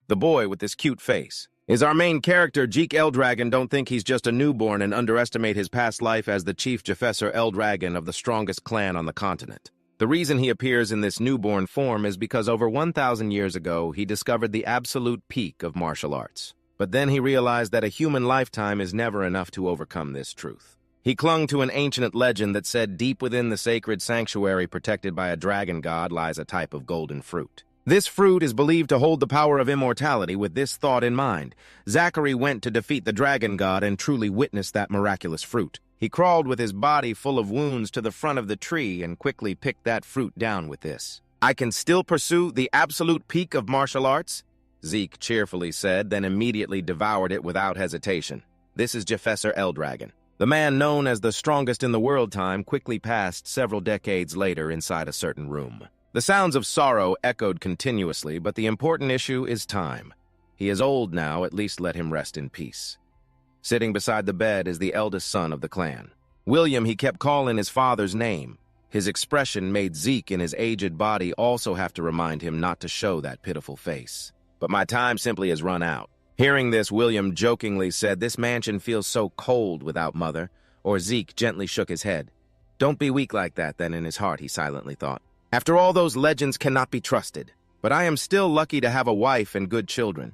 The boy with this cute face. Is our main character, Jeek Eldragon, don't think he's just a newborn and underestimate his past life as the chief Jefesser Eldragon of the strongest clan on the continent. The reason he appears in this newborn form is because over 1,000 years ago, he discovered the absolute peak of martial arts. But then he realized that a human lifetime is never enough to overcome this truth. He clung to an ancient legend that said deep within the sacred sanctuary protected by a dragon god lies a type of golden fruit. This fruit is believed to hold the power of immortality. With this thought in mind, Zachary went to defeat the dragon god and truly witnessed that miraculous fruit. He crawled with his body full of wounds to the front of the tree and quickly picked that fruit down with this. "I can still pursue the absolute peak of martial arts?" Zeke cheerfully said, then immediately devoured it without hesitation. This is Jefesser Eldragon. The man known as the strongest in the world time quickly passed several decades later inside a certain room. The sounds of sorrow echoed continuously, but the important issue is time. He is old now, at least let him rest in peace. Sitting beside the bed is the eldest son of the clan. William, he kept calling his father's name. His expression made Zeke in his aged body also have to remind him not to show that pitiful face. But my time simply has run out. Hearing this, William jokingly said, "This mansion feels so cold without mother," or Zeke gently shook his head. "Don't be weak like that," then in his heart he silently thought. "After all, those legends cannot be trusted. But I am still lucky to have a wife and good children."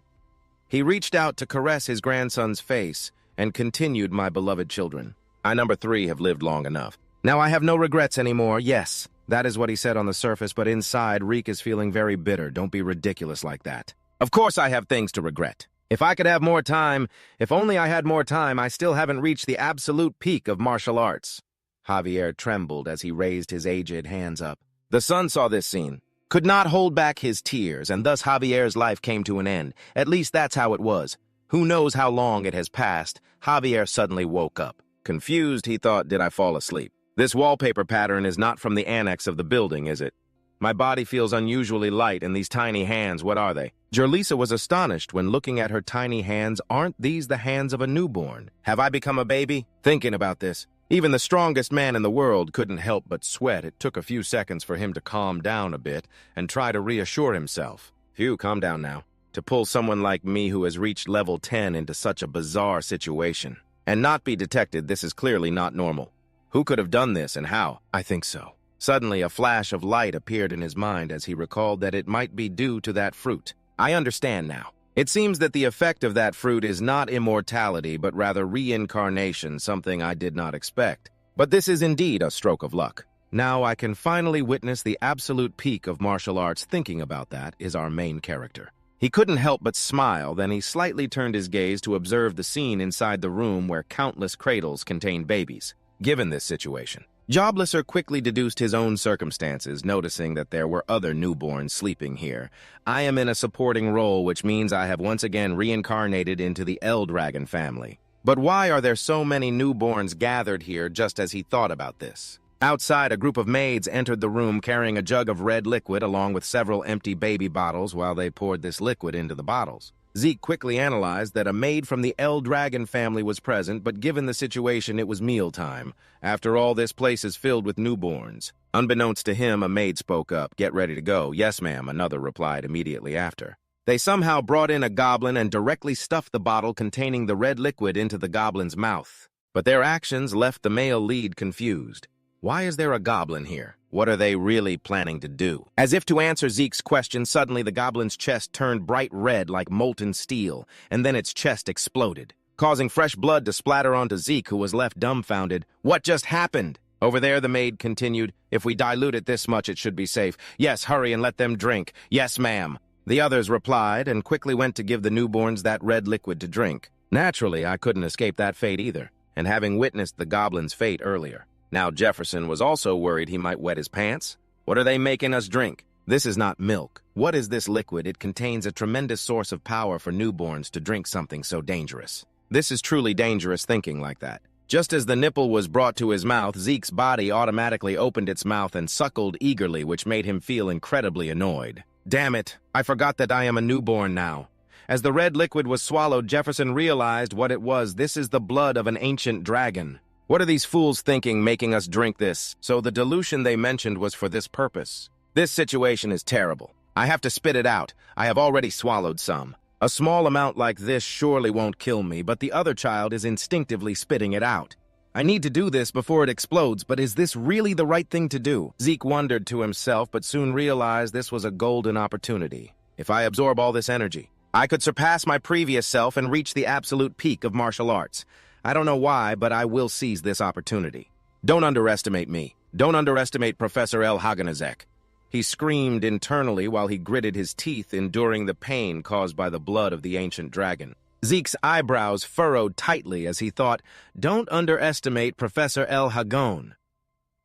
He reached out to caress his grandson's face and continued, "My beloved children, I, number 3, have lived long enough. Now I have no regrets anymore. Yes, that is what he said on the surface, but inside, Reek is feeling very bitter. Don't be ridiculous like that. Of course I have things to regret. If I could have more time, if only I had more time, I still haven't reached the absolute peak of martial arts." Javier trembled as he raised his aged hands up. The son saw this scene, could not hold back his tears, and thus Javier's life came to an end. At least that's how it was. Who knows how long it has passed? Javier suddenly woke up. Confused, he thought, did I fall asleep? This wallpaper pattern is not from the annex of the building, is it? My body feels unusually light, and these tiny hands, what are they? Jerlisa was astonished when looking at her tiny hands. Aren't these the hands of a newborn? Have I become a baby? Thinking about this, even the strongest man in the world couldn't help but sweat. It took a few seconds for him to calm down a bit and try to reassure himself. Phew, calm down now. To pull someone like me who has reached level 10 into such a bizarre situation and not be detected, this is clearly not normal. Who could have done this and how? I think so. Suddenly, a flash of light appeared in his mind as he recalled that it might be due to that fruit. I understand now. It seems that the effect of that fruit is not immortality, but rather reincarnation, something I did not expect. But this is indeed a stroke of luck. Now I can finally witness the absolute peak of martial arts. Thinking about that is our main character. He couldn't help but smile, then he slightly turned his gaze to observe the scene inside the room where countless cradles contained babies. Given this situation, Joblesser quickly deduced his own circumstances, noticing that there were other newborns sleeping here. I am in a supporting role, which means I have once again reincarnated into the Eldragon family. But why are there so many newborns gathered here just as he thought about this? Outside, a group of maids entered the room carrying a jug of red liquid along with several empty baby bottles while they poured this liquid into the bottles. Zeke quickly analyzed that a maid from the Eldragon family was present, but given the situation, it was mealtime. After all, this place is filled with newborns. Unbeknownst to him, a maid spoke up. "Get ready to go." "Yes, ma'am," another replied immediately after. They somehow brought in a goblin and directly stuffed the bottle containing the red liquid into the goblin's mouth. But their actions left the male lead confused. Why is there a goblin here? What are they really planning to do? As if to answer Zeke's question, suddenly the goblin's chest turned bright red like molten steel, and then its chest exploded, causing fresh blood to splatter onto Zeke, who was left dumbfounded. What just happened? Over there, the maid continued. "If we dilute it this much, it should be safe. Yes, hurry and let them drink." "Yes, ma'am." The others replied and quickly went to give the newborns that red liquid to drink. Naturally, I couldn't escape that fate either, and having witnessed the goblin's fate earlier. Now Jefferson was also worried he might wet his pants. What are they making us drink? This is not milk. What is this liquid? It contains a tremendous source of power for newborns to drink something so dangerous. This is truly dangerous thinking like that. Just as the nipple was brought to his mouth, Zeke's body automatically opened its mouth and suckled eagerly, which made him feel incredibly annoyed. Damn it, I forgot that I am a newborn now. As the red liquid was swallowed, Jefferson realized what it was. This is the blood of an ancient dragon. What are these fools thinking, making us drink this? So the dilution they mentioned was for this purpose. This situation is terrible. I have to spit it out. I have already swallowed some. A small amount like this surely won't kill me, but the other child is instinctively spitting it out. I need to do this before it explodes, but is this really the right thing to do? Zeke wondered to himself, but soon realized this was a golden opportunity. If I absorb all this energy, I could surpass my previous self and reach the absolute peak of martial arts. I don't know why, but I will seize this opportunity. Don't underestimate me. Don't underestimate Professor El Haganazek. He screamed internally while he gritted his teeth, enduring the pain caused by the blood of the ancient dragon. Zeke's eyebrows furrowed tightly as he thought, don't underestimate Professor El Hagon.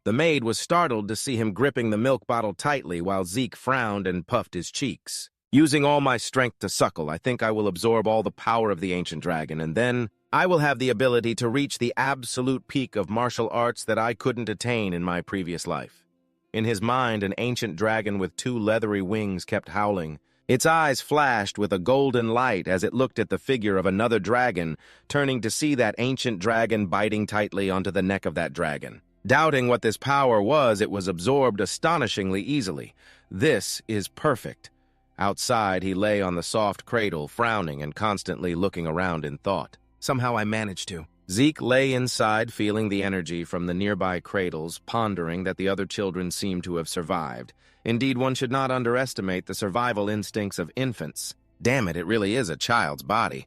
The maid was startled to see him gripping the milk bottle tightly while Zeke frowned and puffed his cheeks. Using all my strength to suckle, I think I will absorb all the power of the ancient dragon, and then I will have the ability to reach the absolute peak of martial arts that I couldn't attain in my previous life. In his mind, an ancient dragon with 2 leathery wings kept howling. Its eyes flashed with a golden light as it looked at the figure of another dragon, turning to see that ancient dragon biting tightly onto the neck of that dragon. Doubting what this power was, it was absorbed astonishingly easily. This is perfect. Outside, he lay on the soft cradle, frowning and constantly looking around in thought. Somehow I managed to. Zeke lay inside, feeling the energy from the nearby cradles, pondering that the other children seemed to have survived. Indeed, one should not underestimate the survival instincts of infants. Damn it, it really is a child's body.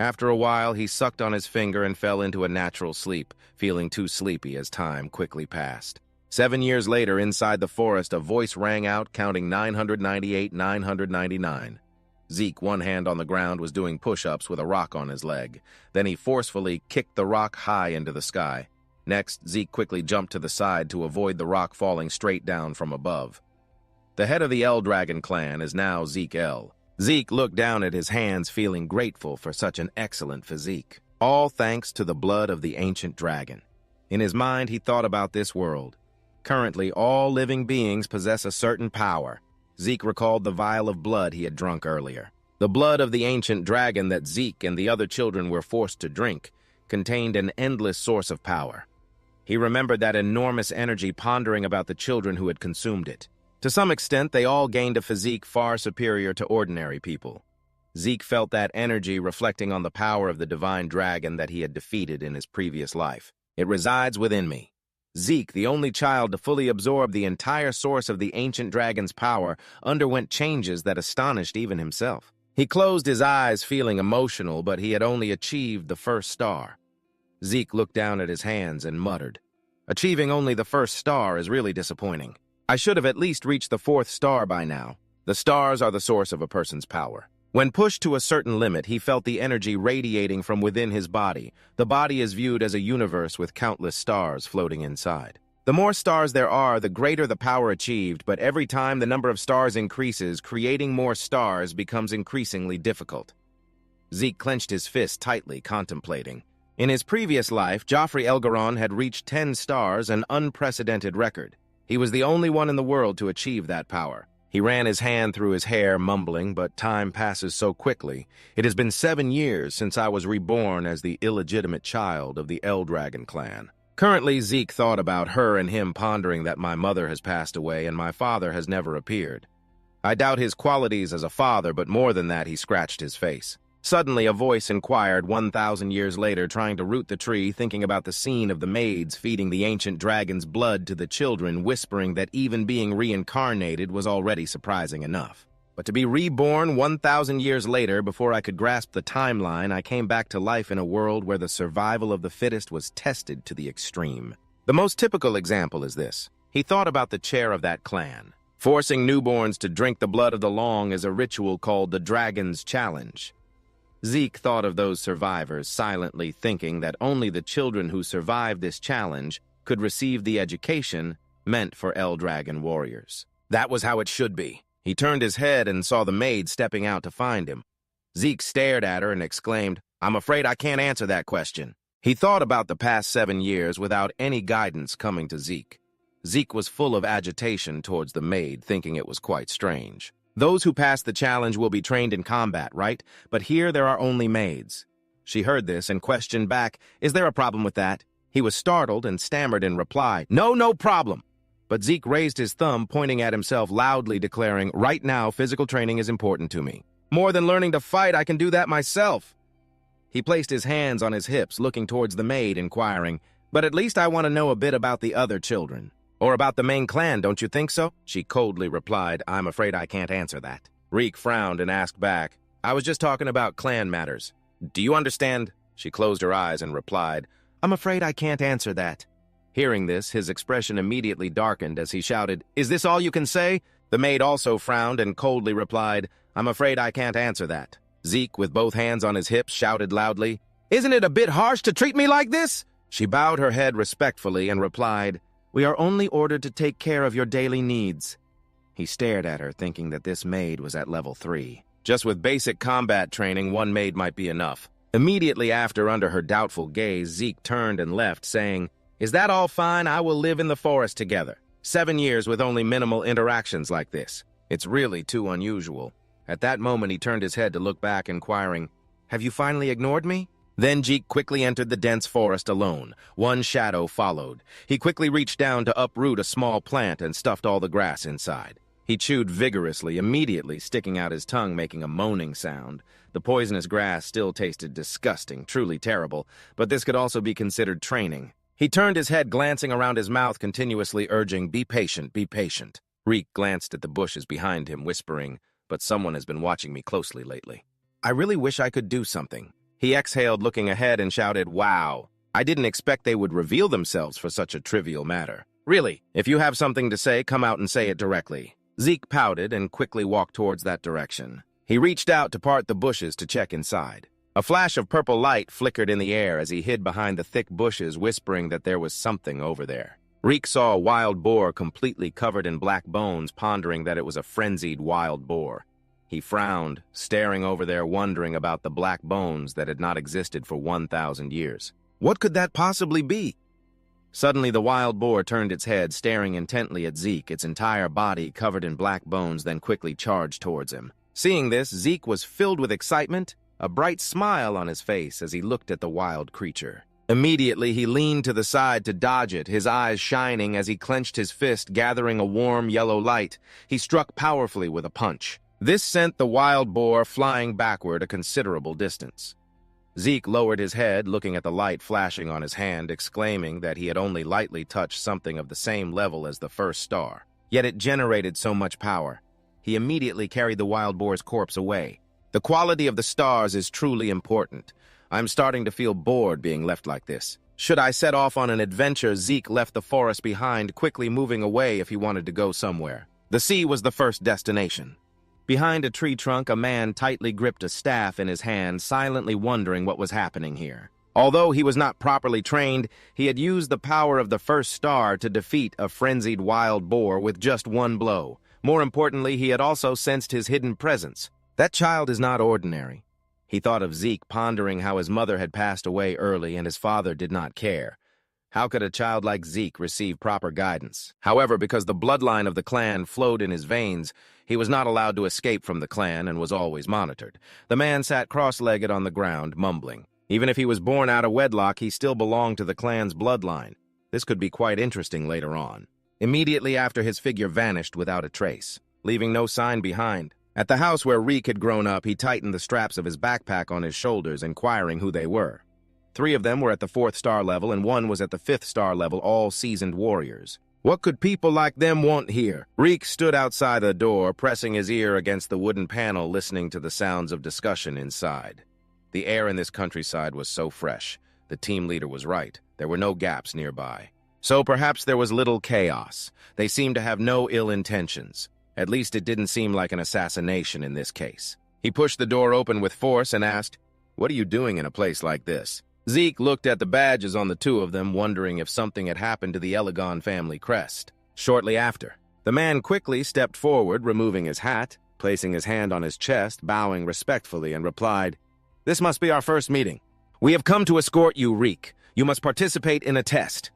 After a while, he sucked on his finger and fell into a natural sleep, feeling too sleepy as time quickly passed. 7 years later, inside the forest, a voice rang out, counting 998, 999. Zeke, one hand on the ground, was doing push-ups with a rock on his leg. Then he forcefully kicked the rock high into the sky. Next, Zeke quickly jumped to the side to avoid the rock falling straight down from above. The head of the El Dragon clan is now Zeke El. Zeke looked down at his hands, feeling grateful for such an excellent physique. All thanks to the blood of the ancient dragon. In his mind, he thought about this world. Currently, all living beings possess a certain power. Zeke recalled the vial of blood he had drunk earlier. The blood of the ancient dragon that Zeke and the other children were forced to drink contained an endless source of power. He remembered that enormous energy pondering about the children who had consumed it. To some extent, they all gained a physique far superior to ordinary people. Zeke felt that energy reflecting on the power of the divine dragon that he had defeated in his previous life. It resides within me. Zeke, the only child to fully absorb the entire source of the ancient dragon's power, underwent changes that astonished even himself. He closed his eyes, feeling emotional, but he had only achieved the first star. Zeke looked down at his hands and muttered, "Achieving only the first star is really disappointing. I should have at least reached the 4th star by now." The stars are the source of a person's power. When pushed to a certain limit, he felt the energy radiating from within his body. The body is viewed as a universe with countless stars floating inside. The more stars there are, the greater the power achieved, but every time the number of stars increases, creating more stars becomes increasingly difficult. Zeke clenched his fist tightly, contemplating. In his previous life, Joffrey Elgaron had reached 10 stars, an unprecedented record. He was the only one in the world to achieve that power. He ran his hand through his hair, mumbling, but time passes so quickly. It has been 7 years since I was reborn as the illegitimate child of the El Dragon clan. Currently, Zeke thought about her and him, pondering that my mother has passed away and my father has never appeared. I doubt his qualities as a father, but more than that, he scratched his face. Suddenly, a voice inquired 1,000 years later, trying to root the tree, thinking about the scene of the maids feeding the ancient dragon's blood to the children, whispering that even being reincarnated was already surprising enough. But to be reborn 1,000 years later, before I could grasp the timeline, I came back to life in a world where the survival of the fittest was tested to the extreme. The most typical example is this. He thought about the chair of that clan. Forcing newborns to drink the blood of the long is a ritual called the Dragon's Challenge. Zeke thought of those survivors, silently thinking that only the children who survived this challenge could receive the education meant for El Dragon warriors. That was how it should be. He turned his head and saw the maid stepping out to find him. Zeke stared at her and exclaimed, "I'm afraid I can't answer that question." He thought about the past 7 years without any guidance coming to Zeke. Zeke was full of agitation towards the maid, thinking it was quite strange. Those who pass the challenge will be trained in combat, right? But here there are only maids. She heard this and questioned back, "Is there a problem with that?" He was startled and stammered in reply, "No problem." but Zeke raised his thumb, pointing at himself, loudly declaring, "Right now, physical training is important to me. More than learning to fight, I can do that myself." He placed his hands on his hips, looking towards the maid, inquiring, "But at least I want to know a bit about the other children. Or about the main clan, don't you think so?" She coldly replied, "I'm afraid I can't answer that." Reek frowned and asked back, "I was just talking about clan matters. Do you understand?" She closed her eyes and replied, "I'm afraid I can't answer that." Hearing this, his expression immediately darkened as he shouted, "Is this all you can say?" The maid also frowned and coldly replied, "I'm afraid I can't answer that." Zeke, with both hands on his hips, shouted loudly, "Isn't it a bit harsh to treat me like this?" She bowed her head respectfully and replied, "We are only ordered to take care of your daily needs." He stared at her, thinking that this maid was at level 3. Just with basic combat training, one maid might be enough. Immediately after, under her doubtful gaze, Zeke turned and left, saying, "Is that all fine? I will live in the forest together. 7 years with only minimal interactions like this. It's really too unusual." At that moment, he turned his head to look back, inquiring, "Have you finally ignored me?" Then Zeke quickly entered the dense forest alone. One shadow followed. He quickly reached down to uproot a small plant and stuffed all the grass inside. He chewed vigorously, immediately sticking out his tongue, making a moaning sound. The poisonous grass still tasted disgusting, truly terrible, but this could also be considered training. He turned his head, glancing around his mouth, continuously urging, "Be patient, be patient." Reek glanced at the bushes behind him, whispering, "But someone has been watching me closely lately. I really wish I could do something." He exhaled, looking ahead, and shouted, "Wow, I didn't expect they would reveal themselves for such a trivial matter. Really, if you have something to say, come out and say it directly." Zeke pouted and quickly walked towards that direction. He reached out to part the bushes to check inside. A flash of purple light flickered in the air as he hid behind the thick bushes, whispering that there was something over there. Reek saw a wild boar completely covered in black bones, pondering that it was a frenzied wild boar. He frowned, staring over there, wondering about the black bones that had not existed for 1,000 years. What could that possibly be? Suddenly, the wild boar turned its head, staring intently at Zeke, its entire body covered in black bones, then quickly charged towards him. Seeing this, Zeke was filled with excitement, a bright smile on his face as he looked at the wild creature. Immediately, he leaned to the side to dodge it, his eyes shining as he clenched his fist, gathering a warm yellow light. He struck powerfully with a punch. This sent the wild boar flying backward a considerable distance. Zeke lowered his head, looking at the light flashing on his hand, exclaiming that he had only lightly touched something of the same level as the first star. Yet it generated so much power. He immediately carried the wild boar's corpse away. The quality of the stars is truly important. I'm starting to feel bored being left like this. Should I set off on an adventure, Zeke left the forest behind, quickly moving away if he wanted to go somewhere. The sea was the first destination. Behind a tree trunk, a man tightly gripped a staff in his hand, silently wondering what was happening here. Although he was not properly trained, he had used the power of the first star to defeat a frenzied wild boar with just one blow. More importantly, he had also sensed his hidden presence. That child is not ordinary. He thought of Zeke, pondering how his mother had passed away early and his father did not care. How could a child like Zeke receive proper guidance? However, because the bloodline of the clan flowed in his veins, he was not allowed to escape from the clan and was always monitored. The man sat cross-legged on the ground, mumbling. Even if he was born out of wedlock, he still belonged to the clan's bloodline. This could be quite interesting later on. Immediately after, his figure vanished without a trace, leaving no sign behind. At the house where Reek had grown up, he tightened the straps of his backpack on his shoulders, inquiring who they were. 3 of them were at the 4th star level, and 1 was at the 5th star level, all seasoned warriors. What could people like them want here? Reek stood outside the door, pressing his ear against the wooden panel, listening to the sounds of discussion inside. The air in this countryside was so fresh. The team leader was right. There were no gaps nearby. So perhaps there was little chaos. They seemed to have no ill intentions. At least it didn't seem like an assassination in this case. He pushed the door open with force and asked, "What are you doing in a place like this?" Zeke looked at the badges on the 2 of them, wondering if something had happened to the Elegon family crest. Shortly after, the man quickly stepped forward, removing his hat, placing his hand on his chest, bowing respectfully, and replied, "This must be our first meeting. We have come to escort you, Reek. You must participate in a test."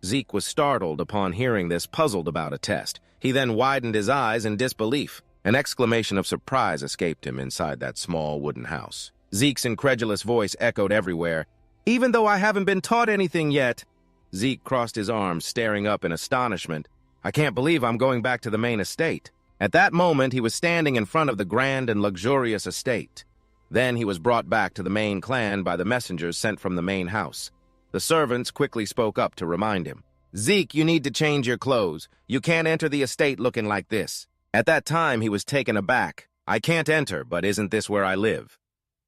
Zeke was startled upon hearing this, puzzled about a test. He then widened his eyes in disbelief. An exclamation of surprise escaped him inside that small wooden house. Zeke's incredulous voice echoed everywhere. "Even though I haven't been taught anything yet." Zeke crossed his arms, staring up in astonishment. I can't believe I'm going back to the main estate. At that moment, he was standing in front of the grand and luxurious estate. Then he was brought back to the main clan by the messengers sent from the main house. The servants quickly spoke up to remind him. Zeke, you need to change your clothes. You can't enter the estate looking like this. At that time, he was taken aback. I can't enter, but isn't this where I live?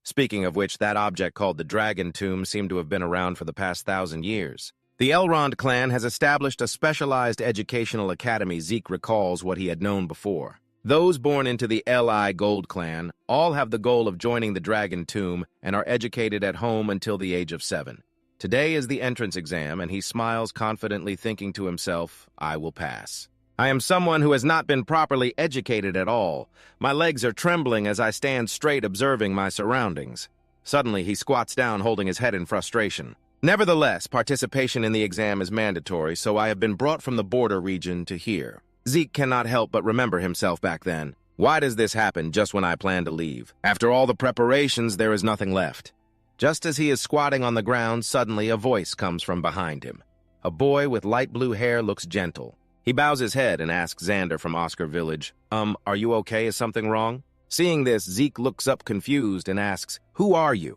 Speaking of which, that object called the Dragon Tomb seemed to have been around for the past 1,000 years. The Elrond clan has established a specialized educational academy. Zeke recalls what he had known before. Those born into the Li Gold clan all have the goal of joining the Dragon Tomb and are educated at home until the age of 7. Today is the entrance exam, and he smiles confidently, thinking to himself, I will pass. I am someone who has not been properly educated at all. My legs are trembling as I stand straight observing my surroundings. Suddenly, he squats down, holding his head in frustration. Nevertheless, participation in the exam is mandatory, so I have been brought from the border region to here. Zeke cannot help but remember himself back then. Why does this happen just when I plan to leave? After all the preparations, there is nothing left. Just as he is squatting on the ground, suddenly a voice comes from behind him. A boy with light blue hair looks gentle. He bows his head and asks Xander from Oscar Village, are you okay? Is something wrong? Seeing this, Zeke looks up confused and asks, who are you?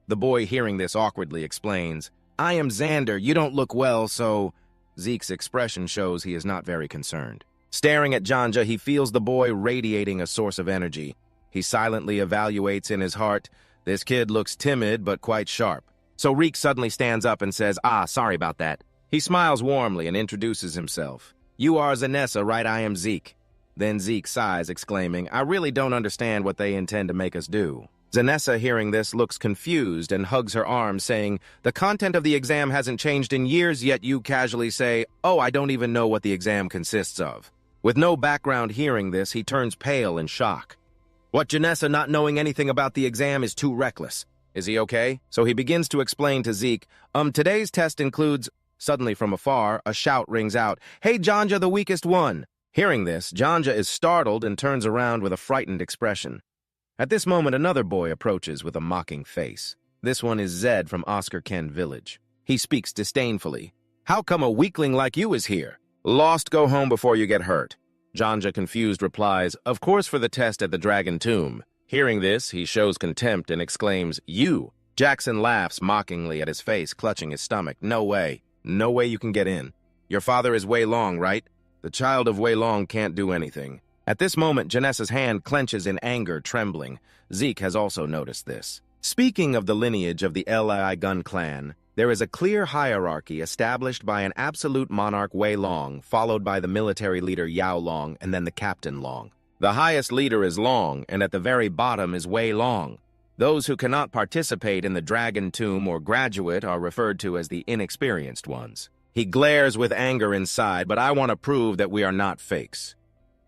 The boy, hearing this, awkwardly explains, I am Xander. You don't look well, so... Zeke's expression shows he is not very concerned. Staring at Janja, he feels the boy radiating a source of energy. He silently evaluates in his heart, this kid looks timid but quite sharp. So Reek suddenly stands up and says, sorry about that. He smiles warmly and introduces himself. You are Zanessa, right? I am Zeke. Then Zeke sighs, exclaiming, I really don't understand what they intend to make us do. Zanessa, hearing this, looks confused and hugs her arm, saying, the content of the exam hasn't changed in years, yet you casually say, I don't even know what the exam consists of. With no background hearing this, he turns pale in shock. What, Janessa not knowing anything about the exam is too reckless. Is he okay? So he begins to explain to Zeke, today's test includes... Suddenly from afar, a shout rings out, Hey, Janja, the weakest one! Hearing this, Janja is startled and turns around with a frightened expression. At this moment, another boy approaches with a mocking face. This one is Zed from Oscar Ken Village. He speaks disdainfully. How come a weakling like you is here? Lost, go home before you get hurt. Janja, confused, replies, Of course for the test at the Dragon Tomb. Hearing this, he shows contempt and exclaims, You! Jackson laughs mockingly at his face, clutching his stomach. No way. No way you can get in. Your father is Wei Long, right? The child of Wei Long can't do anything. At this moment, Janessa's hand clenches in anger, trembling. Zeke has also noticed this. Speaking of the lineage of the Li Gun clan, there is a clear hierarchy established by an absolute monarch Wei Long, followed by the military leader Yao Long, and then the captain Long. The highest leader is Long, and at the very bottom is Wei Long. Those who cannot participate in the Dragon Tomb or graduate are referred to as the inexperienced ones. He glares with anger inside, but I want to prove that we are not fakes.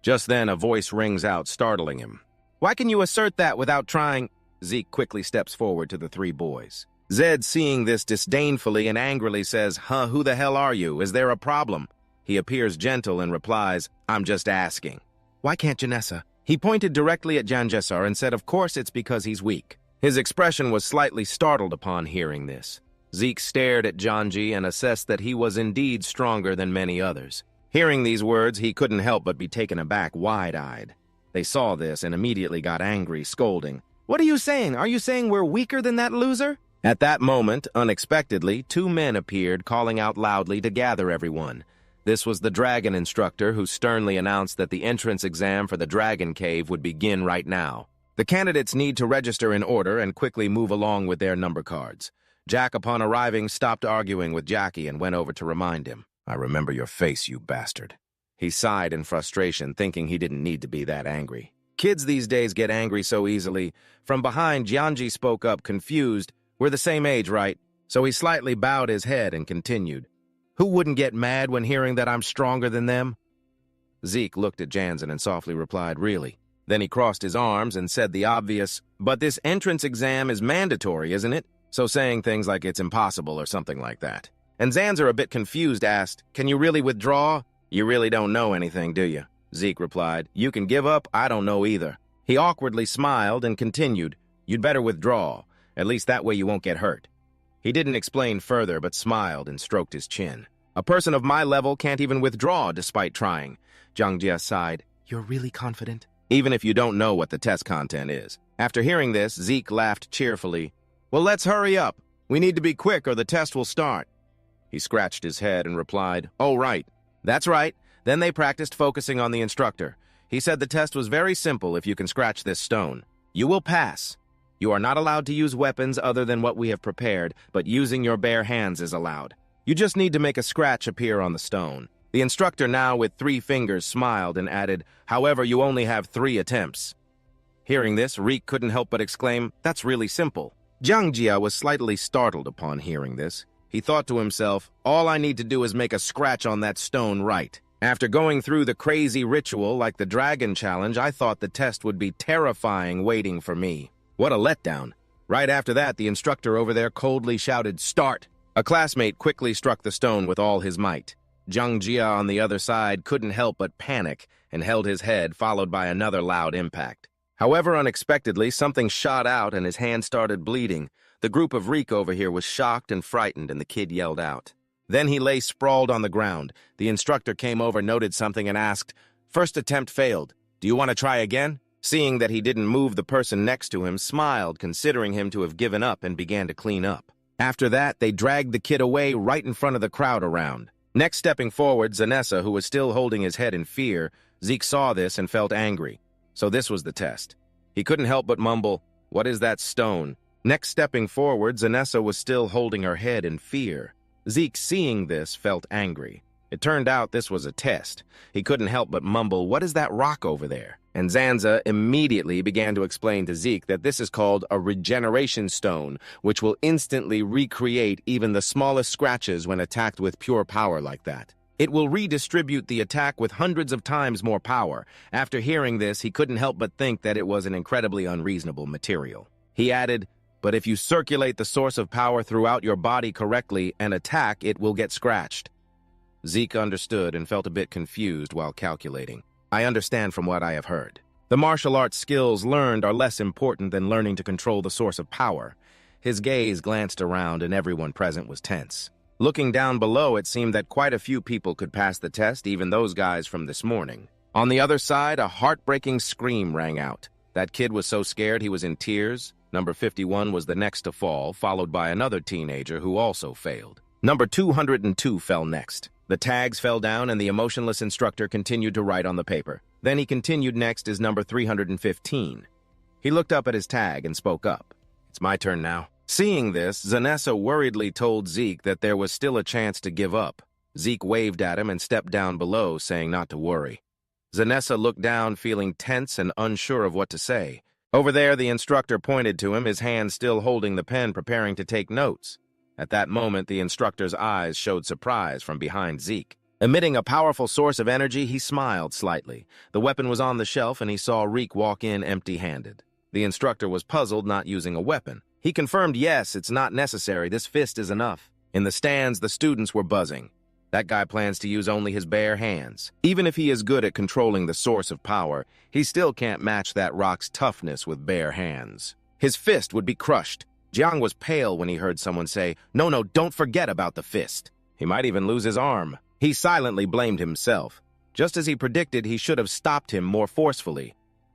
Just then, a voice rings out, startling him. Why can you assert that without trying? Zeke quickly steps forward to the three boys. Zed, seeing this disdainfully and angrily, says, who the hell are you? Is there a problem? He appears gentle and replies, I'm just asking. Why can't Janessa? He pointed directly at Janjessar and said, of course it's because he's weak. His expression was slightly startled upon hearing this. Zeke stared at Janji and assessed that he was indeed stronger than many others. Hearing these words, he couldn't help but be taken aback, wide-eyed. They saw this and immediately got angry, scolding. What are you saying? Are you saying we're weaker than that loser? At that moment, unexpectedly, 2 men appeared, calling out loudly to gather everyone. This was the dragon instructor who sternly announced that the entrance exam for the Dragon Cave would begin right now. The candidates need to register in order and quickly move along with their number cards. Jack, upon arriving, stopped arguing with Jackie and went over to remind him. I remember your face, you bastard. He sighed in frustration, thinking he didn't need to be that angry. Kids these days get angry so easily. From behind, Jianji spoke up, confused. We're the same age, right? So he slightly bowed his head and continued. Who wouldn't get mad when hearing that I'm stronger than them? Zeke looked at Jansen and softly replied, really? Then he crossed his arms and said the obvious, but this entrance exam is mandatory, isn't it? So saying things like it's impossible or something like that. And Zanzer, a bit confused, asked, can you really withdraw? You really don't know anything, do you? Zeke replied, you can give up, I don't know either. He awkwardly smiled and continued, you'd better withdraw. At least that way you won't get hurt. He didn't explain further, but smiled and stroked his chin. A person of my level can't even withdraw despite trying. Zhang Jia sighed. You're really confident? Even if you don't know what the test content is. After hearing this, Zeke laughed cheerfully. Well, let's hurry up. We need to be quick or the test will start. He scratched his head and replied, Oh, right. That's right. Then they practiced focusing on the instructor. He said the test was very simple if you can scratch this stone. You will pass. You are not allowed to use weapons other than what we have prepared, but using your bare hands is allowed. You just need to make a scratch appear on the stone. The instructor now with 3 fingers smiled and added, However, you only have 3 attempts. Hearing this, Reek couldn't help but exclaim, That's really simple. Zhang Jia was slightly startled upon hearing this. He thought to himself, All I need to do is make a scratch on that stone right. After going through the crazy ritual like the dragon challenge, I thought the test would be terrifying waiting for me. What a letdown. Right after that, the instructor over there coldly shouted, Start! A classmate quickly struck the stone with all his might. Zhang Jia on the other side couldn't help but panic and held his head, followed by another loud impact. However, unexpectedly, something shot out and his hand started bleeding. The group of Reek over here was shocked and frightened, and the kid yelled out. Then he lay sprawled on the ground. The instructor came over, noted something, and asked, First attempt failed. Do you want to try again? Seeing that he didn't move, the person next to him smiled, considering him to have given up, and began to clean up. After that, they dragged the kid away right in front of the crowd around. Next stepping forward, Zanessa, who was still holding his head in fear. Zeke saw this and felt angry. So this was the test. He couldn't help but mumble, What is that stone? Next stepping forward, Zanessa was still holding her head in fear. Zeke, seeing this, felt angry. It turned out this was a test. He couldn't help but mumble, What is that rock over there? And Zanza immediately began to explain to Zeke that this is called a regeneration stone, which will instantly recreate even the smallest scratches when attacked with pure power like that. It will redistribute the attack with hundreds of times more power. After hearing this, he couldn't help but think that it was an incredibly unreasonable material. He added, But if you circulate the source of power throughout your body correctly and attack, it will get scratched. Zeke understood and felt a bit confused while calculating. I understand from what I have heard. The martial arts skills learned are less important than learning to control the source of power. His gaze glanced around and everyone present was tense. Looking down below, it seemed that quite a few people could pass the test, even those guys from this morning. On the other side, a heartbreaking scream rang out. That kid was so scared he was in tears. Number 51 was the next to fall, followed by another teenager who also failed. Number 202 fell next. The tags fell down and the emotionless instructor continued to write on the paper. Then he continued. Next is number 315. He looked up at his tag and spoke up. It's my turn now. Seeing this, Zanessa worriedly told Zeke that there was still a chance to give up. Zeke waved at him and stepped down below, saying not to worry. Zanessa looked down, feeling tense and unsure of what to say. Over there, the instructor pointed to him, his hand still holding the pen, preparing to take notes. At that moment, the instructor's eyes showed surprise from behind Zeke. Emitting a powerful source of energy, he smiled slightly. The weapon was on the shelf, and he saw Reek walk in empty-handed. The instructor was puzzled, not using a weapon. He confirmed, yes, it's not necessary. This fist is enough. In the stands, the students were buzzing. That guy plans to use only his bare hands. Even if he is good at controlling the source of power, he still can't match that rock's toughness with bare hands. His fist would be crushed. Jiang was pale when he heard someone say, No, don't forget about the fist. He might even lose his arm. He silently blamed himself. Just as he predicted, he should have stopped him more forcefully.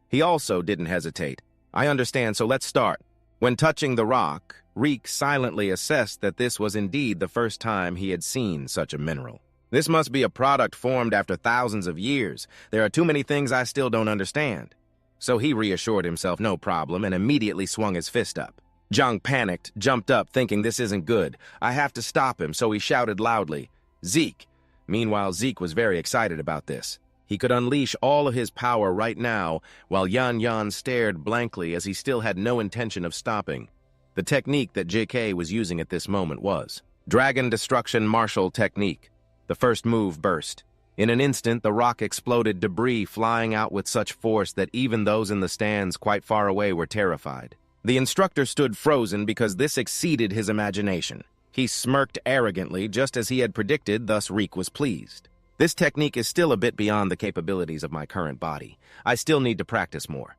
He also didn't hesitate. I understand, so let's start. When touching the rock, Reek silently assessed that this was indeed the first time he had seen such a mineral. This must be a product formed after thousands of years. There are too many things I still don't understand. So he reassured himself no problem and immediately swung his fist up. Zhang panicked, jumped up, thinking this isn't good. I have to stop him, so he shouted loudly, Zeke. Meanwhile, Zeke was very excited about this. He could unleash all of his power right now, while Yan stared blankly as he still had no intention of stopping. The technique that JK was using at this moment was Dragon Destruction Martial Technique. The first move burst. In an instant, the rock exploded, debris flying out with such force that even those in the stands quite far away were terrified. The instructor stood frozen because this exceeded his imagination. He smirked arrogantly, just as he had predicted, thus Reek was pleased. This technique is still a bit beyond the capabilities of my current body. I still need to practice more.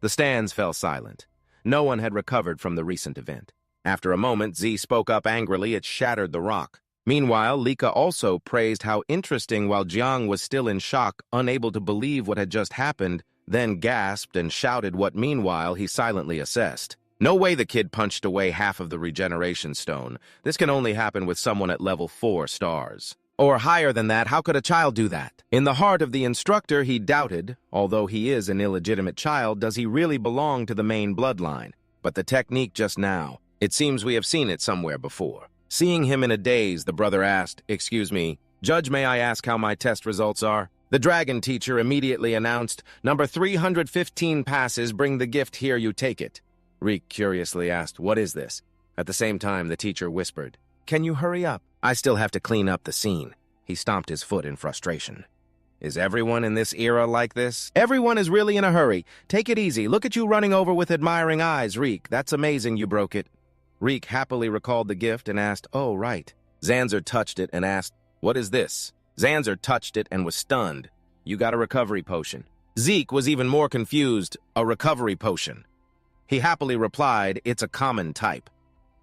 The stands fell silent. No one had recovered from the recent event. After a moment, Z spoke up angrily. It shattered the rock. Meanwhile, Lika also praised how interesting while Jiang was still in shock, unable to believe what had just happened, then gasped and shouted what meanwhile he silently assessed. No way the kid punched away half of the regeneration stone. This can only happen with someone at level 4 stars. Or higher than that, how could a child do that? In the heart of the instructor, he doubted, although he is an illegitimate child, does he really belong to the main bloodline? But the technique just now, it seems we have seen it somewhere before. Seeing him in a daze, the brother asked, "Excuse me, Judge, may I ask how my test results are?" The dragon teacher immediately announced, "Number 315 passes, bring the gift here, you take it." Reek curiously asked, "What is this?" At the same time, the teacher whispered, "Can you hurry up? I still have to clean up the scene." He stomped his foot in frustration. Is everyone in this era like this? Everyone is really in a hurry. Take it easy. Look at you running over with admiring eyes, Reek. That's amazing you broke it. Reek happily recalled the gift and asked, "Oh, right." Zanzer touched it and asked, "What is this?" Zanzer touched it and was stunned. "You got a recovery potion." Zeke was even more confused. A recovery potion. He happily replied, "It's a common type."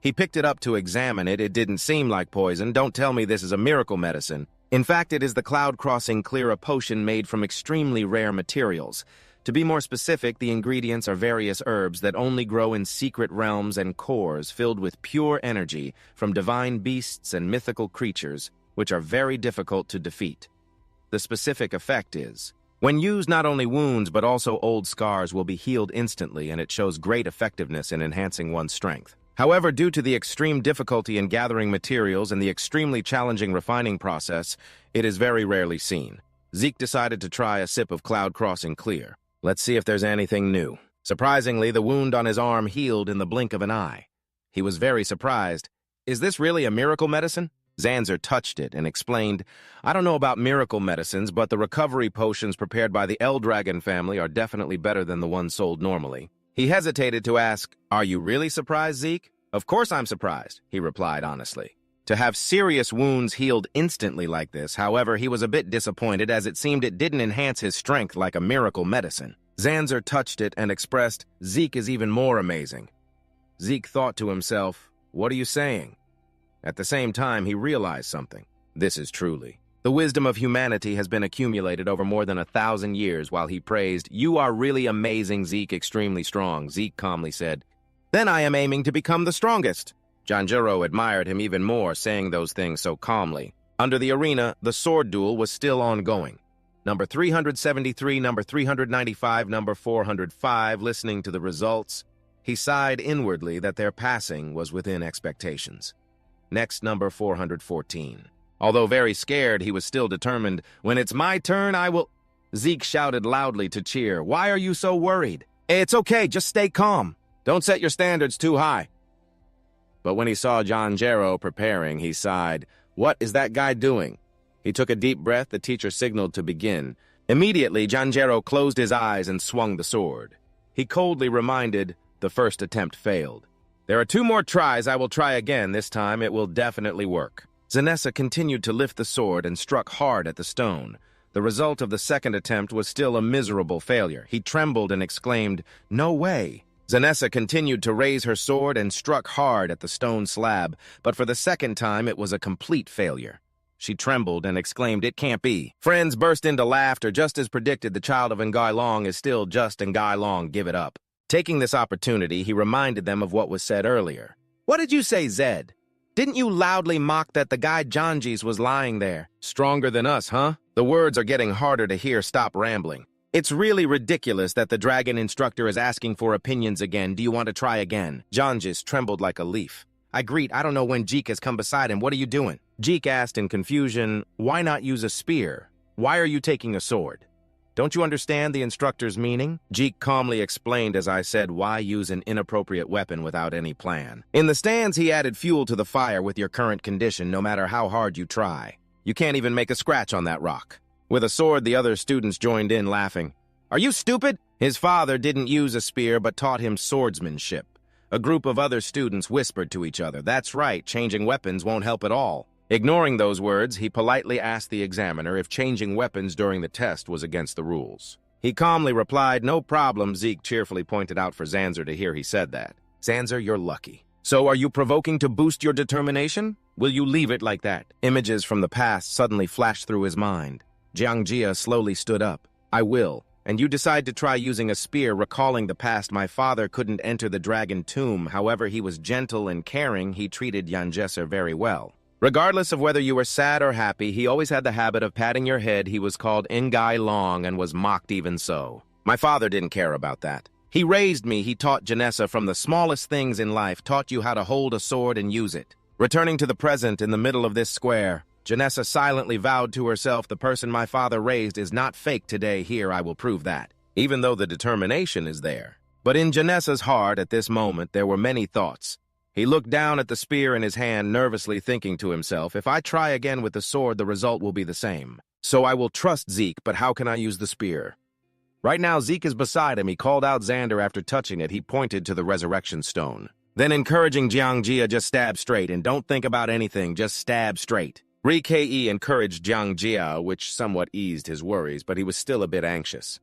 He picked it up to examine it. It didn't seem like poison. Don't tell me this is a miracle medicine. In fact, it is the cloud-crossing Cleara potion made from extremely rare materials. To be more specific, the ingredients are various herbs that only grow in secret realms and cores filled with pure energy from divine beasts and mythical creatures, which are very difficult to defeat. The specific effect is, when used, not only wounds but also old scars will be healed instantly, and it shows great effectiveness in enhancing one's strength. However, due to the extreme difficulty in gathering materials and the extremely challenging refining process, it is very rarely seen. Zeke decided to try a sip of cloud-crossing clear. Let's see if there's anything new. Surprisingly, the wound on his arm healed in the blink of an eye. He was very surprised. Is this really a miracle medicine? Zanzer touched it and explained, "I don't know about miracle medicines, but the recovery potions prepared by the Eldragon family are definitely better than the ones sold normally." He hesitated to ask, "Are you really surprised, Zeke?" "Of course I'm surprised," he replied honestly. To have serious wounds healed instantly like this, however, he was a bit disappointed as it seemed it didn't enhance his strength like a miracle medicine. Zanzer touched it and expressed, "Zeke is even more amazing." Zeke thought to himself, "What are you saying?" At the same time, he realized something. This is truly. The wisdom of humanity has been accumulated over more than 1,000 years. While he praised, "You are really amazing, Zeke, extremely strong," Zeke calmly said, "Then I am aiming to become the strongest." Janjiro admired him even more, saying those things so calmly. Under the arena, the sword duel was still ongoing. Number 373, number 395, number 405, listening to the results, he sighed inwardly that their passing was within expectations. Next, number 414. Although very scared, he was still determined. "When it's my turn, I will—" Zeke shouted loudly to cheer, "Why are you so worried? It's okay, just stay calm. Don't set your standards too high." But when he saw Janjiro preparing, he sighed, "What is that guy doing?" He took a deep breath. The teacher signaled to begin. Immediately, Janjiro closed his eyes and swung the sword. He coldly reminded, "The first attempt failed. There are 2 more tries. I will try again. This time it will definitely work." Zanessa continued to lift the sword and struck hard at the stone. The result of the second attempt was still a miserable failure. He trembled and exclaimed, "No way." Zanessa continued to raise her sword and struck hard at the stone slab, but for the second time it was a complete failure. She trembled and exclaimed, "It can't be." Friends burst into laughter. Just as predicted, the child of Ngai Long is still just Ngai Long. Give it up. Taking this opportunity, he reminded them of what was said earlier. "What did you say, Zed? Didn't you loudly mock that the guy Janji's was lying there? Stronger than us, huh?" The words are getting harder to hear. Stop rambling. "It's really ridiculous that the dragon instructor is asking for opinions again. Do you want to try again?" Janjis trembled like a leaf. "I don't know when Jeek has come beside him. What are you doing?" Jeek asked in confusion, "Why not use a spear? Why are you taking a sword? Don't you understand the instructor's meaning?" Jeek calmly explained, "As I said, why use an inappropriate weapon without any plan?" In the stands, he added fuel to the fire. With your current condition, no matter how hard you try, you can't even make a scratch on that rock. With a sword, the other students joined in, laughing. "Are you stupid?" His father didn't use a spear, but taught him swordsmanship. A group of other students whispered to each other, "That's right, changing weapons won't help at all." Ignoring those words, he politely asked the examiner if changing weapons during the test was against the rules. He calmly replied, "No problem." Zeke cheerfully pointed out for Zanzer to hear he said that. "Zanzer, you're lucky. So are you provoking to boost your determination?" Will you leave it like that? Images from the past suddenly flashed through his mind. Jiang Jia slowly stood up. I will. And you decide to try using a spear, recalling the past. My father couldn't enter the dragon tomb. However, he was gentle and caring. He treated Yan Jesser very well. Regardless of whether you were sad or happy, he always had the habit of patting your head. He was called Ngai Long and was mocked even so. My father didn't care about that. He raised me. He taught Janessa from the smallest things in life, taught you how to hold a sword and use it. Returning to the present in the middle of this square, Janessa silently vowed to herself, the person my father raised is not fake today. Here I will prove that, even though the determination is there. But in Janessa's heart at this moment there were many thoughts. He looked down at the spear in his hand, nervously thinking to himself, if I try again with the sword, the result will be the same. So I will trust Zeke, but how can I use the spear? Right now Zeke is beside him. He called out Xander after touching it. He pointed to the resurrection stone. Then encouraging Jiang Jia, just stab straight and don't think about anything, just stab straight. Rike encouraged Jiang Jia, which somewhat eased his worries, but he was still a bit anxious.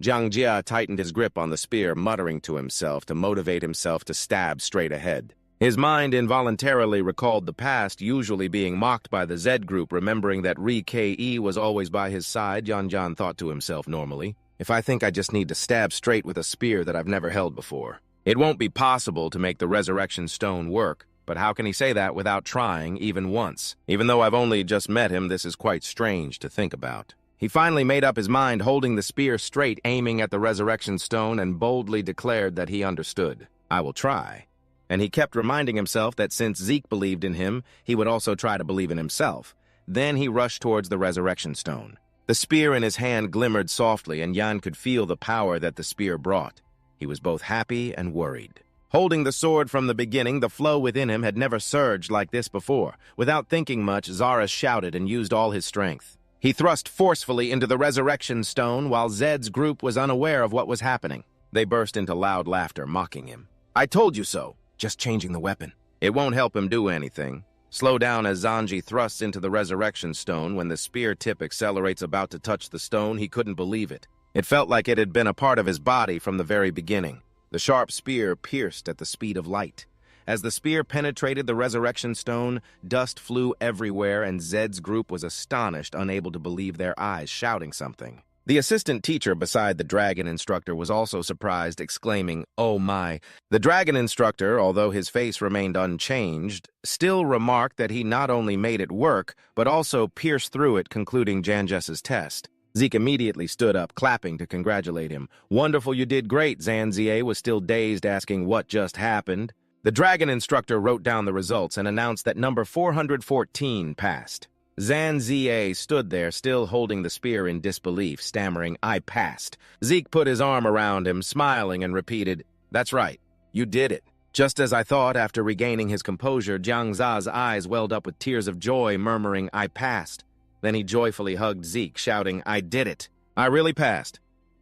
Jiang Jia tightened his grip on the spear, muttering to himself to motivate himself to stab straight ahead. His mind involuntarily recalled the past, usually being mocked by the Z group, remembering that Rike was always by his side. Yan thought to himself normally, if I think I just need to stab straight with a spear that I've never held before. It won't be possible to make the resurrection stone work. But how can he say that without trying even once? Even though I've only just met him, this is quite strange to think about. He finally made up his mind, holding the spear straight, aiming at the resurrection stone, and boldly declared that he understood. I will try. And he kept reminding himself that since Zeke believed in him, he would also try to believe in himself. Then he rushed towards the resurrection stone. The spear in his hand glimmered softly, and Yan could feel the power that the spear brought. He was both happy and worried. Holding the sword from the beginning, the flow within him had never surged like this before. Without thinking much, Zara shouted and used all his strength. He thrust forcefully into the resurrection stone while Zed's group was unaware of what was happening. They burst into loud laughter, mocking him. I told you so. Just changing the weapon. It won't help him do anything. Slow down as Zanji thrusts into the resurrection stone. When the spear tip accelerates about to touch the stone, he couldn't believe it. It felt like it had been a part of his body from the very beginning. The sharp spear pierced at the speed of light. As the spear penetrated the resurrection stone, dust flew everywhere, and Zed's group was astonished, unable to believe their eyes, shouting something. The assistant teacher beside the dragon instructor was also surprised, exclaiming, "Oh my!" The dragon instructor, although his face remained unchanged, still remarked that he not only made it work, but also pierced through it, concluding Janjess's test. Zeke immediately stood up, clapping to congratulate him. Wonderful, you did great. Zanzie was still dazed, asking what just happened. The dragon instructor wrote down the results and announced that number 414 passed. Zanzie stood there, still holding the spear in disbelief, stammering, I passed. Zeke put his arm around him, smiling, and repeated, That's right, you did it. Just as I thought, after regaining his composure, Jiang Za's eyes welled up with tears of joy, murmuring, I passed. Then he joyfully hugged Zeke, shouting, I did it. I really passed.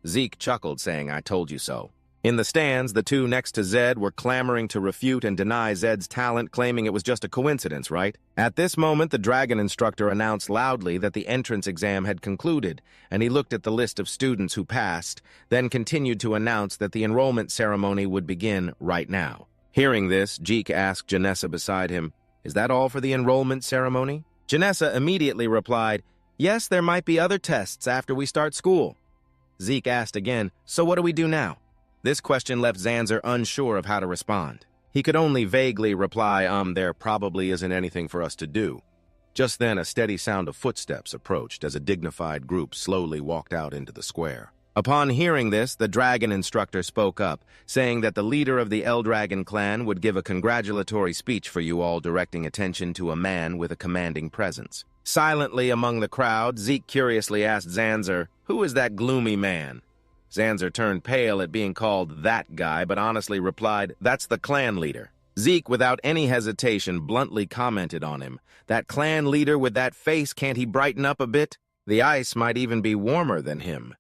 Zeke chuckled, saying, I told you so. In the stands, the two next to Zed were clamoring to refute and deny Zed's talent, claiming it was just a coincidence, right? At this moment, the dragon instructor announced loudly that the entrance exam had concluded, and he looked at the list of students who passed, then continued to announce that the enrollment ceremony would begin right now. Hearing this, Zeke asked Janessa beside him, Is that all for the enrollment ceremony? Janessa immediately replied, Yes, there might be other tests after we start school. Zeke asked again, So what do we do now? This question left Zanzer unsure of how to respond. He could only vaguely reply, there probably isn't anything for us to do. Just then, a steady sound of footsteps approached as a dignified group slowly walked out into the square. Upon hearing this, the dragon instructor spoke up, saying that the leader of the Eldragon clan would give a congratulatory speech for you all, directing attention to a man with a commanding presence. Silently among the crowd, Zeke curiously asked Zanzer, Who is that gloomy man? Zanzer turned pale at being called that guy, but honestly replied, That's the clan leader. Zeke, without any hesitation, bluntly commented on him. That clan leader with that face, can't he brighten up a bit? The ice might even be warmer than him.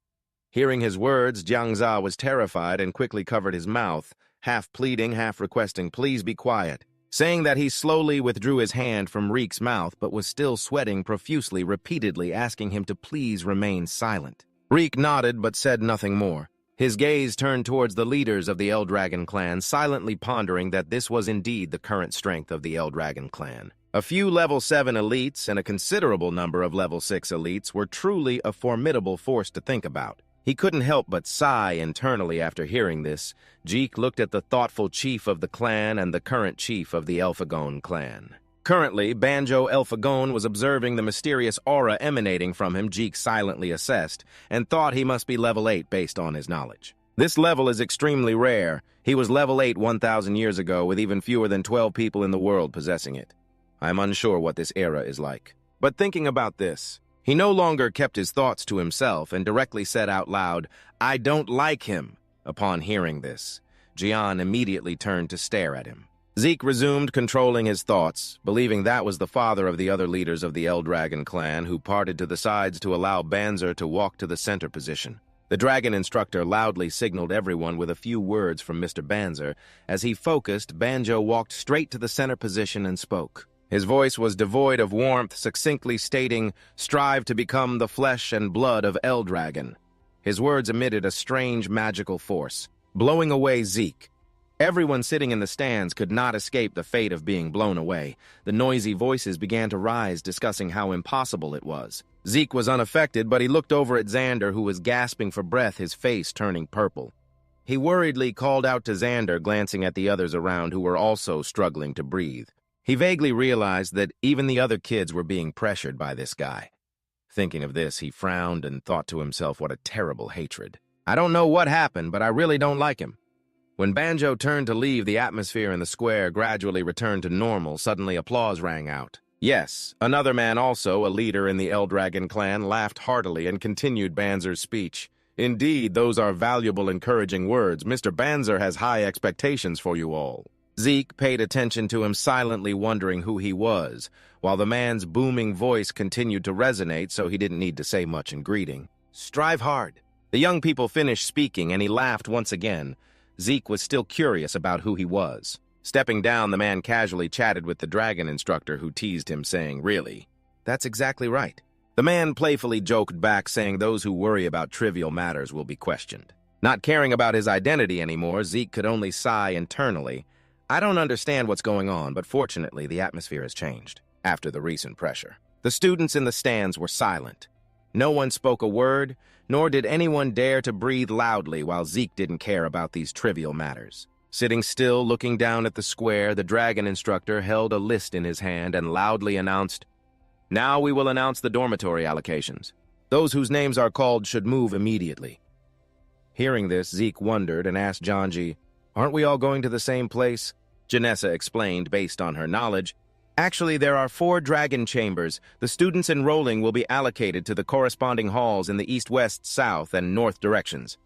Hearing his words, Jiang Za was terrified and quickly covered his mouth, half pleading, half requesting, Please be quiet. Saying that, he slowly withdrew his hand from Reek's mouth, but was still sweating profusely, repeatedly asking him to please remain silent. Reek nodded but said nothing more. His gaze turned towards the leaders of the Eldragon clan, silently pondering that this was indeed the current strength of the Eldragon clan. A few level 7 elites and a considerable number of level 6 elites were truly a formidable force to think about. He couldn't help but sigh internally after hearing this. Jeek looked at the thoughtful chief of the clan and the current chief of the Elphagone clan. Currently, Banjo Elphagone was observing the mysterious aura emanating from him. Jeek silently assessed and thought he must be level 8 based on his knowledge. This level is extremely rare. He was level 8 1,000 years ago with even fewer than 12 people in the world possessing it. I'm unsure what this era is like. But thinking about this, he no longer kept his thoughts to himself and directly said out loud, "I don't like him." Upon hearing this, Jian immediately turned to stare at him. Zeke resumed controlling his thoughts, believing that was the father of the other leaders of the Eldragon clan who parted to the sides to allow Banzer to walk to the center position. The dragon instructor loudly signaled everyone with a few words from Mr. Banzer. As he focused, Banjo walked straight to the center position and spoke. His voice was devoid of warmth, succinctly stating, "Strive to become the flesh and blood of Eldragon." His words emitted a strange magical force, blowing away Zeke. Everyone sitting in the stands could not escape the fate of being blown away. The noisy voices began to rise, discussing how impossible it was. Zeke was unaffected, but he looked over at Xander, who was gasping for breath, his face turning purple. He worriedly called out to Xander, glancing at the others around who were also struggling to breathe. He vaguely realized that even the other kids were being pressured by this guy. Thinking of this, he frowned and thought to himself, what a terrible hatred. I don't know what happened, but I really don't like him. When Banjo turned to leave, the atmosphere in the square gradually returned to normal. Suddenly, applause rang out. Yes, another man also, a leader in the Eldragon clan, laughed heartily and continued Banzer's speech. Indeed, those are valuable, encouraging words. Mr. Banzer has high expectations for you all. Zeke paid attention to him, silently wondering who he was, while the man's booming voice continued to resonate, so he didn't need to say much in greeting. Strive hard. The young people finished speaking, and he laughed once again. Zeke was still curious about who he was. Stepping down, the man casually chatted with the dragon instructor, who teased him, saying, "Really? That's exactly right." The man playfully joked back, saying those who worry about trivial matters will be questioned. Not caring about his identity anymore, Zeke could only sigh internally. I don't understand what's going on, but fortunately the atmosphere has changed after the recent pressure. The students in the stands were silent. No one spoke a word, nor did anyone dare to breathe loudly, while Zeke didn't care about these trivial matters. Sitting still, looking down at the square, the dragon instructor held a list in his hand and loudly announced, "Now we will announce the dormitory allocations. Those whose names are called should move immediately." Hearing this, Zeke wondered and asked Janji, "Aren't we all going to the same place?" Janessa explained, based on her knowledge, "Actually, there are 4 dragon chambers. The students enrolling will be allocated to the corresponding halls in the east, west, south, and north directions."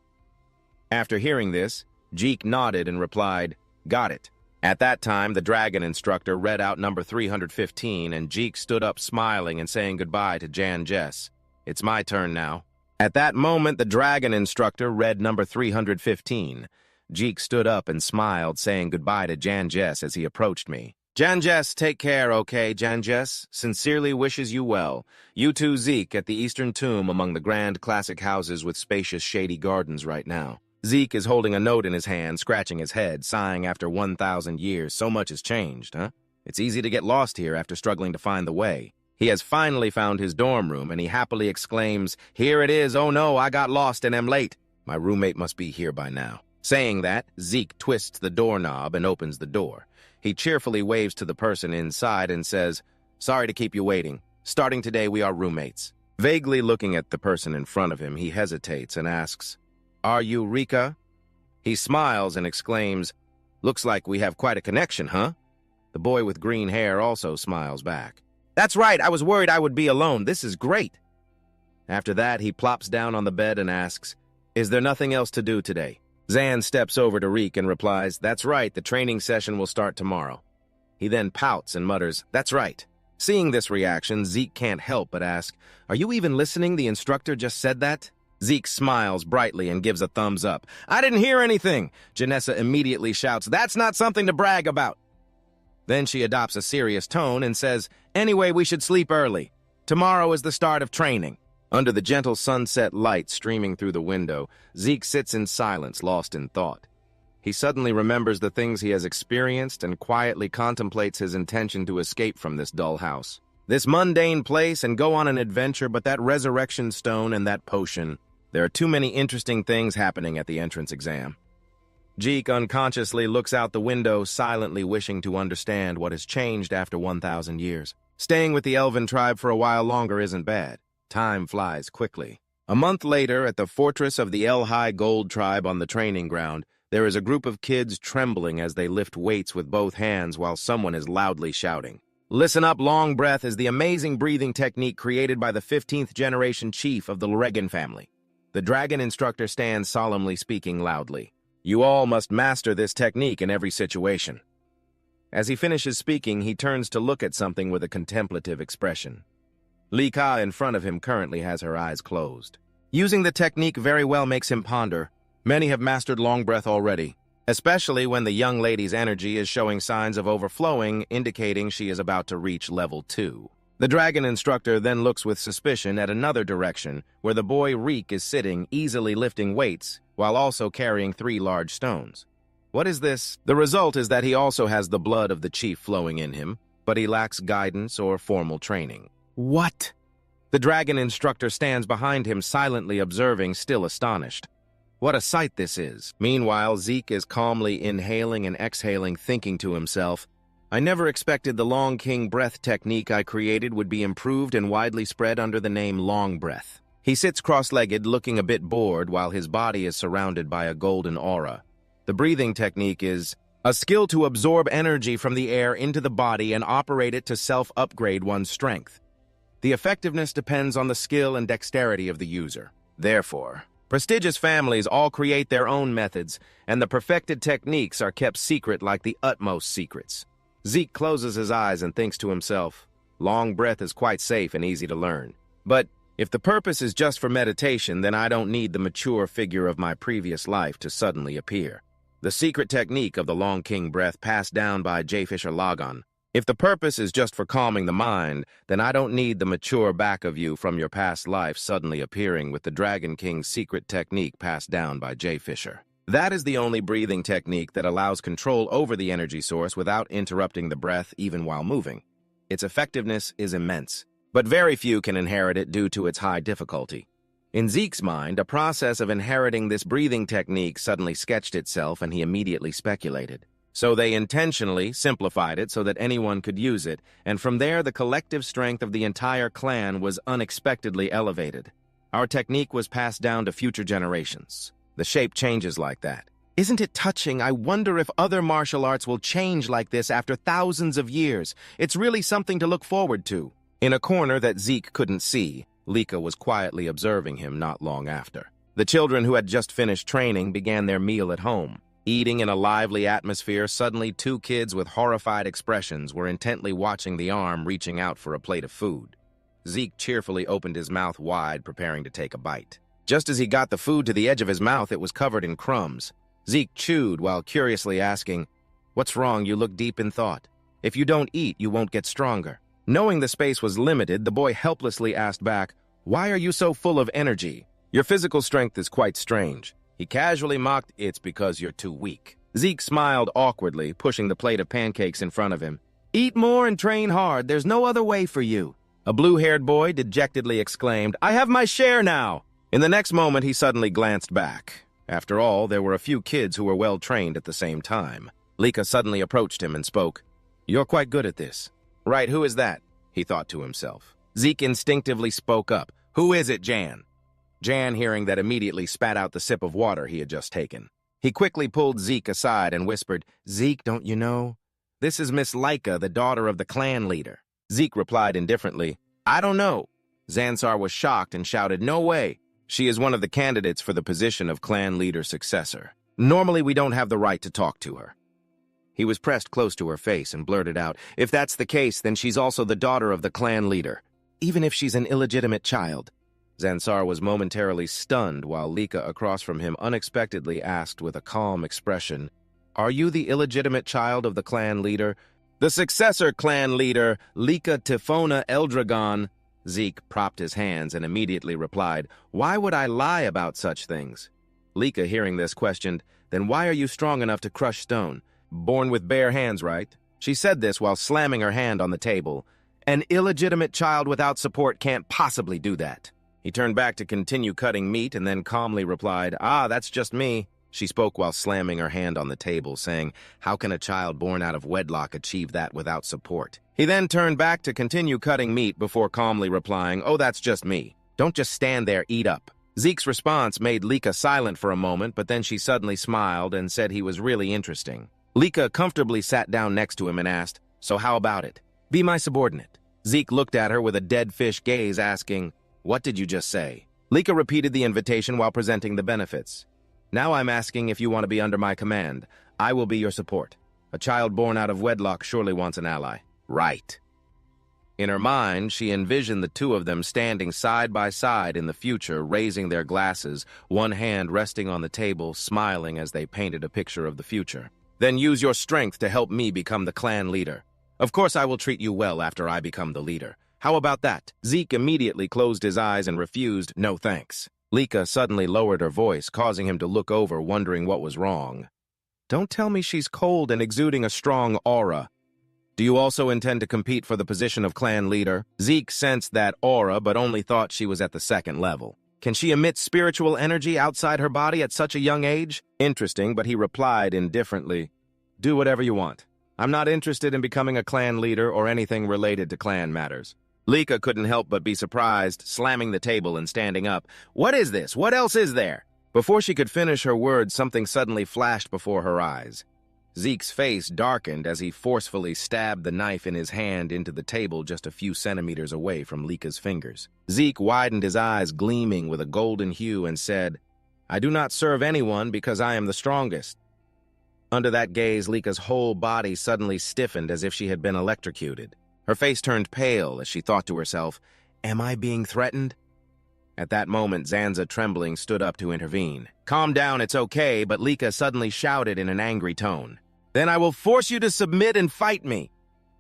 After hearing this, Jeek nodded and replied, "Got it." At that time, the dragon instructor read out number 315, and Jeek stood up smiling and saying goodbye to Jan Jess. "It's my turn now." At that moment, the dragon instructor read number 315. Jeek stood up and smiled, saying goodbye to Jan Jess as he approached me. "Jan Jess, take care, okay, Jan Jess? Sincerely wishes you well. You too, Zeke, at the Eastern Tomb among the grand classic houses with spacious shady gardens right now." Zeke is holding a note in his hand, scratching his head, sighing after 1,000 years. So much has changed, huh? It's easy to get lost here after struggling to find the way. He has finally found his dorm room, and he happily exclaims, "Here it is, oh no, I got lost and am late. My roommate must be here by now." Saying that, Zeke twists the doorknob and opens the door. He cheerfully waves to the person inside and says, "Sorry to keep you waiting. Starting today, we are roommates." Vaguely looking at the person in front of him, he hesitates and asks, "Are you Rika?" He smiles and exclaims, "Looks like we have quite a connection, huh?" The boy with green hair also smiles back. "That's right, I was worried I would be alone. This is great." After that, he plops down on the bed and asks, "Is there nothing else to do today?" Zan steps over to Reek and replies, "That's right, the training session will start tomorrow." He then pouts and mutters, "That's right." Seeing this reaction, Zeke can't help but ask, "Are you even listening? The instructor just said that?" Zeke smiles brightly and gives a thumbs up. "I didn't hear anything." Janessa immediately shouts, "That's not something to brag about." Then she adopts a serious tone and says, "Anyway, we should sleep early. Tomorrow is the start of training." Under the gentle sunset light streaming through the window, Zeke sits in silence, lost in thought. He suddenly remembers the things he has experienced and quietly contemplates his intention to escape from this dull house. This mundane place and go on an adventure, but that resurrection stone and that potion. There are too many interesting things happening at the entrance exam. Jeek unconsciously looks out the window, silently wishing to understand what has changed after 1,000 years. Staying with the elven tribe for a while longer isn't bad. Time flies quickly. A month later, at the fortress of the El-High Gold tribe on the training ground, there is a group of kids trembling as they lift weights with both hands while someone is loudly shouting. Listen up, long breath is the amazing breathing technique created by the 15th generation chief of the Regan family. The dragon instructor stands solemnly speaking loudly. You all must master this technique in every situation. As he finishes speaking, he turns to look at something with a contemplative expression. Li Ka in front of him currently has her eyes closed. Using the technique very well makes him ponder. Many have mastered long breath already, especially when the young lady's energy is showing signs of overflowing, indicating she is about to reach level 2. The dragon instructor then looks with suspicion at another direction, where the boy Reek is sitting, easily lifting weights, while also carrying 3 large stones. What is this? The result is that he also has the blood of the chief flowing in him, but he lacks guidance or formal training. What? The dragon instructor stands behind him, silently observing, still astonished. What a sight this is. Meanwhile, Zeke is calmly inhaling and exhaling, thinking to himself, I never expected the Long King breath technique I created would be improved and widely spread under the name Long Breath. He sits cross-legged, looking a bit bored, while his body is surrounded by a golden aura. The breathing technique is a skill to absorb energy from the air into the body and operate it to self-upgrade one's strength. The effectiveness depends on the skill and dexterity of the user. Therefore, prestigious families all create their own methods, and the perfected techniques are kept secret like the utmost secrets. Zeke closes his eyes and thinks to himself, long breath is quite safe and easy to learn. But if the purpose is just for meditation, then I don't need the mature figure of my previous life to suddenly appear. The secret technique of the Long King breath passed down by J. Fisher Logon. If the purpose is just for calming the mind, then I don't need the mature back of you from your past life suddenly appearing with the Dragon King's secret technique passed down by J. Fisher. That is the only breathing technique that allows control over the energy source without interrupting the breath even while moving. Its effectiveness is immense, but very few can inherit it due to its high difficulty. In Zeke's mind, a process of inheriting this breathing technique suddenly sketched itself, and he immediately speculated. So they intentionally simplified it so that anyone could use it, and from there the collective strength of the entire clan was unexpectedly elevated. Our technique was passed down to future generations. The shape changes like that. Isn't it touching? I wonder if other martial arts will change like this after thousands of years. It's really something to look forward to. In a corner that Zeke couldn't see, Lika was quietly observing him not long after. The children who had just finished training began their meal at home. Eating in a lively atmosphere, suddenly 2 kids with horrified expressions were intently watching the arm reaching out for a plate of food. Zeke cheerfully opened his mouth wide, preparing to take a bite. Just as he got the food to the edge of his mouth, it was covered in crumbs. Zeke chewed while curiously asking, "What's wrong? You look deep in thought. If you don't eat, you won't get stronger." Knowing the space was limited, the boy helplessly asked back, "Why are you so full of energy? Your physical strength is quite strange." He casually mocked, "It's because you're too weak." Zeke smiled awkwardly, pushing the plate of pancakes in front of him. "Eat more and train hard. There's no other way for you." A blue-haired boy dejectedly exclaimed, "I have my share now." In the next moment, he suddenly glanced back. After all, there were a few kids who were well-trained at the same time. Lika suddenly approached him and spoke. "You're quite good at this." "Right, who is that?" he thought to himself. Zeke instinctively spoke up. "Who is it, Jan?" Jan, hearing that, immediately spat out the sip of water he had just taken. He quickly pulled Zeke aside and whispered, "Zeke, don't you know? This is Miss Laika, the daughter of the clan leader." Zeke replied indifferently, "I don't know." Zansar was shocked and shouted, "No way! She is one of the candidates for the position of clan leader successor. Normally, we don't have the right to talk to her." He was pressed close to her face and blurted out, "If that's the case, then she's also the daughter of the clan leader, even if she's an illegitimate child." Zansar was momentarily stunned while Lika across from him unexpectedly asked with a calm expression, "Are you the illegitimate child of the clan leader?" "The successor clan leader, Lika Tifona Eldragon." Zeke propped his hands and immediately replied, "Why would I lie about such things?" Lika, hearing this, questioned, Then why are you strong enough to crush stone? Born with bare hands, right? She said this while slamming her hand on the table. An illegitimate child without support can't possibly do that. He turned back to continue cutting meat and then calmly replied, "Ah, that's just me." She spoke while slamming her hand on the table, saying, "How can a child born out of wedlock achieve that without support?" He then turned back to continue cutting meat before calmly replying, "Oh, that's just me. Don't just stand there, eat up." Zeke's response made Lika silent for a moment, but then she suddenly smiled and said he was really interesting. Lika comfortably sat down next to him and asked, "So how about it? Be my subordinate." Zeke looked at her with a dead fish gaze, asking, "What did you just say?" Lika repeated the invitation while presenting the benefits. "Now I'm asking if you want to be under my command. I will be your support. A child born out of wedlock surely wants an ally." "Right." In her mind, she envisioned the two of them standing side by side in the future, raising their glasses, one hand resting on the table, smiling as they painted a picture of the future. "Then use your strength to help me become the clan leader. Of course I will treat you well after I become the leader. How about that?" Zeke immediately closed his eyes and refused, "No thanks." Lika suddenly lowered her voice, causing him to look over, wondering what was wrong. "Don't tell me she's cold and exuding a strong aura. Do you also intend to compete for the position of clan leader?" Zeke sensed that aura, but only thought she was at the second level. "Can she emit spiritual energy outside her body at such a young age?" Interesting, but he replied indifferently, "Do whatever you want. I'm not interested in becoming a clan leader or anything related to clan matters." Lika couldn't help but be surprised, slamming the table and standing up. "What is this? What else is there?" Before she could finish her words, something suddenly flashed before her eyes. Zeke's face darkened as he forcefully stabbed the knife in his hand into the table just a few centimeters away from Lika's fingers. Zeke widened his eyes, gleaming with a golden hue, and said, "I do not serve anyone because I am the strongest." Under that gaze, Lika's whole body suddenly stiffened as if she had been electrocuted. Her face turned pale as she thought to herself, "Am I being threatened?" At that moment, Zanza, trembling, stood up to intervene. "Calm down, it's okay," but Lika suddenly shouted in an angry tone, "Then I will force you to submit and fight me."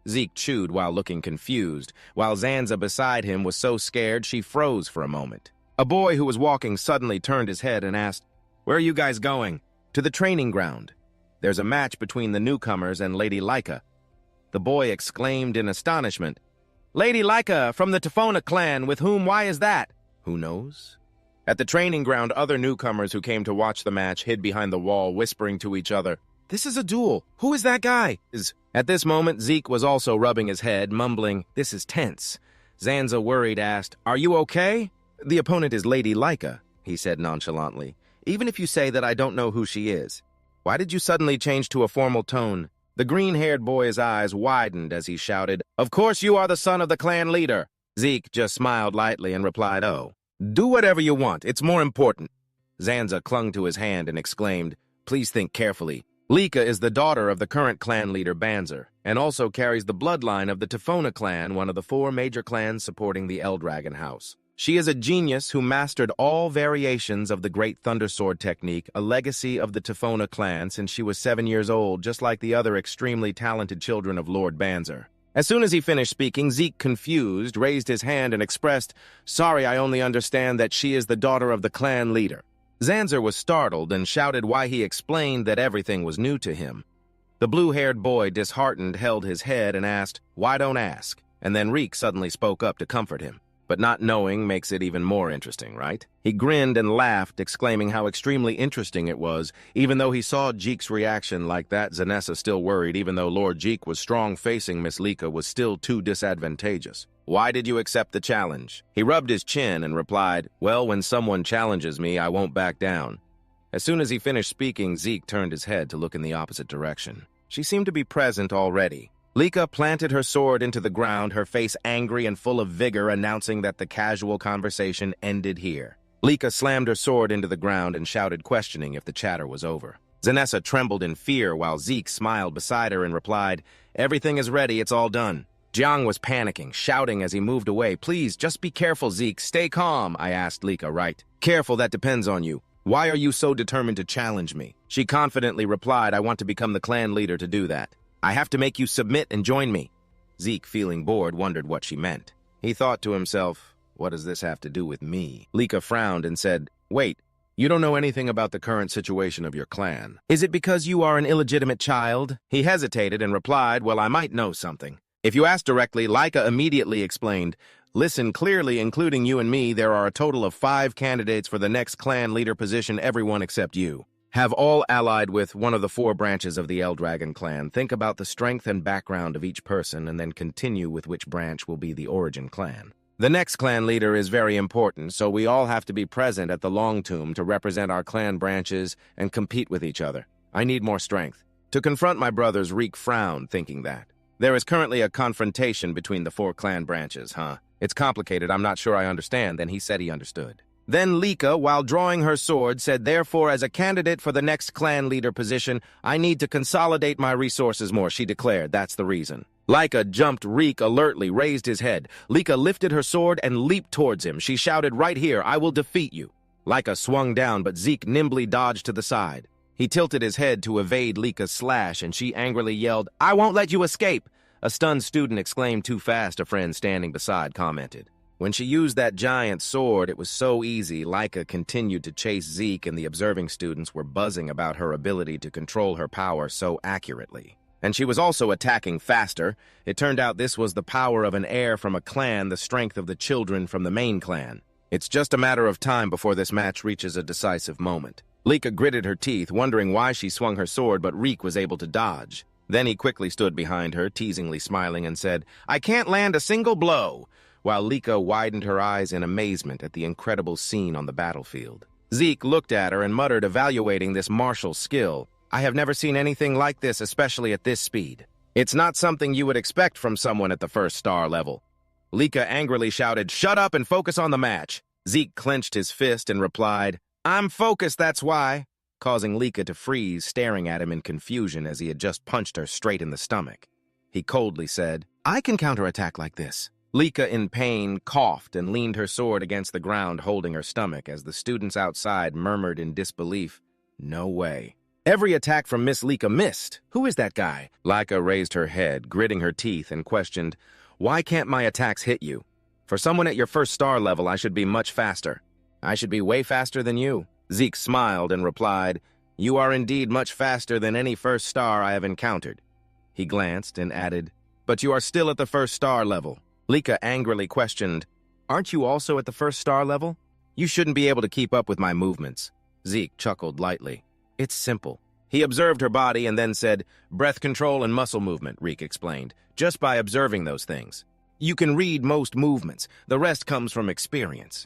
Zeke chewed while looking confused, while Zanza beside him was so scared she froze for a moment. A boy who was walking suddenly turned his head and asked, "Where are you guys going?" "To the training ground. There's a match between the newcomers and Lady Lika." The boy exclaimed in astonishment, "Lady Lika from the Tefona clan, with whom? Why is that?" "Who knows?" At the training ground, other newcomers who came to watch the match hid behind the wall, whispering to each other, "This is a duel. Who is that guy?" At this moment, Zeke was also rubbing his head, mumbling, "This is tense." Zanza, worried, asked, "Are you okay?" "The opponent is Lady Lika," he said nonchalantly. "Even if you say that I don't know who she is." "Why did you suddenly change to a formal tone?" The green-haired boy's eyes widened as he shouted, "Of course you are the son of the clan leader." Zeke just smiled lightly and replied, "Oh, do whatever you want. It's more important." Zanza clung to his hand and exclaimed, "Please think carefully. Lika is the daughter of the current clan leader Banzer, and also carries the bloodline of the Tefona clan, one of the 4 major clans supporting the Eldragon house. She is a genius who mastered all variations of the Great Thundersword technique, a legacy of the Tefona clan since she was 7 years old, just like the other extremely talented children of Lord Banzer." As soon as he finished speaking, Zeke, confused, raised his hand and expressed, "Sorry, I only understand that she is the daughter of the clan leader." Zanzer was startled and shouted why he explained that everything was new to him. The blue-haired boy, disheartened, held his head and asked, "Why don't ask?" And then Reek suddenly spoke up to comfort him. But not knowing makes it even more interesting, right? He grinned and laughed, exclaiming how extremely interesting it was. Even though he saw Jeek's reaction like that, Zanessa still worried, even though Lord Jeek was strong, facing Miss Lika was still too disadvantageous. "Why did you accept the challenge?" He rubbed his chin and replied, "Well, when someone challenges me, I won't back down." As soon as he finished speaking, Zeke turned his head to look in the opposite direction. She seemed to be present already. Lika planted her sword into the ground, her face angry and full of vigor, announcing that the casual conversation ended here. Lika slammed her sword into the ground and shouted, questioning if the chatter was over. Zanessa trembled in fear while Zeke smiled beside her and replied, "Everything is ready, it's all done." Jiang was panicking, shouting as he moved away, "Please, just be careful, Zeke, stay calm." I asked Lika, "Right. Careful, that depends on you. Why are you so determined to challenge me?" She confidently replied, "I want to become the clan leader to do that. I have to make you submit and join me." Zeke, feeling bored, wondered what she meant. He thought to himself, "What does this have to do with me?" Lika frowned and said, "Wait, You don't know anything about the current situation of your clan. Is it because you are an illegitimate child? He hesitated and replied, well, I might know something. If you ask directly, Leica immediately explained, listen clearly, including you and me, there are a total of 5 candidates for the next clan leader position, everyone except you. Have all allied with one of the 4 branches of the Eldragon clan. Think about the strength and background of each person and then continue with which branch will be the origin clan. The next clan leader is very important, so we all have to be present at the Long Tomb to represent our clan branches and compete with each other. I need more strength. To confront my brothers, Reek frowned, thinking that. There is currently a confrontation between the 4 clan branches, huh? It's complicated, I'm not sure I understand. Then he said he understood. Then Lika, while drawing her sword, said, therefore, as a candidate for the next clan leader position, I need to consolidate my resources more, she declared. That's the reason. Leica jumped. Reek alertly raised his head. Lika lifted her sword and leaped towards him. She shouted, right here, I will defeat you. Leica swung down, but Zeke nimbly dodged to the side. He tilted his head to evade Lika's slash, and she angrily yelled, I won't let you escape. A stunned student exclaimed too fast, a friend standing beside commented. When she used that giant sword, it was so easy. Leica continued to chase Zeke, and the observing students were buzzing about her ability to control her power so accurately. And she was also attacking faster. It turned out this was the power of an heir from a clan, the strength of the children from the main clan. It's just a matter of time before this match reaches a decisive moment. Lika gritted her teeth, wondering why she swung her sword, but Reek was able to dodge. Then he quickly stood behind her, teasingly smiling, and said, I can't land a single blow, while Lika widened her eyes in amazement at the incredible scene on the battlefield. Zeke looked at her and muttered, evaluating this martial skill. I have never seen anything like this, especially at this speed. It's not something you would expect from someone at the 1st star level. Lika angrily shouted, shut up and focus on the match. Zeke clenched his fist and replied, I'm focused, that's why, causing Lika to freeze, staring at him in confusion as he had just punched her straight in the stomach. He coldly said, I can counterattack like this. Lika, in pain, coughed and leaned her sword against the ground, holding her stomach, as the students outside murmured in disbelief, no way. Every attack from Miss Lika missed. Who is that guy? Lika raised her head, gritting her teeth, and questioned, why can't my attacks hit you? For someone at your 1st star level, I should be much faster. I should be way faster than you. Zeke smiled and replied, you are indeed much faster than any 1st star I have encountered. He glanced and added, but you are still at the 1st star level. Lika angrily questioned, aren't you also at the 1st star level? You shouldn't be able to keep up with my movements. Zeke chuckled lightly. It's simple. He observed her body and then said, breath control and muscle movement, Reek explained, just by observing those things. You can read most movements. The rest comes from experience.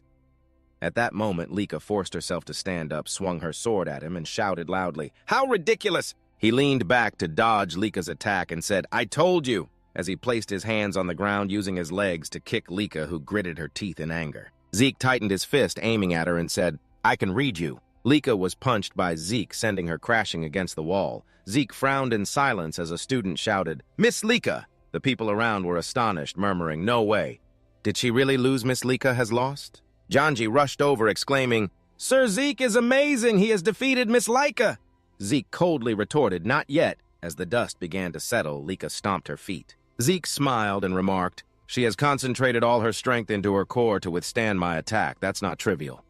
At that moment, Lika forced herself to stand up, swung her sword at him, and shouted loudly, how ridiculous! He leaned back to dodge Lika's attack and said, I told you, as he placed his hands on the ground using his legs to kick Lika, who gritted her teeth in anger. Zeke tightened his fist, aiming at her, and said, I can read you. Lika was punched by Zeke, sending her crashing against the wall. Zeke frowned in silence as a student shouted, Miss Lika! The people around were astonished, murmuring, no way. Did she really lose? Miss Lika has lost? Janji rushed over, exclaiming, Sir Zeke is amazing! He has defeated Miss Lika! Zeke coldly retorted, not yet. As the dust began to settle, Lika stomped her feet. Zeke smiled and remarked, she has concentrated all her strength into her core to withstand my attack. That's not trivial.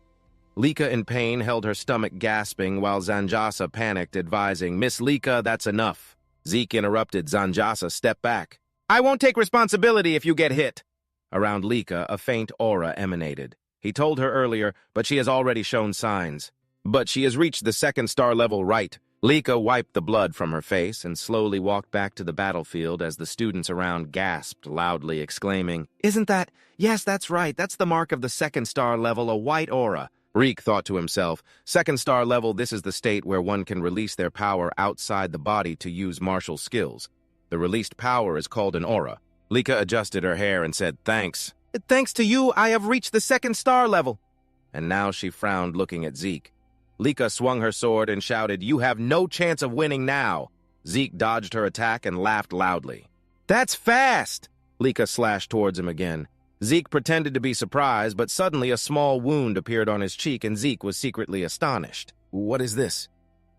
Lika, in pain, held her stomach gasping, while Zanjasa panicked, advising, Miss Lika, that's enough. Zeke interrupted. Zanjasa, step back. I won't take responsibility if you get hit. Around Lika, a faint aura emanated. He told her earlier, but she has already shown signs. But she has reached the 2nd star level, right? Lika wiped the blood from her face and slowly walked back to the battlefield as the students around gasped loudly, exclaiming, Isn't that? Yes, that's right. That's the mark of the 2nd star level, a white aura. Reek thought to himself, 2nd star level, this is the state where one can release their power outside the body to use martial skills. The released power is called an aura. Lika adjusted her hair and said, thanks. Thanks to you, I have reached the 2nd star level. And now she frowned, looking at Zeke. Lika swung her sword and shouted, you have no chance of winning now. Zeke dodged her attack and laughed loudly. That's fast! Lika slashed towards him again. Zeke pretended to be surprised, but suddenly a small wound appeared on his cheek and Zeke was secretly astonished. What is this?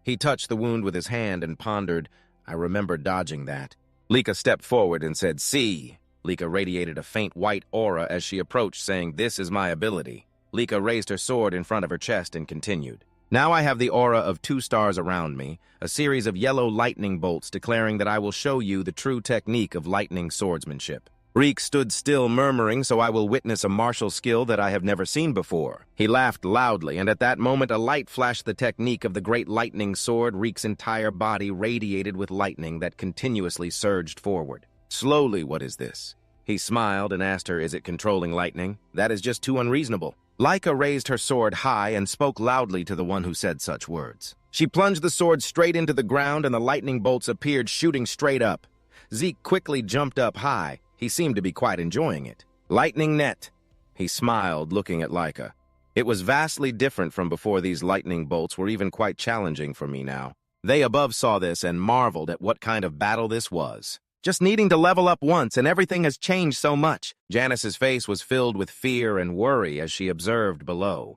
He touched the wound with his hand and pondered, I remember dodging that. Lika stepped forward and said, see. Lika radiated a faint white aura as she approached, saying, this is my ability. Lika raised her sword in front of her chest and continued. Now I have the aura of 2 stars around me, a series of yellow lightning bolts declaring that I will show you the true technique of lightning swordsmanship. Reek stood still, murmuring, so I will witness a martial skill that I have never seen before. He laughed loudly, and at that moment a light flashed the technique of the great lightning sword. Reek's entire body radiated with lightning that continuously surged forward. Slowly, what is this? He smiled and asked her, is it controlling lightning? That is just too unreasonable. Lika raised her sword high and spoke loudly to the one who said such words. She plunged the sword straight into the ground and the lightning bolts appeared, shooting straight up. Zeke quickly jumped up high. He seemed to be quite enjoying it. Lightning net. He smiled, looking at Lika. It was vastly different from before. These lightning bolts were even quite challenging for me now. They above saw this and marveled at what kind of battle this was. Just needing to level up once and everything has changed so much. Janice's face was filled with fear and worry as she observed below.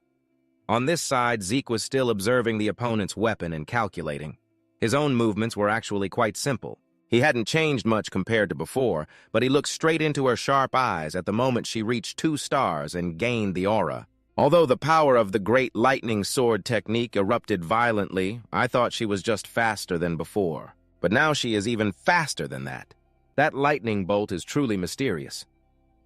On this side, Zeke was still observing the opponent's weapon and calculating. His own movements were actually quite simple. He hadn't changed much compared to before, but he looked straight into her sharp eyes at the moment she reached 2 stars and gained the aura. Although the power of the great lightning sword technique erupted violently, I thought she was just faster than before. But now she is even faster than that. That lightning bolt is truly mysterious.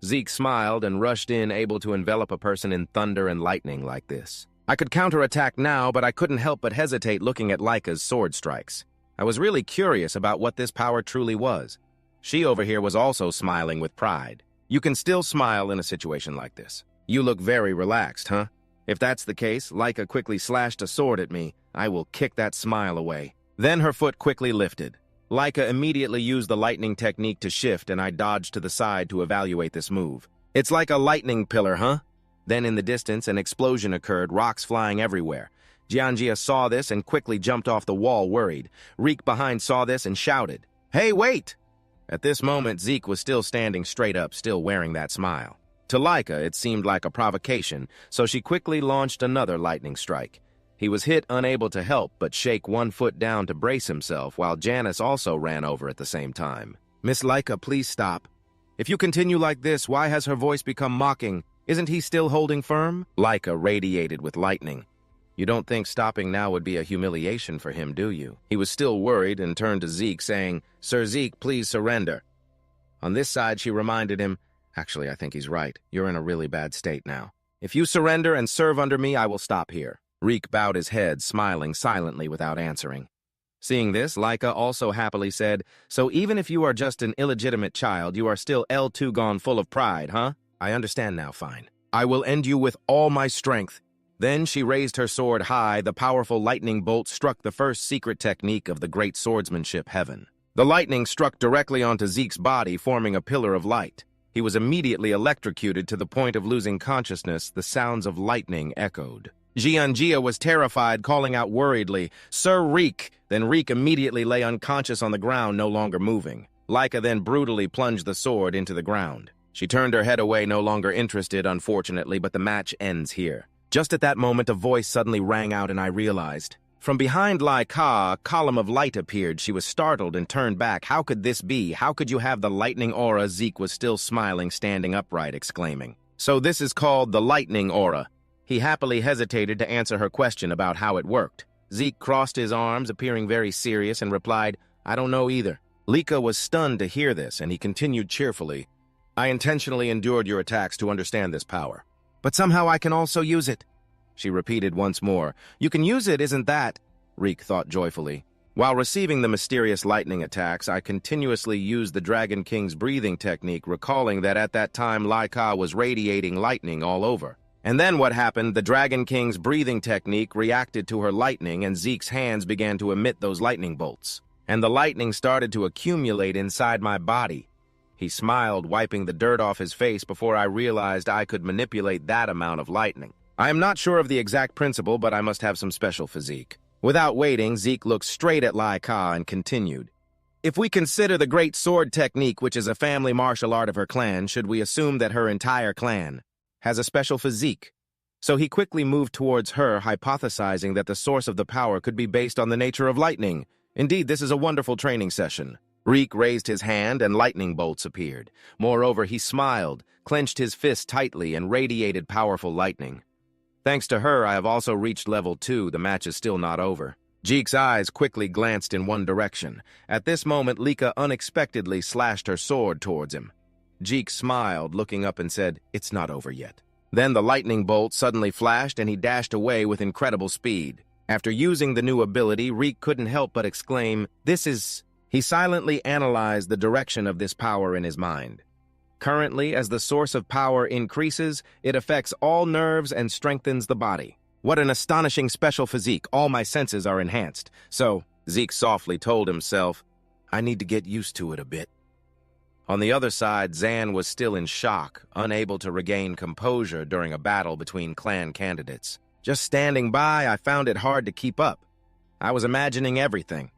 Zeke smiled and rushed in, able to envelop a person in thunder and lightning like this. I could counterattack now, but I couldn't help but hesitate looking at Lika's sword strikes. I was really curious about what this power truly was. She over here was also smiling with pride. You can still smile in a situation like this. You look very relaxed, huh? If that's the case, Lika quickly slashed a sword at me. I will kick that smile away. Then her foot quickly lifted. Lika immediately used the lightning technique to shift, and I dodged to the side to evaluate this move. It's like a lightning pillar, huh? Then in the distance, an explosion occurred, rocks flying everywhere. Jianjia saw this and quickly jumped off the wall, worried. Reek behind saw this and shouted, "Hey, wait!" At this moment, Zeke was still standing straight up, still wearing that smile. To Lika, it seemed like a provocation, so she quickly launched another lightning strike. He was hit, unable to help but shake one foot down to brace himself, while Janice also ran over at the same time. "Miss Lika, please stop. If you continue like this, why has her voice become mocking? Isn't he still holding firm?" Lika radiated with lightning. "You don't think stopping now would be a humiliation for him, do you?" He was still worried and turned to Zeke, saying, "Sir Zeke, please surrender." On this side, she reminded him, "Actually, I think he's right. You're in a really bad state now. If you surrender and serve under me, I will stop here." Reek bowed his head, smiling silently without answering. Seeing this, Lika also happily said, "So even if you are just an illegitimate child, you are still L2 gone full of pride, huh? I understand now, fine. I will end you with all my strength." Then she raised her sword high. The powerful lightning bolt struck the first secret technique of the great swordsmanship, heaven. The lightning struck directly onto Zeke's body, forming a pillar of light. He was immediately electrocuted to the point of losing consciousness. The sounds of lightning echoed. Jianjia was terrified, calling out worriedly, "Sir Reek!" Then Reek immediately lay unconscious on the ground, no longer moving. Lika then brutally plunged the sword into the ground. She turned her head away, no longer interested, unfortunately, but the match ends here. Just at that moment, a voice suddenly rang out and I realized. From behind Lika, a column of light appeared. She was startled and turned back. How could this be? How could you have the lightning aura? Zeke was still smiling, standing upright, exclaiming. "So this is called the lightning aura." He happily hesitated to answer her question about how it worked. Zeke crossed his arms, appearing very serious, and replied, "I don't know either." Lika was stunned to hear this, and he continued cheerfully, "I intentionally endured your attacks to understand this power. But somehow I can also use it." She repeated once more, "You can use it, isn't that?" Reek thought joyfully. While receiving the mysterious lightning attacks, I continuously used the Dragon King's breathing technique, recalling that at that time Lika was radiating lightning all over. And then what happened? The Dragon King's breathing technique reacted to her lightning, and Zeke's hands began to emit those lightning bolts. And the lightning started to accumulate inside my body. He smiled, wiping the dirt off his face before I realized I could manipulate that amount of lightning. I am not sure of the exact principle, but I must have some special physique. Without waiting, Zeke looked straight at Lika and continued. "If we consider the great sword technique, which is a family martial art of her clan, should we assume that her entire clan has a special physique?" So he quickly moved towards her, hypothesizing that the source of the power could be based on the nature of lightning. Indeed, this is a wonderful training session. Reek raised his hand and lightning bolts appeared. Moreover, he smiled, clenched his fist tightly, and radiated powerful lightning. Thanks to her, I have also reached level 2. The match is still not over. Jeek's eyes quickly glanced in one direction. At this moment, Lika unexpectedly slashed her sword towards him. Jeek smiled, looking up and said, "It's not over yet." Then the lightning bolt suddenly flashed and he dashed away with incredible speed. After using the new ability, Reek couldn't help but exclaim, "This is..." He silently analyzed the direction of this power in his mind. Currently, as the source of power increases, it affects all nerves and strengthens the body. What an astonishing special physique. All my senses are enhanced. So, Zeke softly told himself, I need to get used to it a bit. On the other side, Zan was still in shock, unable to regain composure during a battle between clan candidates. Just standing by, I found it hard to keep up. I was imagining everything.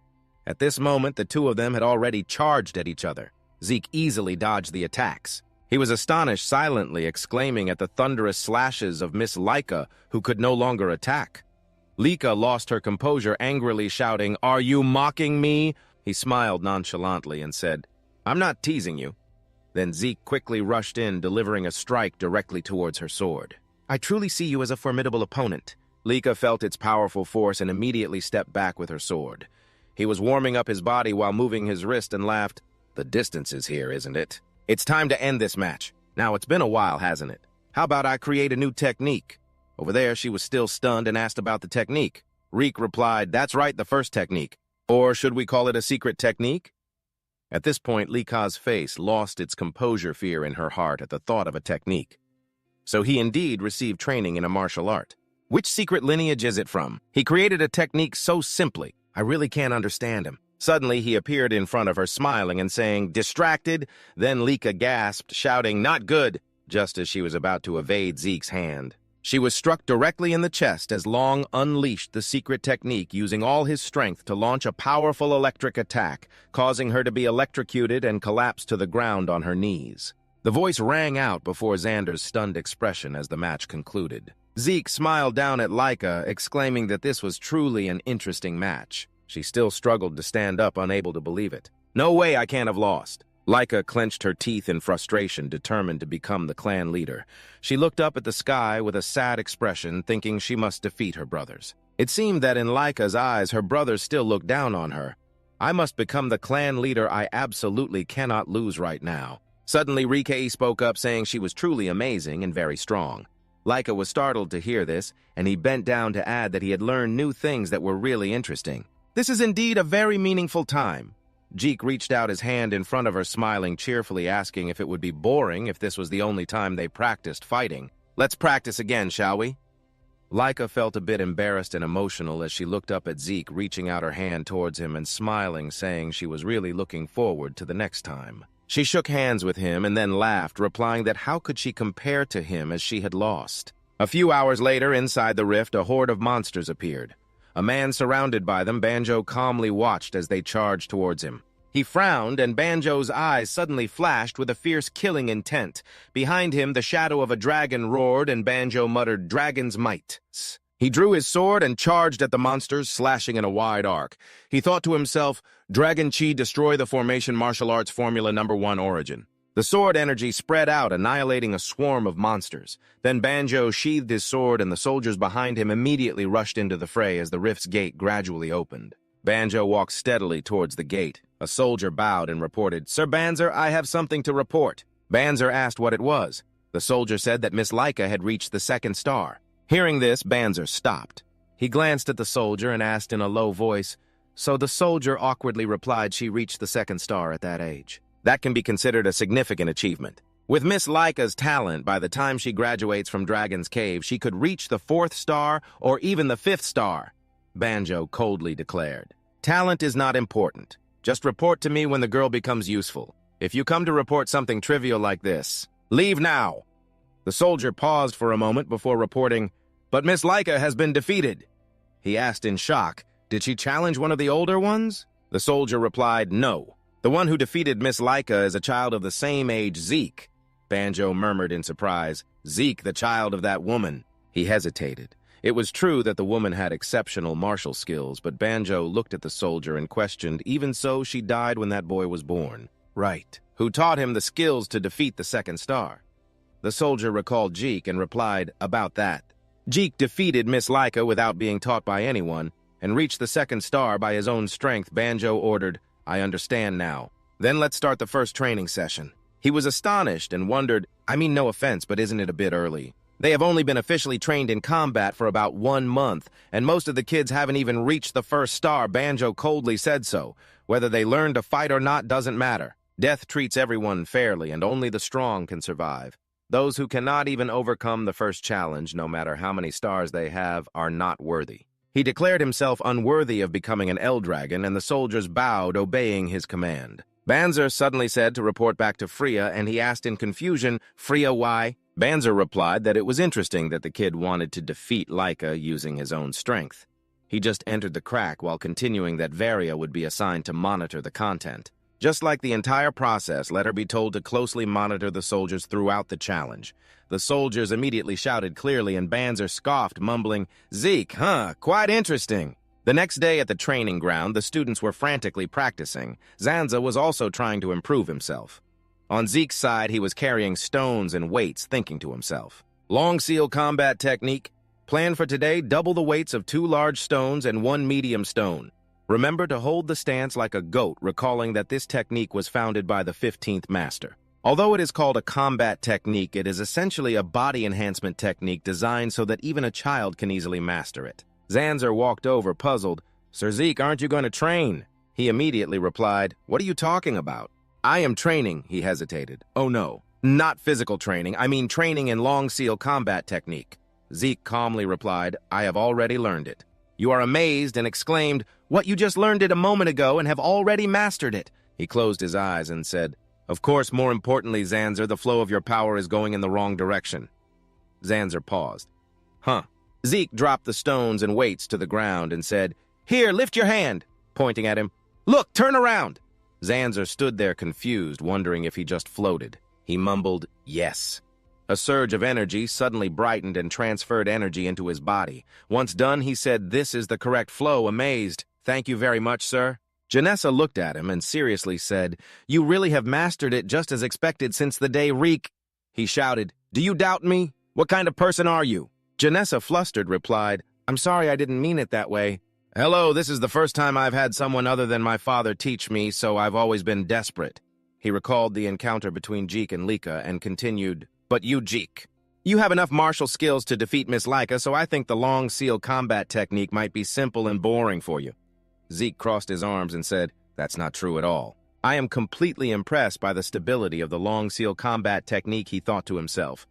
At this moment, the two of them had already charged at each other. Zeke easily dodged the attacks. He was astonished, silently exclaiming at the thunderous slashes of Miss Laika, who could no longer attack. Lika lost her composure, angrily shouting, "Are you mocking me?" He smiled nonchalantly and said, "I'm not teasing you." Then Zeke quickly rushed in, delivering a strike directly towards her sword. "I truly see you as a formidable opponent." Lika felt its powerful force and immediately stepped back with her sword. He was warming up his body while moving his wrist and laughed. "The distance is here, isn't it? It's time to end this match. Now, it's been a while, hasn't it? How about I create a new technique?" Over there, she was still stunned and asked about the technique. Reek replied, "That's right, the first technique. Or should we call it a secret technique?" At this point, Lika's face lost its composure fear in her heart at the thought of a technique. So he indeed received training in a martial art. Which secret lineage is it from? He created a technique so simply. I really can't understand him. Suddenly, he appeared in front of her, smiling and saying, "Distracted?" Then Lika gasped, shouting, "Not good," just as she was about to evade Zeke's hand. She was struck directly in the chest as Long unleashed the secret technique, using all his strength to launch a powerful electric attack, causing her to be electrocuted and collapse to the ground on her knees. The voice rang out before Xander's stunned expression as the match concluded. Zeke smiled down at Lika, exclaiming that this was truly an interesting match. She still struggled to stand up, unable to believe it. "No way I can't have lost." Lika clenched her teeth in frustration, determined to become the clan leader. She looked up at the sky with a sad expression, thinking she must defeat her brothers. It seemed that in Lika's eyes, her brothers still looked down on her. "I must become the clan leader. I absolutely cannot lose right now." Suddenly, Rikei spoke up, saying she was truly amazing and very strong. Lika was startled to hear this, and he bent down to add that he had learned new things that were really interesting. "This is indeed a very meaningful time." Jeek reached out his hand in front of her, smiling cheerfully, asking if it would be boring if this was the only time they practiced fighting. "Let's practice again, shall we?" Lika felt a bit embarrassed and emotional as she looked up at Zeke, reaching out her hand towards him and smiling, saying she was really looking forward to the next time. She shook hands with him and then laughed, replying that how could she compare to him as she had lost. A few hours later, inside the rift, a horde of monsters appeared. A man surrounded by them, Banjo calmly watched as they charged towards him. He frowned, and Banjo's eyes suddenly flashed with a fierce killing intent. Behind him, the shadow of a dragon roared, and Banjo muttered, "Dragon's might." He drew his sword and charged at the monsters, slashing in a wide arc. He thought to himself, "Dragon Chi, destroy the formation martial arts formula #1 origin." The sword energy spread out, annihilating a swarm of monsters. Then Banjo sheathed his sword, and the soldiers behind him immediately rushed into the fray as the rift's gate gradually opened. Banjo walked steadily towards the gate. A soldier bowed and reported, "Sir Banzer, I have something to report." Banzer asked what it was. The soldier said that Miss Laika had reached the 2nd star. Hearing this, Banzer stopped. He glanced at the soldier and asked in a low voice, so the soldier awkwardly replied she reached the 2nd star at that age. That can be considered a significant achievement. With Miss Laika's talent, by the time she graduates from Dragon's Cave, she could reach the 4th star or even the 5th star, Banjo coldly declared. "Talent is not important. Just report to me when the girl becomes useful. If you come to report something trivial like this, leave now." The soldier paused for a moment before reporting, "But Miss Laika has been defeated." He asked in shock, "Did she challenge one of the older ones?" The soldier replied, "No. The one who defeated Miss Laika is a child of the same age, Zeke." Banjo murmured in surprise, "Zeke, the child of that woman." He hesitated. It was true that the woman had exceptional martial skills, but Banjo looked at the soldier and questioned, "Even so, she died when that boy was born." "Right. Who taught him the skills to defeat the 2nd star?" The soldier recalled Jeek and replied, "About that." Jeek defeated Miss Laika without being taught by anyone, and reached the second star by his own strength. Banjo ordered, "I understand now. Then let's start the first training session." He was astonished and wondered, I mean, no offense, but isn't it a bit early? They have only been officially trained in combat for about 1 month, and most of the kids haven't even reached the first star. Banjo coldly said so. Whether they learn to fight or not doesn't matter. Death treats everyone fairly, and only the strong can survive. Those who cannot even overcome the first challenge, no matter how many stars they have, are not worthy. He declared himself unworthy of becoming an Eldragon, and the soldiers bowed, obeying his command. Banzer suddenly said to report back to Freya, and he asked in confusion, "Freya, why?" Banzer replied that it was interesting that the kid wanted to defeat Laika using his own strength. He just entered the crack while continuing that Varia would be assigned to monitor the content. Just like the entire process, let her be told to closely monitor the soldiers throughout the challenge. The soldiers immediately shouted clearly, and Banzer scoffed, mumbling, "Zeke, huh? Quite interesting." The next day at the training ground, the students were frantically practicing. Zanza was also trying to improve himself. On Zeke's side, he was carrying stones and weights, thinking to himself, "Long seal combat technique. Plan for today, double the weights of 2 large stones and 1 medium stone. Remember to hold the stance like a goat," recalling that this technique was founded by the 15th master. Although it is called a combat technique, it is essentially a body enhancement technique designed so that even a child can easily master it. Zanzer walked over, puzzled. "Sir Zeke, aren't you going to train?" He immediately replied, "What are you talking about?" "I am training," he hesitated. "Oh no, not physical training. I mean training in long seal combat technique." Zeke calmly replied, "I have already learned it." You are amazed and exclaimed, "What, you just learned it a moment ago and have already mastered it?" He closed his eyes and said, "Of course, more importantly, Zanzer, the flow of your power is going in the wrong direction." Zanzer paused. "Huh." Zeke dropped the stones and weights to the ground and said, "Here, lift your hand," pointing at him. "Look, turn around." Zanzer stood there confused, wondering if he just floated. He mumbled, "Yes." A surge of energy suddenly brightened and transferred energy into his body. Once done, he said, "This is the correct flow," amazed. "Thank you very much, sir." Janessa looked at him and seriously said, "You really have mastered it just as expected since the day Reek." He shouted, "Do you doubt me? What kind of person are you?" Janessa, flustered, replied, "I'm sorry, I didn't mean it that way. Hello, this is the first time I've had someone other than my father teach me, so I've always been desperate." He recalled the encounter between Jeek and Lika and continued, "But you, Jeek, you have enough martial skills to defeat Miss Laika, so I think the long seal combat technique might be simple and boring for you." Zeke crossed his arms and said, "That's not true at all. I am completely impressed by the stability of the long seal combat technique," he thought to himself.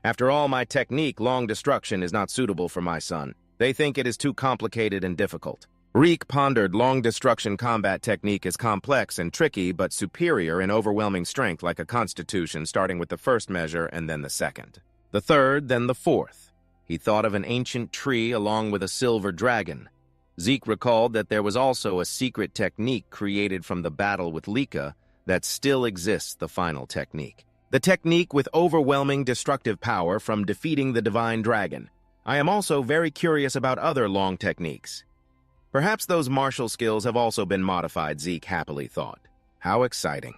"After all, my technique, long destruction, is not suitable for my son. They think it is too complicated and difficult." Reek pondered. Long destruction combat technique is complex and tricky, but superior in overwhelming strength, like a constitution, starting with the first measure and then the second. The third, then the fourth. He thought of an ancient tree along with a silver dragon. Zeke recalled that there was also a secret technique created from the battle with Lika that still exists, the final technique. The technique with overwhelming destructive power from defeating the divine dragon. I am also very curious about other long techniques. Perhaps those martial skills have also been modified, Zeke happily thought. How exciting.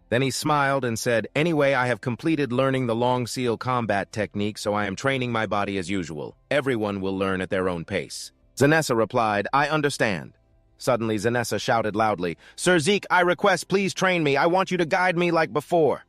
Then he smiled and said, "Anyway, I have completed learning the long seal combat technique, so I am training my body as usual. Everyone will learn at their own pace." Zanessa replied, "I understand." Suddenly, Zanessa shouted loudly, "Sir Zeke, I request, please train me. I want you to guide me like before."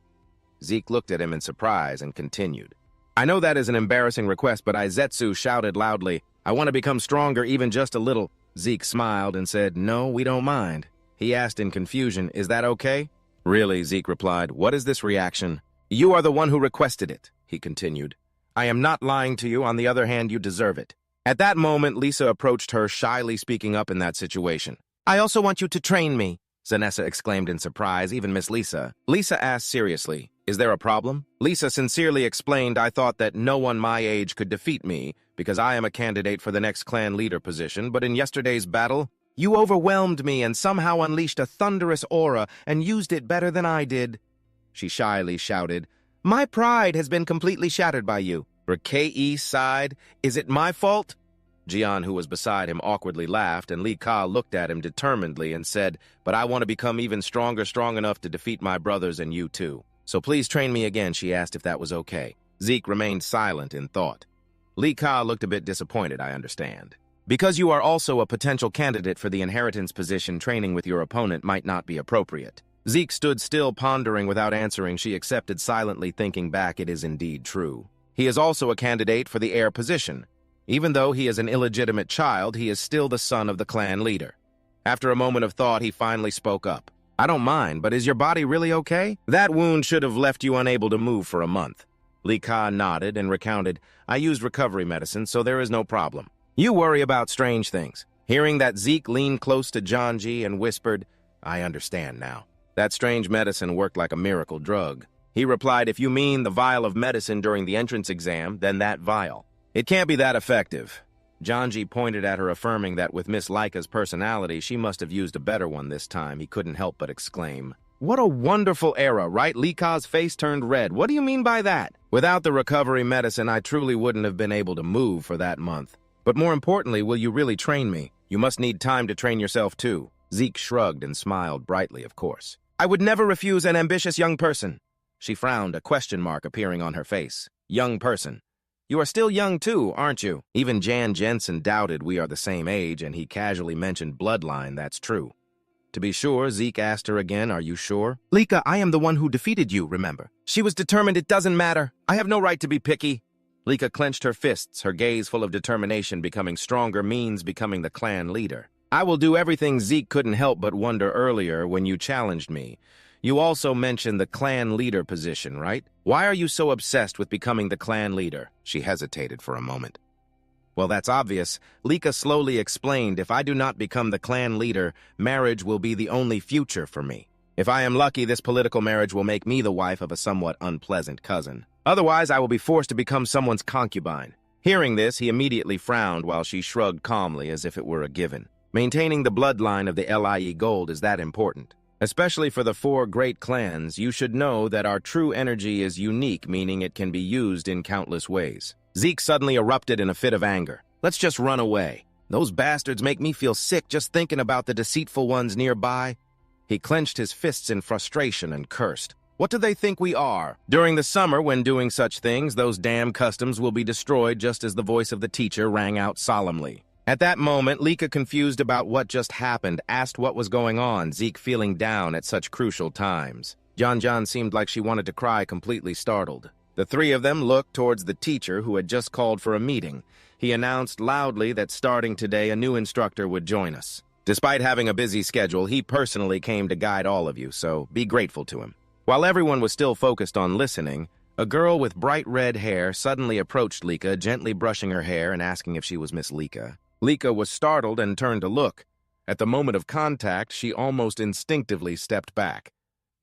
Zeke looked at him in surprise and continued, "I know that is an embarrassing request, but Izetsu shouted loudly, 'I want to become stronger even just a little.'" Zeke smiled and said, "No, we don't mind." He asked in confusion, "Is that okay?" "Really," Zeke replied, "what is this reaction?" "You are the one who requested it," he continued. "I am not lying to you. On the other hand, you deserve it." At that moment, Lisa approached her, shyly speaking up in that situation. "I also want you to train me," Zanessa exclaimed in surprise, even Miss Lisa. Lisa asked seriously, "Is there a problem?" Lisa sincerely explained, "I thought that no one my age could defeat me, because I am a candidate for the next clan leader position, but in yesterday's battle, you overwhelmed me and somehow unleashed a thunderous aura and used it better than I did." She shyly shouted, "My pride has been completely shattered by you." Ke sighed, "Is it my fault?" Jian, who was beside him, awkwardly laughed, and Li Ka looked at him determinedly and said, "But I want to become even stronger, strong enough to defeat my brothers and you too. So please train me again," she asked if that was okay. Zeke remained silent in thought. Li Ka looked a bit disappointed, I understand. Because you are also a potential candidate for the inheritance position, training with your opponent might not be appropriate. Zeke stood still, pondering without answering. She accepted silently, thinking back, it is indeed true. He is also a candidate for the heir position. Even though he is an illegitimate child, he is still the son of the clan leader. After a moment of thought, he finally spoke up. I don't mind, but is your body really okay? That wound should have left you unable to move for a month. Li Ka nodded and recounted, I used recovery medicine, so there is no problem. You worry about strange things. Hearing that, Zeke leaned close to Janji and whispered, I understand now. That strange medicine worked like a miracle drug. He replied, if you mean the vial of medicine during the entrance exam, then that vial. It can't be that effective. Janji pointed at her, affirming that with Miss Laika's personality, she must have used a better one this time. He couldn't help but exclaim, what a wonderful era, right? Li Ka's face turned red. What do you mean by that? Without the recovery medicine, I truly wouldn't have been able to move for that month. But more importantly, will you really train me? You must need time to train yourself too. Zeke shrugged and smiled brightly, of course. I would never refuse an ambitious young person. She frowned, a question mark appearing on her face. Young person. You are still young too, aren't you? Even Jan Jensen doubted we are the same age, and he casually mentioned bloodline. That's true. To be sure, Zeke asked her again, are you sure? Lika, I am the one who defeated you, remember? She was determined. It doesn't matter. I have no right to be picky. Lika clenched her fists, her gaze full of determination. Becoming stronger means becoming the clan leader. I will do everything. Zeke couldn't help but wonder earlier when you challenged me. You also mentioned the clan leader position, right? Why are you so obsessed with becoming the clan leader? She hesitated for a moment. Well, that's obvious. Lika slowly explained, if I do not become the clan leader, marriage will be the only future for me. If I am lucky, this political marriage will make me the wife of a somewhat unpleasant cousin. Otherwise, I will be forced to become someone's concubine. Hearing this, he immediately frowned while she shrugged calmly as if it were a given. Maintaining the bloodline of the LIE Gold is that important. Especially for the 4 great clans, you should know that our true energy is unique, meaning it can be used in countless ways. Zeke suddenly erupted in a fit of anger. Let's just run away. Those bastards make me feel sick just thinking about the deceitful ones nearby. He clenched his fists in frustration and cursed. What do they think we are? During the summer, when doing such things, those damn customs will be destroyed, just as the voice of the teacher rang out solemnly. At that moment, Lika, confused about what just happened, asked what was going on, Zeke feeling down at such crucial times. Janjan seemed like she wanted to cry, completely startled. The 3 of them looked towards the teacher, who had just called for a meeting. He announced loudly that starting today, a new instructor would join us. Despite having a busy schedule, he personally came to guide all of you, so be grateful to him. While everyone was still focused on listening, a girl with bright red hair suddenly approached Lika, gently brushing her hair and asking if she was Miss Lika. Lika was startled and turned to look. At the moment of contact, she almost instinctively stepped back.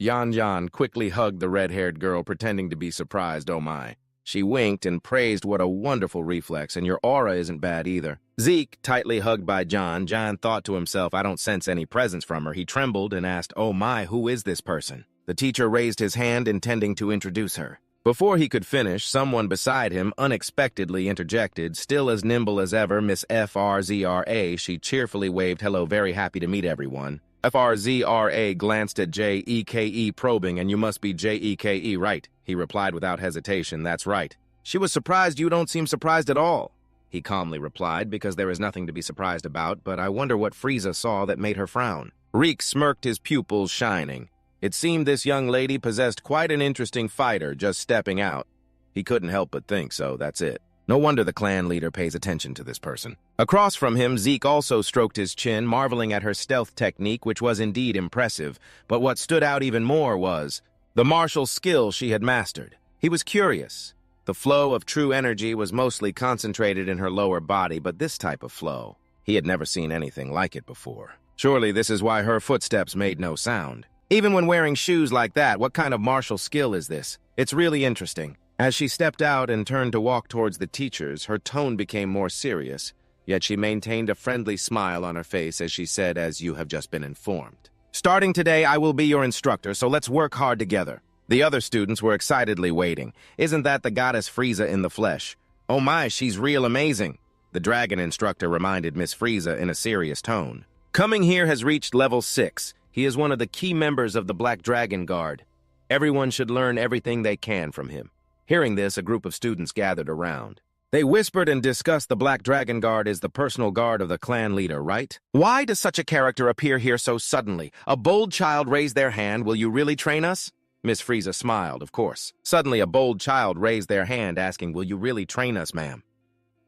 Yan quickly hugged the red-haired girl, pretending to be surprised. Oh my. She winked and praised what a wonderful reflex, and your aura isn't bad either. Zeke, tightly hugged by John thought to himself, I don't sense any presence from her. He trembled and asked, oh my, who is this person? The teacher raised his hand, intending to introduce her. Before he could finish, someone beside him unexpectedly interjected. Still as nimble as ever, Miss FRZRA, she cheerfully waved, hello, very happy to meet everyone. FRZRA glanced at JEKE, probing, and you must be JEKE, right? He replied without hesitation, that's right. She was surprised. You don't seem surprised at all. He calmly replied, because there is nothing to be surprised about, but I wonder what Frieza saw that made her frown. Reek smirked, his pupils shining. It seemed this young lady possessed quite an interesting fighter just stepping out. He couldn't help but think so, that's it. No wonder the clan leader pays attention to this person. Across from him, Zeke also stroked his chin, marveling at her stealth technique, which was indeed impressive. But what stood out even more was the martial skill she had mastered. He was curious. The flow of true energy was mostly concentrated in her lower body, but this type of flow, he had never seen anything like it before. Surely this is why her footsteps made no sound. Even when wearing shoes like that, what kind of martial skill is this? It's really interesting. As she stepped out and turned to walk towards the teachers, her tone became more serious, yet she maintained a friendly smile on her face as she said, as you have just been informed. Starting today, I will be your instructor, so let's work hard together. The other students were excitedly waiting. Isn't that the goddess Frieza in the flesh? Oh my, she's real amazing. The dragon instructor reminded Miss Frieza in a serious tone. Coming here has reached level 6. He is one of the key members of the Black Dragon Guard. Everyone should learn everything they can from him. Hearing this, a group of students gathered around. They whispered and discussed the Black Dragon Guard is the personal guard of the clan leader, right? Why does such a character appear here so suddenly? A bold child raised their hand. Will you really train us? Miss Frieza smiled, of course. Suddenly, a bold child raised their hand, asking, will you really train us, ma'am?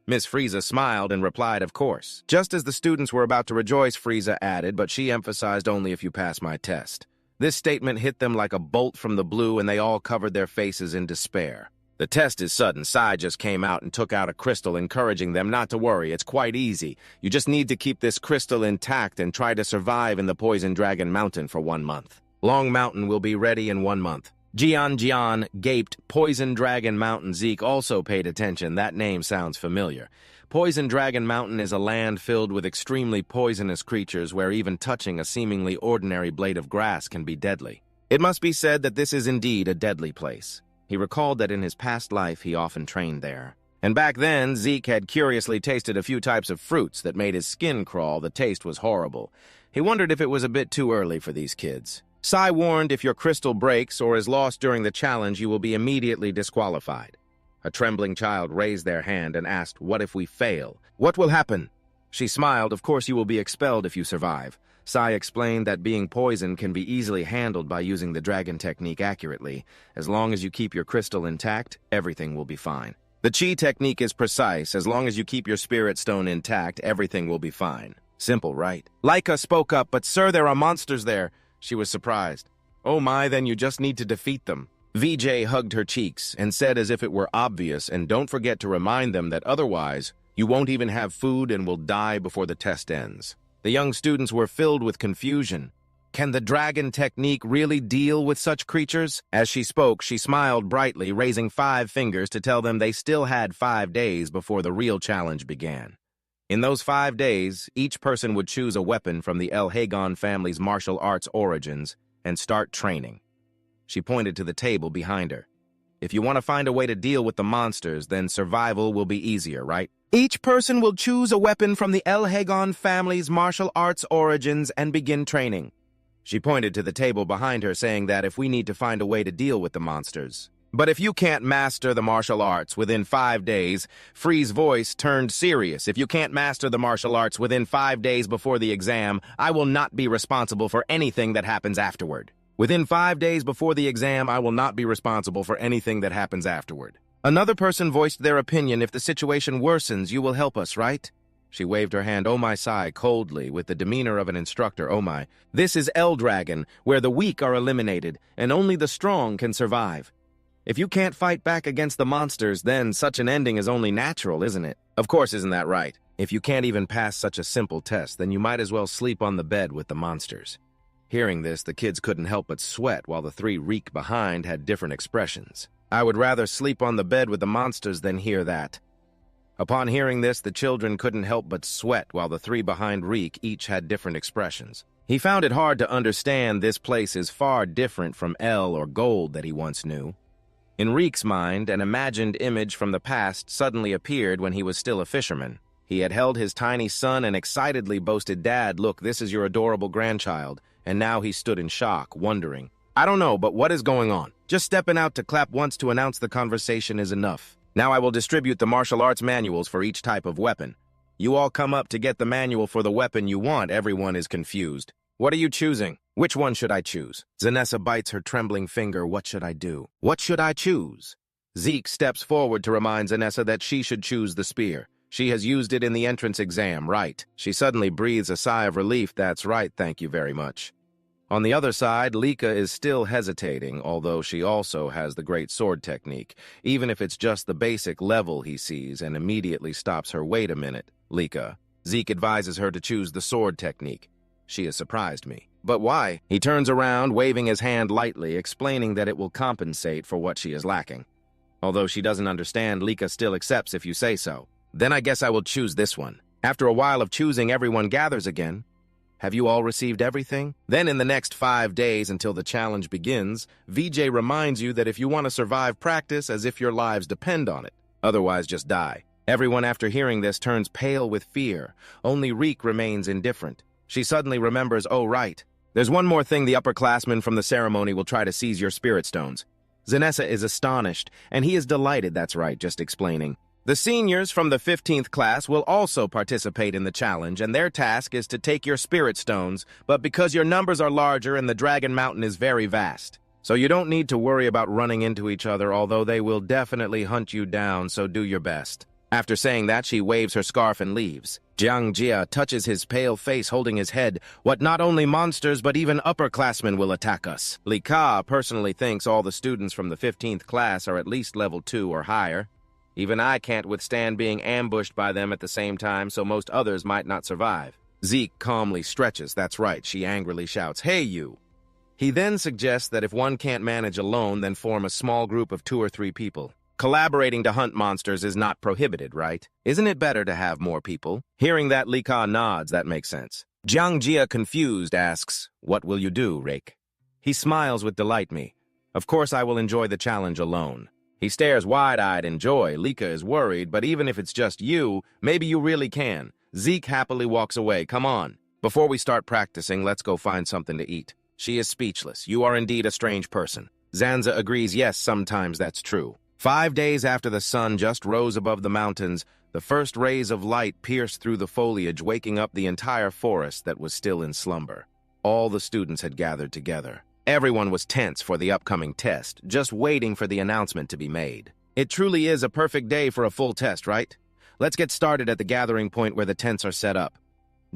Miss Frieza smiled and replied, of course. Just as the students were about to rejoice, Frieza added, but she emphasized only if you pass my test. This statement hit them like a bolt from the blue, and they all covered their faces in despair. The test is sudden. Sai just came out and took out a crystal, encouraging them not to worry. It's quite easy. You just need to keep this crystal intact and try to survive in the Poison Dragon Mountain for 1 month. Long Mountain will be ready in 1 month. Jian gaped. Poison Dragon Mountain. Zeke also paid attention. That name sounds familiar. Poison Dragon Mountain is a land filled with extremely poisonous creatures where even touching a seemingly ordinary blade of grass can be deadly. It must be said that this is indeed a deadly place. He recalled that in his past life he often trained there. And back then, Zeke had curiously tasted a few types of fruits that made his skin crawl. The taste was horrible. He wondered if it was a bit too early for these kids. Sai warned if your crystal breaks or is lost during the challenge, you will be immediately disqualified. A trembling child raised their hand and asked, what if we fail? What will happen? She smiled. Of course you will be expelled if you survive. Sai explained that being poisoned can be easily handled by using the dragon technique accurately. As long as you keep your crystal intact, everything will be fine. The chi technique is precise. As long as you keep your spirit stone intact, everything will be fine. Simple, right? Laika spoke up, but sir, there are monsters there. She was surprised. Oh my, then you just need to defeat them. VJ hugged her cheeks and said as if it were obvious, and don't forget to remind them that otherwise, you won't even have food and will die before the test ends. The young students were filled with confusion. Can the dragon technique really deal with such creatures? As she spoke, she smiled brightly, raising 5 fingers to tell them they still had 5 days before the real challenge began. In those 5 days, each person would choose a weapon from the El Hagon family's martial arts origins and start training. She pointed to the table behind her. If you want to find a way to deal with the monsters, then survival will be easier, right? Each person will choose a weapon from the El Hagon family's martial arts origins and begin training. She pointed to the table behind her, saying that if we need to find a way to deal with the monsters. But if you can't master the martial arts within 5 days, Free's voice turned serious. If you can't master the martial arts within 5 days before the exam, I will not be responsible for anything that happens afterward. Within 5 days before the exam, I will not be responsible for anything that happens afterward. Another person voiced their opinion. If the situation worsens, you will help us, right? She waved her hand. Oh my, Sai, coldly, with the demeanor of an instructor. Oh my. This is Eldragon, where the weak are eliminated, and only the strong can survive. If you can't fight back against the monsters, then such an ending is only natural, isn't it? Of course, isn't that right? If you can't even pass such a simple test, then you might as well sleep on the bed with the monsters. Hearing this, the kids couldn't help but sweat, while the 3 reek behind had different expressions. I would rather sleep on the bed with the monsters than hear that. Upon hearing this, the children couldn't help but sweat, while the 3 behind Reek each had different expressions. He found it hard to understand this place is far different from El or Gold that he once knew. In Reek's mind, an imagined image from the past suddenly appeared when he was still a fisherman. He had held his tiny son and excitedly boasted, Dad, look, this is your adorable grandchild. And now he stood in shock, wondering, I don't know, but what is going on? Just stepping out to clap once to announce the conversation is enough. Now I will distribute the martial arts manuals for each type of weapon. You all come up to get the manual for the weapon you want. Everyone is confused. What are you choosing? Which one should I choose? Zanessa bites her trembling finger. What should I do? What should I choose? Zeke steps forward to remind Zanessa that she should choose the spear. She has used it in the entrance exam, right? She suddenly breathes a sigh of relief. That's right, thank you very much. On the other side, Lika is still hesitating, although she also has the great sword technique, even if it's just the basic level he sees and immediately stops her. Wait a minute, Lika. Zeke advises her to choose the sword technique. She has surprised me. But why? He turns around, waving his hand lightly, explaining that it will compensate for what she is lacking. Although she doesn't understand, Lika still accepts if you say so. Then I guess I will choose this one. After a while of choosing, everyone gathers again. Have you all received everything? Then in the next 5 days until the challenge begins, VJ reminds you that if you want to survive, practice as if your lives depend on it. Otherwise, just die. Everyone after hearing this turns pale with fear. Only Reek remains indifferent. She suddenly remembers, oh right. There's one more thing. The upperclassmen from the ceremony will try to seize your spirit stones. Zanessa is astonished, and he is delighted. That's right, just explaining. The seniors from the 15th class will also participate in the challenge, and their task is to take your spirit stones, but because your numbers are larger and the Dragon Mountain is very vast. So you don't need to worry about running into each other, although they will definitely hunt you down, so do your best. After saying that, she waves her scarf and leaves. Jiang Jia touches his pale face, holding his head. What not only monsters, but even upperclassmen will attack us. Li Ka personally thinks all the students from the 15th class are at least level 2 or higher. Even I can't withstand being ambushed by them at the same time, so most others might not survive. Zeke calmly stretches. That's right, she angrily shouts, "Hey, you!" He then suggests that if one can't manage alone, then form a small group of 2 or 3 people. Collaborating to hunt monsters is not prohibited, right? Isn't it better to have more people? Hearing that, Li Ka nods. That makes sense. Jiang Jia, confused, asks, "What will you do, Rake?" He smiles with delight me. Of course I will enjoy the challenge alone. He stares wide-eyed in joy. Lika is worried, but even if it's just you, maybe you really can. Zeke happily walks away. Come on. Before we start practicing, let's go find something to eat. She is speechless. You are indeed a strange person. Zanza agrees, yes, sometimes that's true. 5 days after the sun just rose above the mountains, the first rays of light pierced through the foliage, waking up the entire forest that was still in slumber. All the students had gathered together. Everyone was tense for the upcoming test, just waiting for the announcement to be made. It truly is a perfect day for a full test, right? Let's get started at the gathering point where the tents are set up.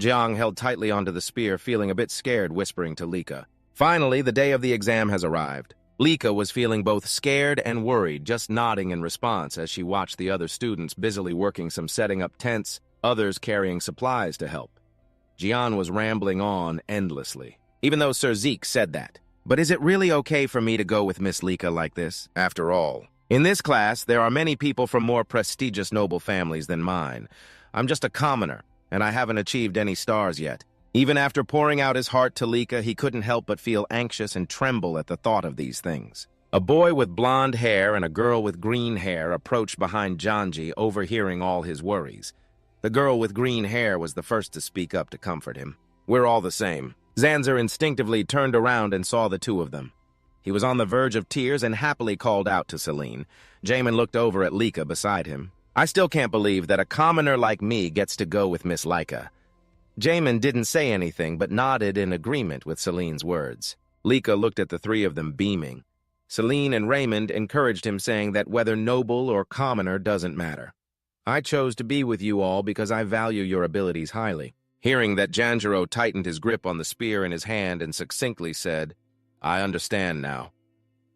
Jiang held tightly onto the spear, feeling a bit scared, whispering to Lika. Finally, the day of the exam has arrived. Lika was feeling both scared and worried, just nodding in response as she watched the other students busily working, some setting up tents, others carrying supplies to help. Jian was rambling on endlessly, even though Sir Zeke said that. But is it really okay for me to go with Miss Lika like this? After all, in this class, there are many people from more prestigious noble families than mine. I'm just a commoner, and I haven't achieved any stars yet. Even after pouring out his heart to Lika, he couldn't help but feel anxious and tremble at the thought of these things. A boy with blonde hair and a girl with green hair approached behind Janji, overhearing all his worries. The girl with green hair was the first to speak up to comfort him. We're all the same. Zanzer instinctively turned around and saw the two of them. He was on the verge of tears and happily called out to Celine. Jamin looked over at Lika beside him. I still can't believe that a commoner like me gets to go with Miss Lika. Jamin didn't say anything but nodded in agreement with Celine's words. Lika looked at the three of them, beaming. Celine and Raymond encouraged him, saying that whether noble or commoner doesn't matter. I chose to be with you all because I value your abilities highly. Hearing that, Janjiro tightened his grip on the spear in his hand and succinctly said, I understand now.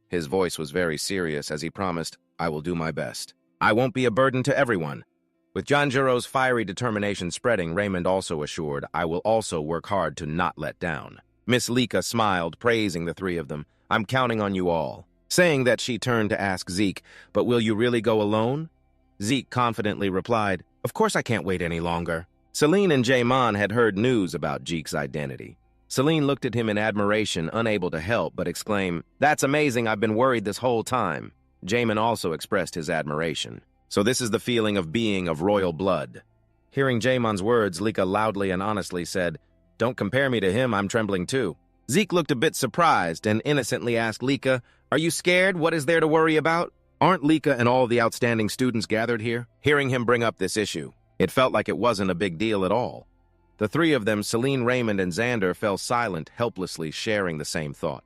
His voice was very serious as he promised, I will do my best. I won't be a burden to everyone. With Janjiro's fiery determination spreading, Raymond also assured, I will also work hard to not let down. Miss Lika smiled, praising the three of them. I'm counting on you all. Saying that, she turned to ask Zeke, but will you really go alone? Zeke confidently replied, Of course I can't wait any longer. Celine and Jaimon had heard news about Zeke's identity. Celine looked at him in admiration, unable to help but exclaim, That's amazing, I've been worried this whole time. Jaimon also expressed his admiration. So this is the feeling of being of royal blood. Hearing Jaimon's words, Lika loudly and honestly said, Don't compare me to him, I'm trembling too. Zeke looked a bit surprised and innocently asked Lika, Are you scared? What is there to worry about? Aren't Lika and all the outstanding students gathered here? Hearing him bring up this issue, it felt like it wasn't a big deal at all. The three of them, Celine, Raymond, and Xander, fell silent, helplessly sharing the same thought.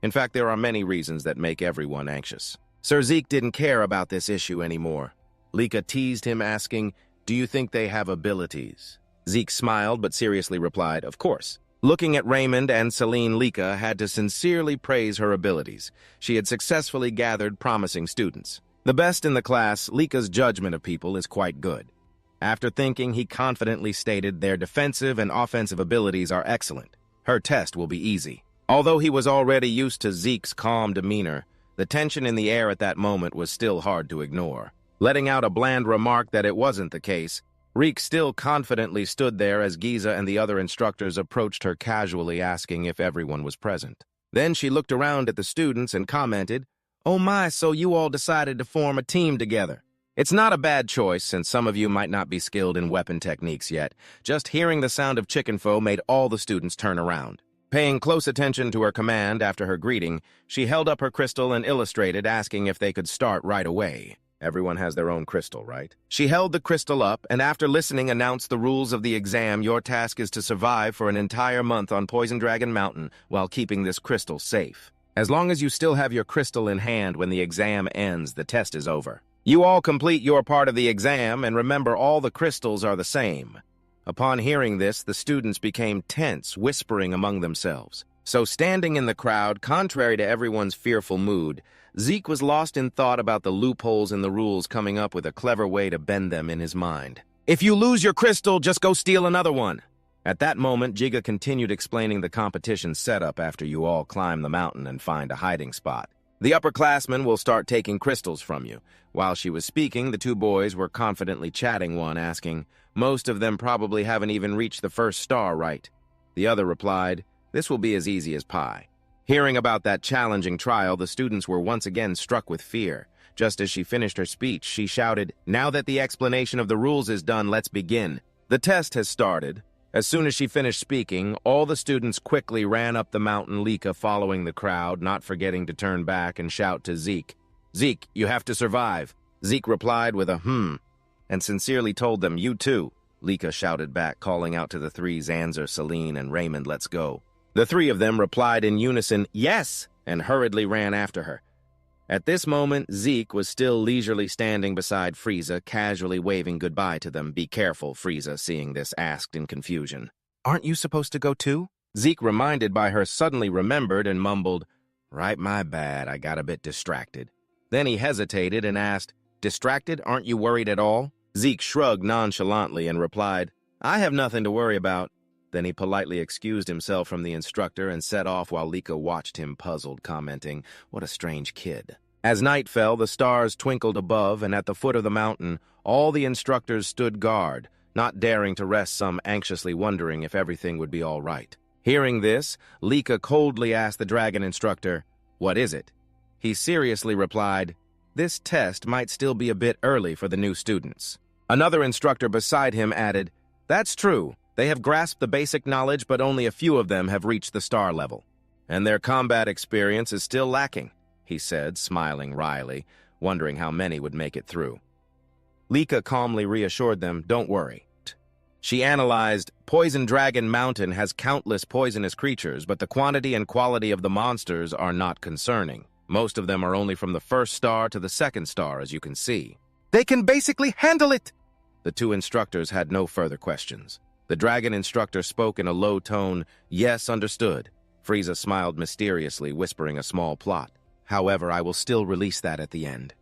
In fact, there are many reasons that make everyone anxious. Sir Zeke didn't care about this issue anymore. Lika teased him, asking, Do you think they have abilities? Zeke smiled but seriously replied, Of course. Looking at Raymond and Celine, Lika had to sincerely praise her abilities. She had successfully gathered promising students. The best in the class, Lika's judgment of people is quite good. After thinking, he confidently stated their defensive and offensive abilities are excellent. Her test will be easy. Although he was already used to Zeke's calm demeanor, the tension in the air at that moment was still hard to ignore. Letting out a bland remark that it wasn't the case, Reek still confidently stood there as Giza and the other instructors approached her casually, asking if everyone was present. Then she looked around at the students and commented, Oh my, so you all decided to form a team together. It's not a bad choice, since some of you might not be skilled in weapon techniques yet. Just hearing the sound of chicken pho made all the students turn around. Paying close attention to her command after her greeting, she held up her crystal and illustrated, asking if they could start right away. Everyone has their own crystal, right? She held the crystal up, and after listening, announced the rules of the exam. Your task is to survive for an entire month on Poison Dragon Mountain while keeping this crystal safe. As long as you still have your crystal in hand when the exam ends, the test is over. You all complete your part of the exam, and remember all the crystals are the same. Upon hearing this, the students became tense, whispering among themselves. So standing in the crowd, contrary to everyone's fearful mood, Zeke was lost in thought about the loopholes in the rules, coming up with a clever way to bend them in his mind. If you lose your crystal, just go steal another one. At that moment, Jigga continued explaining the competition setup after you all climb the mountain and find a hiding spot. The upperclassmen will start taking crystals from you. While she was speaking, the two boys were confidently chatting, one asking, "Most of them probably haven't even reached the first star, right?" The other replied, "This will be as easy as pie." Hearing about that challenging trial, the students were once again struck with fear. Just as she finished her speech, she shouted, "Now that the explanation of the rules is done, let's begin. The test has started." As soon as she finished speaking, all the students quickly ran up the mountain, Lika following the crowd, not forgetting to turn back and shout to Zeke, "Zeke, you have to survive." Zeke replied with a and sincerely told them, "You too." Lika shouted back, calling out to the three, Zanzer, Celine, and Raymond, "Let's go." The three of them replied in unison, "Yes," and hurriedly ran after her. At this moment, Zeke was still leisurely standing beside Frieza, casually waving goodbye to them. "Be careful," Frieza, seeing this, asked in confusion. "Aren't you supposed to go too?" Zeke, reminded by her, suddenly remembered and mumbled, "Right, my bad, I got a bit distracted." Then he hesitated and asked, "Distracted? Aren't you worried at all?" Zeke shrugged nonchalantly and replied, "I have nothing to worry about." Then he politely excused himself from the instructor and set off while Lika watched him puzzled, commenting, "What a strange kid." As night fell, the stars twinkled above, and at the foot of the mountain, all the instructors stood guard, not daring to rest, some anxiously wondering if everything would be all right. Hearing this, Lika coldly asked the dragon instructor, "What is it?" He seriously replied, "This test might still be a bit early for the new students." Another instructor beside him added, "That's true. They have grasped the basic knowledge, but only a few of them have reached the star level. And their combat experience is still lacking," he said, smiling wryly, wondering how many would make it through. Lika calmly reassured them, "Don't worry." She analyzed, Poison Dragon Mountain has countless poisonous creatures, but the quantity and quality of the monsters are not concerning. Most of them are only from the first star to the second star, as you can see. "They can basically handle it!" The two instructors had no further questions. The dragon instructor spoke in a low tone, "Yes, understood." Frieza smiled mysteriously, whispering a small plot. "However, I will still release that at the end."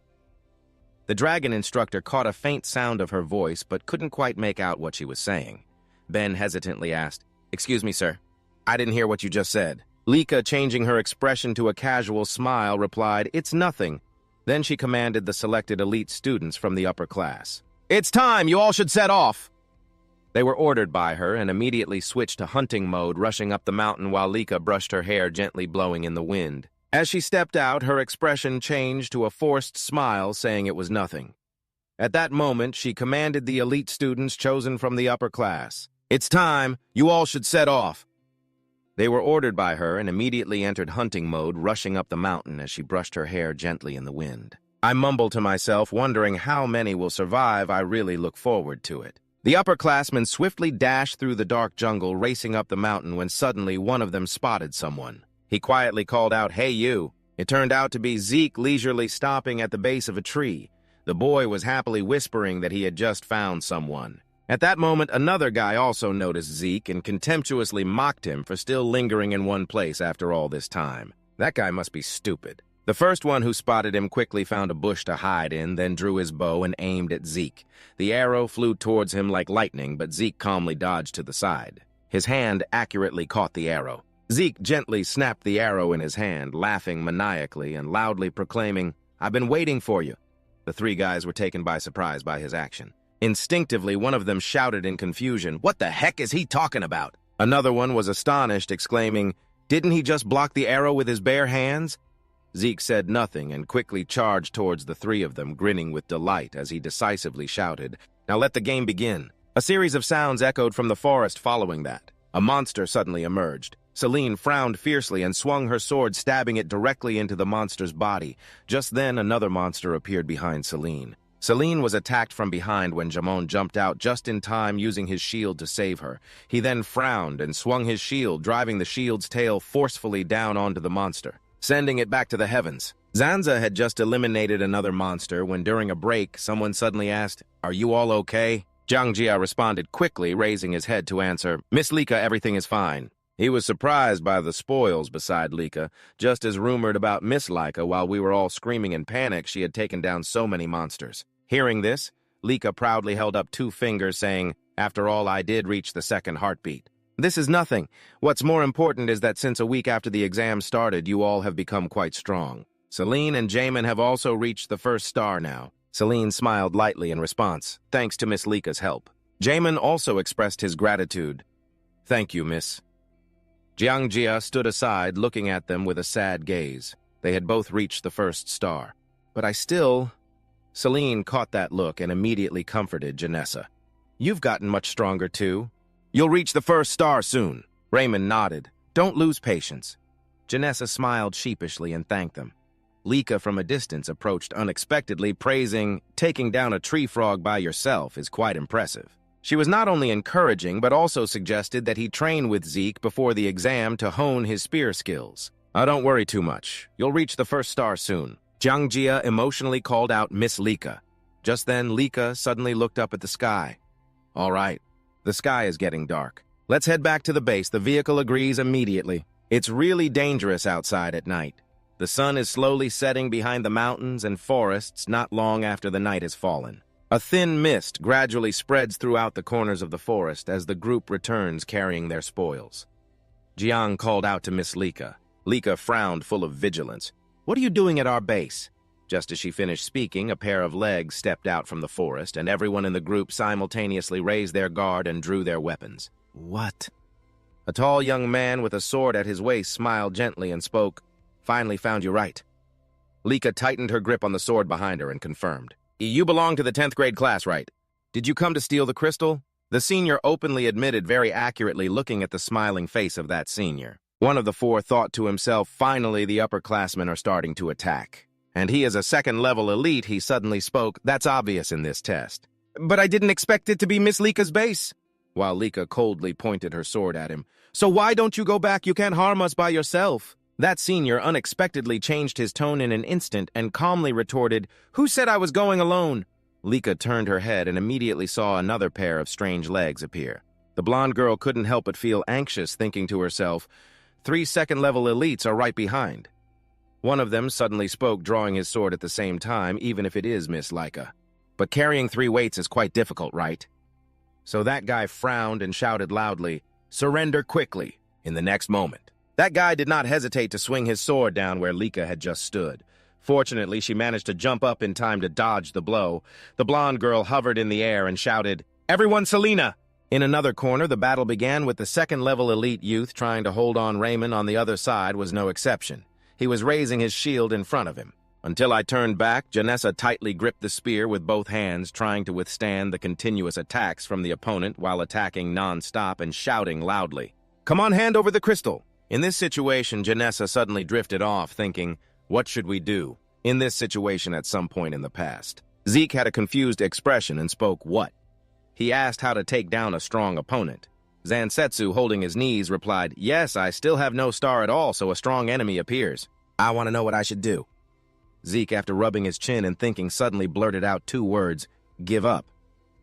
The dragon instructor caught a faint sound of her voice, but couldn't quite make out what she was saying. Ben hesitantly asked, "Excuse me, sir. I didn't hear what you just said." Lika, changing her expression to a casual smile, replied, "It's nothing." Then she commanded the selected elite students from the upper class, "It's time! You all should set off!" They were ordered by her and immediately switched to hunting mode, rushing up the mountain while Lika brushed her hair, gently blowing in the wind. As she stepped out, her expression changed to a forced smile, saying it was nothing. At that moment, she commanded the elite students chosen from the upper class, "It's time! You all should set off!" They were ordered by her and immediately entered hunting mode, rushing up the mountain as she brushed her hair gently in the wind. I mumbled to myself, wondering how many will survive. I really look forward to it. The upperclassmen swiftly dashed through the dark jungle, racing up the mountain when suddenly one of them spotted someone. He quietly called out, "Hey, you!" It turned out to be Zeke, leisurely stopping at the base of a tree. The boy was happily whispering that he had just found someone. At that moment, another guy also noticed Zeke and contemptuously mocked him for still lingering in one place after all this time. That guy must be stupid. The first one who spotted him quickly found a bush to hide in, then drew his bow and aimed at Zeke. The arrow flew towards him like lightning, but Zeke calmly dodged to the side. His hand accurately caught the arrow. Zeke gently snapped the arrow in his hand, laughing maniacally and loudly proclaiming, "I've been waiting for you." The three guys were taken by surprise by his action. Instinctively, one of them shouted in confusion, "What the heck is he talking about?" Another one was astonished, exclaiming, "Didn't he just block the arrow with his bare hands?" Zeke said nothing and quickly charged towards the three of them, grinning with delight as he decisively shouted, "Now let the game begin." A series of sounds echoed from the forest following that. A monster suddenly emerged. Celine frowned fiercely and swung her sword, stabbing it directly into the monster's body. Just then, another monster appeared behind Celine. Celine was attacked from behind when Jamon jumped out just in time, using his shield to save her. He then frowned and swung his shield, driving the shield's tail forcefully down onto the monster, sending it back to the heavens. Zanza had just eliminated another monster when, during a break, someone suddenly asked, "Are you all okay?" Jiang Jia responded quickly, raising his head to answer, "Miss Lika, everything is fine." He was surprised by the spoils beside Lika, just as rumored about Miss Lika. While we were all screaming in panic, she had taken down so many monsters. Hearing this, Lika proudly held up 2 fingers, saying, "After all, I did reach the second heartbeat. This is nothing. What's more important is that since a week after the exam started, you all have become quite strong. Celine and Jamin have also reached the first star now." Celine smiled lightly in response, thanks to Miss Lika's help. Jamin also expressed his gratitude. "Thank you, miss." Jiang Jia stood aside, looking at them with a sad gaze. They had both reached the first star. "But I still—" Celine caught that look and immediately comforted Janessa. "You've gotten much stronger, too. You'll reach the first star soon." Raymond nodded. "Don't lose patience." Janessa smiled sheepishly and thanked them. Lika from a distance approached unexpectedly, praising, "Taking down a tree frog by yourself is quite impressive." She was not only encouraging, but also suggested that he train with Zeke before the exam to hone his spear skills. Don't worry too much. You'll reach the first star soon." Jiang Jia emotionally called out Miss Lika. Just then, Lika suddenly looked up at the sky. "All right, the sky is getting dark. Let's head back to the base." The vehicle agrees immediately. It's really dangerous outside at night. The sun is slowly setting behind the mountains and forests not long after the night has fallen. A thin mist gradually spreads throughout the corners of the forest as the group returns carrying their spoils. Jiang called out to Miss Lika. Lika frowned, full of vigilance. "What are you doing at our base?" Just as she finished speaking, a pair of legs stepped out from the forest, and everyone in the group simultaneously raised their guard and drew their weapons. "What?" A tall young man with a sword at his waist smiled gently and spoke, "Finally found you right." Lika tightened her grip on the sword behind her and confirmed. "You belong to the 10th grade class, right? Did you come to steal the crystal?" The senior openly admitted, very accurately looking at the smiling face of that senior. One of the 4 thought to himself, finally the upperclassmen are starting to attack. And he is a second-level elite, he suddenly spoke. "That's obvious in this test." "But I didn't expect it to be Miss Lika's base." While Lika coldly pointed her sword at him. "So why don't you go back? You can't harm us by yourself." That senior unexpectedly changed his tone in an instant and calmly retorted, "Who said I was going alone?" Lika turned her head and immediately saw another pair of strange legs appear. The blonde girl couldn't help but feel anxious, thinking to herself, 3 second-level elites are right behind. One of them suddenly spoke, drawing his sword at the same time, even if it is Miss Lika. "But carrying 3 weights is quite difficult, right?" So that guy frowned and shouted loudly, "Surrender quickly!" In the next moment, that guy did not hesitate to swing his sword down where Lika had just stood. Fortunately, she managed to jump up in time to dodge the blow. The blonde girl hovered in the air and shouted, "Everyone, Selena!" In another corner, the battle began with the second-level elite youth trying to hold on. Raymond on the other side was no exception. He was raising his shield in front of him. Until I turned back, Janessa tightly gripped the spear with both hands, trying to withstand the continuous attacks from the opponent while attacking non-stop and shouting loudly, "Come on, hand over the crystal!" In this situation, Janessa suddenly drifted off, thinking, what should we do? In this situation at some point in the past. Zeke had a confused expression and spoke, "What?" He asked how to take down a strong opponent. Zansetsu, holding his knees, replied, "Yes, I still have no star at all, so a strong enemy appears. I want to know what I should do." Zeke, after rubbing his chin and thinking, suddenly blurted out 2 words, "Give up."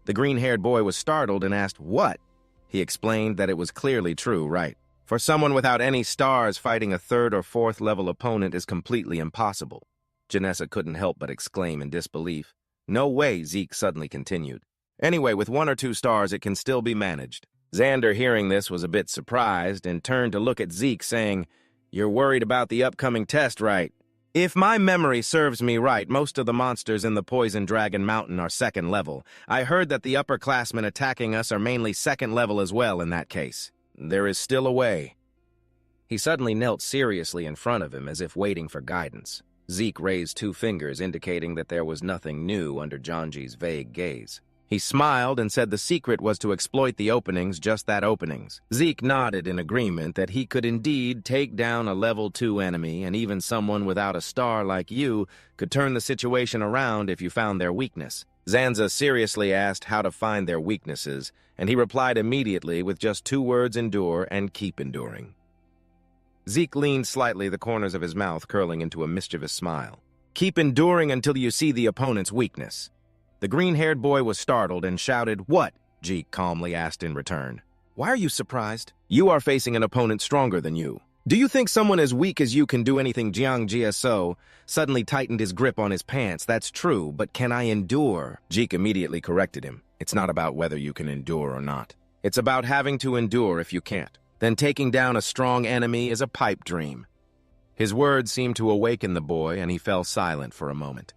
The green-haired boy was startled and asked, "What?" He explained that it was clearly true, right? For someone without any stars, fighting a 3rd or 4th level opponent is completely impossible. Janessa couldn't help but exclaim in disbelief. "No way," Zeke suddenly continued. "Anyway, with 1 or 2 stars, it can still be managed." Xander, hearing this, was a bit surprised and turned to look at Zeke, saying, "You're worried about the upcoming test, right?" "If my memory serves me right, most of the monsters in the Poison Dragon Mountain are 2nd level. I heard that the upperclassmen attacking us are mainly 2nd level as well in that case. There is still a way." He suddenly knelt seriously in front of him as if waiting for guidance. Zeke raised 2 fingers, indicating that there was nothing new under Janji's vague gaze. He smiled and said the secret was to exploit the openings, just that openings. Zeke nodded in agreement that he could indeed take down a level 2 enemy, and even someone without a star like you could turn the situation around if you found their weakness. Zanza seriously asked how to find their weaknesses, and he replied immediately with just 2 words: endure and keep enduring. Zeke leaned slightly, the corners of his mouth curling into a mischievous smile. Keep enduring until you see the opponent's weakness. The green-haired boy was startled and shouted, "What?" Zeke calmly asked in return. "Why are you surprised? You are facing an opponent stronger than you. Do you think someone as weak as you can do anything?" Jiang Jiaso suddenly tightened his grip on his pants. "That's true, but can I endure?" Zeke immediately corrected him. "It's not about whether you can endure or not. It's about having to endure if you can't. Then taking down a strong enemy is a pipe dream." His words seemed to awaken the boy, and he fell silent for a moment.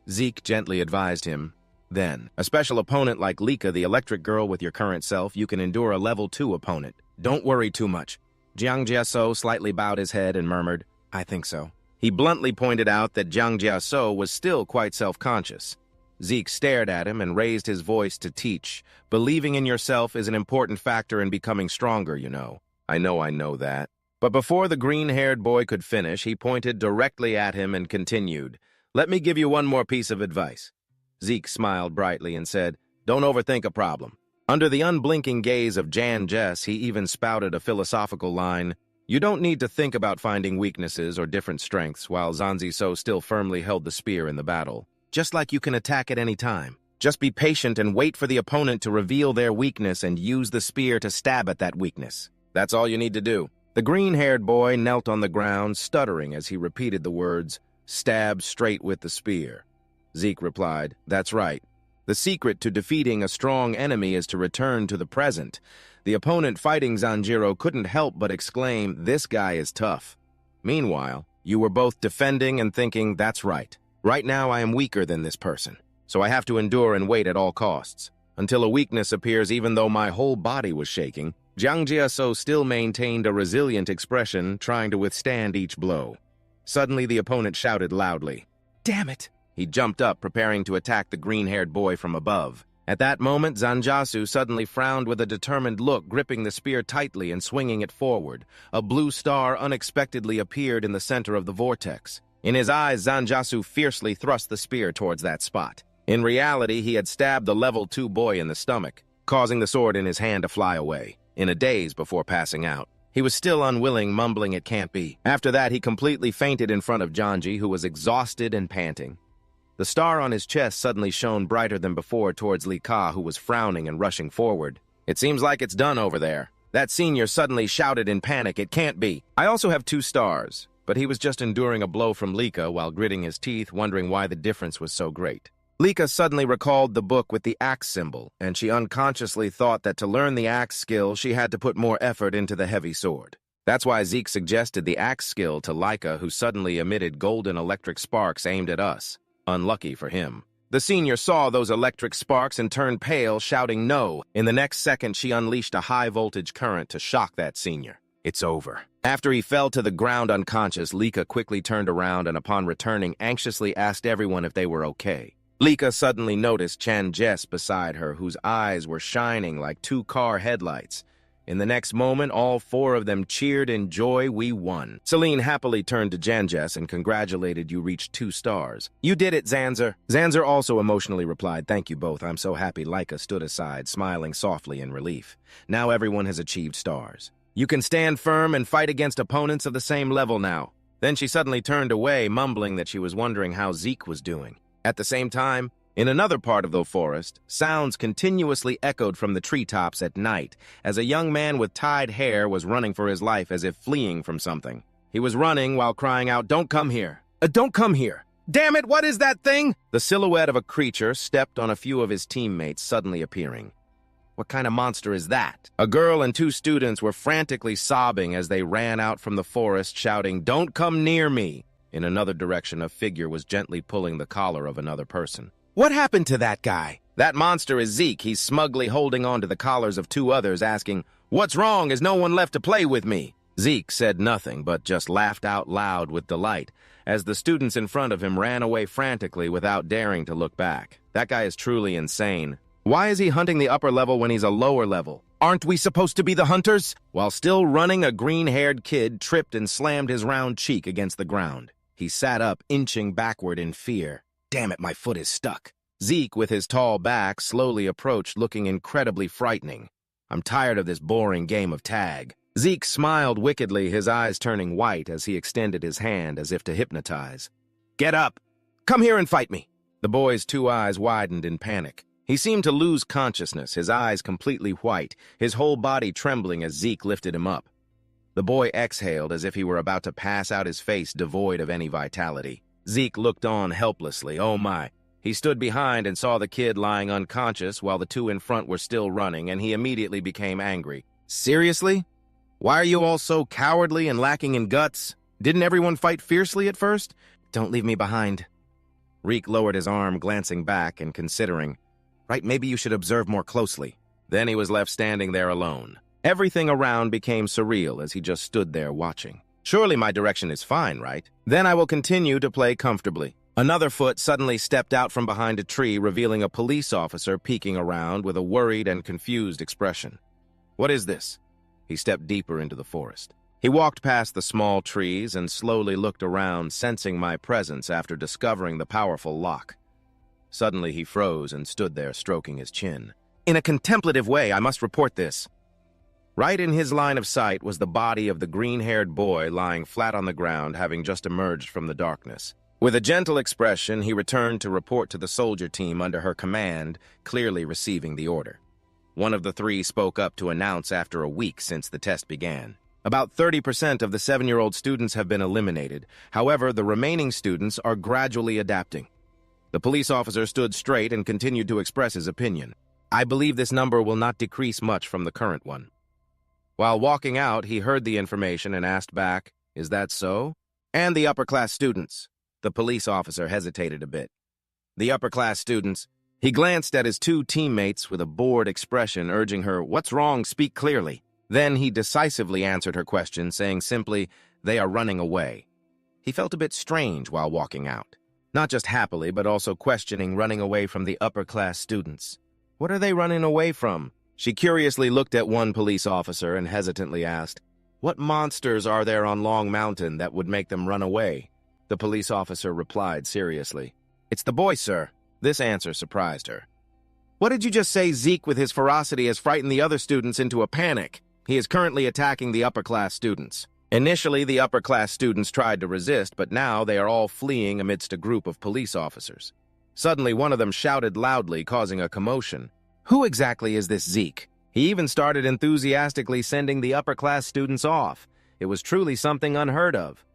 Zeke gently advised him, "Then, a special opponent like Lika, the electric girl with your current self, you can endure a level 2 opponent. Don't worry too much." Jiang Jiaso slightly bowed his head and murmured, "I think so." He bluntly pointed out that Jiang Jiaso was still quite self-conscious. Zeke stared at him and raised his voice to teach. "Believing in yourself is an important factor in becoming stronger, you know. I know that." But before the green-haired boy could finish, he pointed directly at him and continued, "Let me give you one more piece of advice." Zeke smiled brightly and said, "Don't overthink a problem." Under the unblinking gaze of Jan Jess, he even spouted a philosophical line, "You don't need to think about finding weaknesses or different strengths," while Zanzi So still firmly held the spear in the battle. "Just like you can attack at any time. Just be patient and wait for the opponent to reveal their weakness and use the spear to stab at that weakness. That's all you need to do." The green-haired boy knelt on the ground, stuttering as he repeated the words, "Stab straight with the spear." Zeke replied, "That's right. The secret to defeating a strong enemy is to return to the present." The opponent fighting Zanjiro couldn't help but exclaim, "This guy is tough." Meanwhile, you were both defending and thinking, "That's right. Right now I am weaker than this person, so I have to endure and wait at all costs. Until a weakness appears even though my whole body was shaking." Jiang Jiaso still maintained a resilient expression, trying to withstand each blow. Suddenly the opponent shouted loudly, "Damn it!" He jumped up, preparing to attack the green-haired boy from above. At that moment, Zanjasu suddenly frowned with a determined look, gripping the spear tightly and swinging it forward. A blue star unexpectedly appeared in the center of the vortex. In his eyes, Zanjasu fiercely thrust the spear towards that spot. In reality, he had stabbed the level 2 boy in the stomach, causing the sword in his hand to fly away. In a daze before passing out. He was still unwilling, mumbling, "It can't be." After that, he completely fainted in front of Janji, who was exhausted and panting. The star on his chest suddenly shone brighter than before towards Li Ka, who was frowning and rushing forward. "It seems like it's done over there." That senior suddenly shouted in panic, "It can't be. I also have 2 stars." But he was just enduring a blow from Lika while gritting his teeth, wondering why the difference was so great. Lika suddenly recalled the book with the axe symbol, and she unconsciously thought that to learn the axe skill, she had to put more effort into the heavy sword. That's why Zeke suggested the axe skill to Lika, who suddenly emitted golden electric sparks aimed at us. Unlucky for him. The senior saw those electric sparks and turned pale, shouting no. In the next second, she unleashed a high-voltage current to shock that senior. "It's over." After he fell to the ground unconscious, Lika quickly turned around and upon returning, anxiously asked everyone if they were okay. Lika suddenly noticed Chan Jess beside her, whose eyes were shining like 2 car headlights. In the next moment, all 4 of them cheered in joy. "We won." Celine happily turned to Jan Jess and congratulated, "You reached 2 stars. You did it, Zanzer." Zanzer also emotionally replied, "Thank you both. I'm so happy." Lika stood aside, smiling softly in relief. "Now everyone has achieved stars. You can stand firm and fight against opponents of the same level now." Then she suddenly turned away, mumbling that she was wondering how Zeke was doing. At the same time, in another part of the forest, sounds continuously echoed from the treetops at night as a young man with tied hair was running for his life as if fleeing from something. He was running while crying out, "Don't come here! Don't come here! Damn it, what is that thing?" The silhouette of a creature stepped on a few of his teammates, suddenly appearing. What kind of monster is that? A girl and 2 students were frantically sobbing as they ran out from the forest, shouting, "Don't come near me!" In another direction, a figure was gently pulling the collar of another person. "What happened to that guy?" "That monster is Zeke. He's smugly holding on to the collars of 2 others, asking, 'What's wrong? Is no one left to play with me?'" Zeke said nothing, but just laughed out loud with delight as the students in front of him ran away frantically without daring to look back. "That guy is truly insane. Why is he hunting the upper level when he's a lower level? Aren't we supposed to be the hunters? While still running, a green-haired kid tripped and slammed his round cheek against the ground. He sat up, inching backward in fear. Damn it, my foot is stuck. Zeke, with his tall back, slowly approached, looking incredibly frightening. I'm tired of this boring game of tag. Zeke smiled wickedly, his eyes turning white as he extended his hand as if to hypnotize. Get up! Come here and fight me! The boy's two eyes widened in panic. He seemed to lose consciousness, his eyes completely white, his whole body trembling as Zeke lifted him up. The boy exhaled as if he were about to pass out, his face devoid of any vitality. Zeke looked on helplessly. Oh my. He stood behind and saw the kid lying unconscious while the two in front were still running, and he immediately became angry. Seriously? Why are you all so cowardly and lacking in guts? Didn't everyone fight fiercely at first? Don't leave me behind. Reek lowered his arm, glancing back and considering. Right, maybe you should observe more closely. Then he was left standing there alone. Everything around became surreal as he just stood there watching. Surely my direction is fine, right? Then I will continue to play comfortably. Another foot suddenly stepped out from behind a tree, revealing a police officer peeking around with a worried and confused expression. What is this? He stepped deeper into the forest. He walked past the small trees and slowly looked around, sensing my presence after discovering the powerful lock. Suddenly he froze and stood there, stroking his chin. In a contemplative way, I must report this. Right in his line of sight was the body of the green-haired boy lying flat on the ground, having just emerged from the darkness. With a gentle expression, he returned to report to the soldier team under her command, clearly receiving the order. One of the three spoke up to announce after a week since the test began. About 30% of the 7-year-old students have been eliminated. However, the remaining students are gradually adapting. The police officer stood straight and continued to express his opinion. I believe this number will not decrease much from the current one. While walking out, he heard the information and asked back, "Is that so?" And the upper-class students. The police officer hesitated a bit. The upper-class students. He glanced at his two teammates with a bored expression, urging her, "What's wrong? Speak clearly." Then he decisively answered her question, saying simply, "They are running away." He felt a bit strange while walking out. Not just happily, but also questioning running away from the upper-class students. What are they running away from? She curiously looked at one police officer and hesitantly asked, "What monsters are there on Long Mountain that would make them run away?" The police officer replied seriously, "It's the boy, sir." This answer surprised her. "What did you just say? Zeke, with his ferocity, has frightened the other students into a panic. He is currently attacking the upper-class students." Initially, the upper-class students tried to resist, but now they are all fleeing amidst a group of police officers. Suddenly, one of them shouted loudly, causing a commotion. Who exactly is this Zeke? He even started enthusiastically sending the upper-class students off. It was truly something unheard of.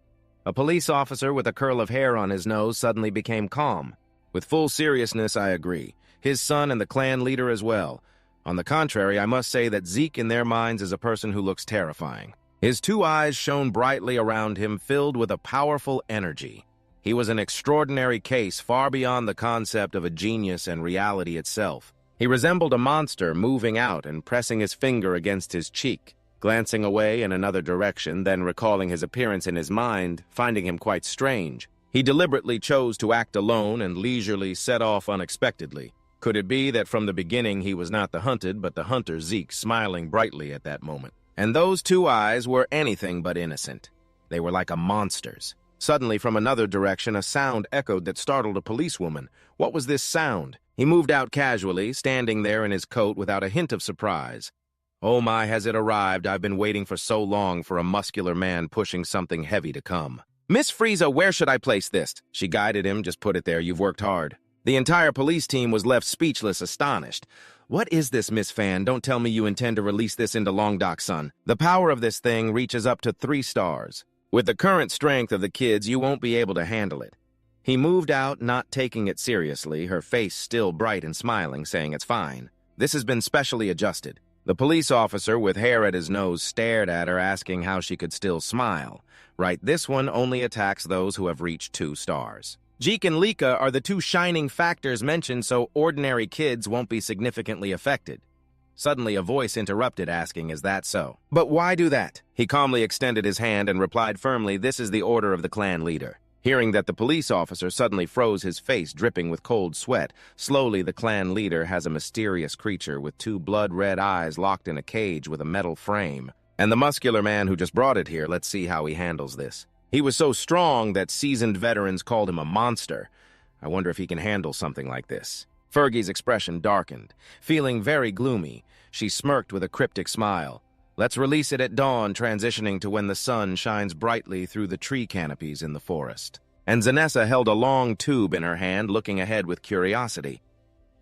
A police officer with a curl of hair on his nose suddenly became calm. With full seriousness, I agree. His son and the clan leader as well. On the contrary, I must say that Zeke in their minds is a person who looks terrifying. His two eyes shone brightly around him, filled with a powerful energy. He was an extraordinary case, far beyond the concept of a genius and reality itself. He resembled a monster, moving out and pressing his finger against his cheek, glancing away in another direction, then recalling his appearance in his mind, finding him quite strange. He deliberately chose to act alone and leisurely set off unexpectedly. Could it be that from the beginning he was not the hunted, but the hunter Zeke, smiling brightly at that moment? And those two eyes were anything but innocent. They were like a monster's. Suddenly, from another direction, a sound echoed that startled a policewoman. What was this sound? He moved out casually, standing there in his coat without a hint of surprise. Oh my, has it arrived? I've been waiting for so long for a muscular man pushing something heavy to come. Miss Frieza, where should I place this? She guided him. Just put it there. You've worked hard. The entire police team was left speechless, astonished. What is this, Miss Fan? Don't tell me you intend to release this into Longdock Sun. The power of this thing reaches up to 3 stars. With the current strength of the kids, you won't be able to handle it. He moved out, not taking it seriously, her face still bright and smiling, saying it's fine. This has been specially adjusted. The police officer with hair at his nose stared at her, asking how she could still smile. Right, this one only attacks those who have reached 2 stars. Jeek and Lika are the 2 shining factors mentioned, so ordinary kids won't be significantly affected. Suddenly, a voice interrupted, asking, is that so? But why do that? He calmly extended his hand and replied firmly, this is the order of the clan leader. Hearing that the police officer suddenly froze, his face dripping with cold sweat. Slowly, the clan leader has a mysterious creature with two blood-red eyes locked in a cage with a metal frame. And the muscular man who just brought it here, let's see how he handles this. He was so strong that seasoned veterans called him a monster. I wonder if he can handle something like this. Fergie's expression darkened. Feeling very gloomy, she smirked with a cryptic smile. Let's release it at dawn, transitioning to when the sun shines brightly through the tree canopies in the forest. And Zanessa held a long tube in her hand, looking ahead with curiosity.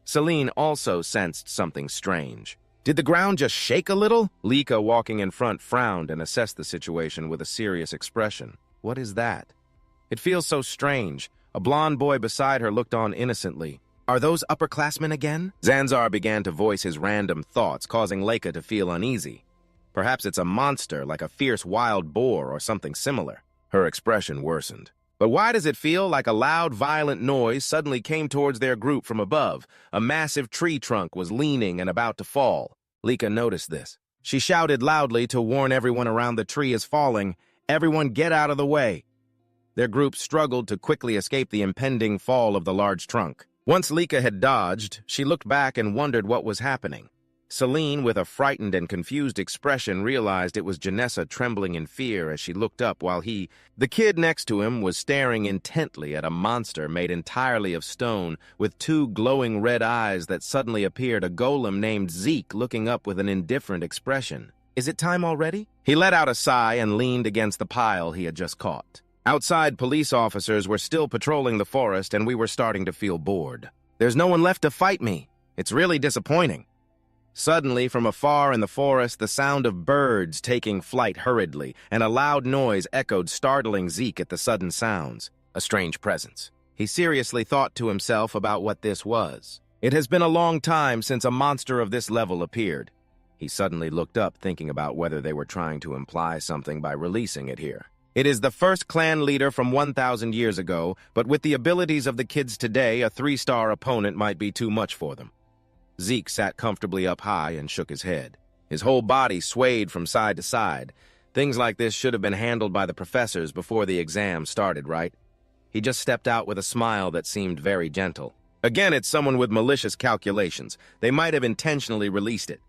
Celine also sensed something strange. Did the ground just shake a little? Lika, walking in front, frowned and assessed the situation with a serious expression. What is that? It feels so strange. A blond boy beside her looked on innocently. Are those upperclassmen again? Zanzar began to voice his random thoughts, causing Lika to feel uneasy. Perhaps it's a monster, like a fierce wild boar or something similar. Her expression worsened. But why does it feel like a loud, violent noise suddenly came towards their group from above? A massive tree trunk was leaning and about to fall. Lika noticed this. She shouted loudly to warn everyone around the tree is falling. Everyone get out of the way. Their group struggled to quickly escape the impending fall of the large trunk. Once Lika had dodged, she looked back and wondered what was happening. Celine, with a frightened and confused expression, realized it was Janessa trembling in fear as she looked up while the kid next to him, was staring intently at a monster made entirely of stone with two glowing red eyes that suddenly appeared, a golem named Zeke looking up with an indifferent expression. Is it time already? He let out a sigh and leaned against the pile he had just caught. Outside, police officers were still patrolling the forest and we were starting to feel bored. There's no one left to fight me. It's really disappointing. Suddenly, from afar in the forest, the sound of birds taking flight hurriedly, and a loud noise echoed, startling Zeke at the sudden sounds. A strange presence. He seriously thought to himself about what this was. It has been a long time since a monster of this level appeared. He suddenly looked up, thinking about whether they were trying to imply something by releasing it here. It is the first clan leader from 1,000 years ago, but with the abilities of the kids today, a 3-star opponent might be too much for them. Zeke sat comfortably up high and shook his head. His whole body swayed from side to side. Things like this should have been handled by the professors before the exam started, right? He just stepped out with a smile that seemed very gentle. Again, it's someone with malicious calculations. They might have intentionally released it.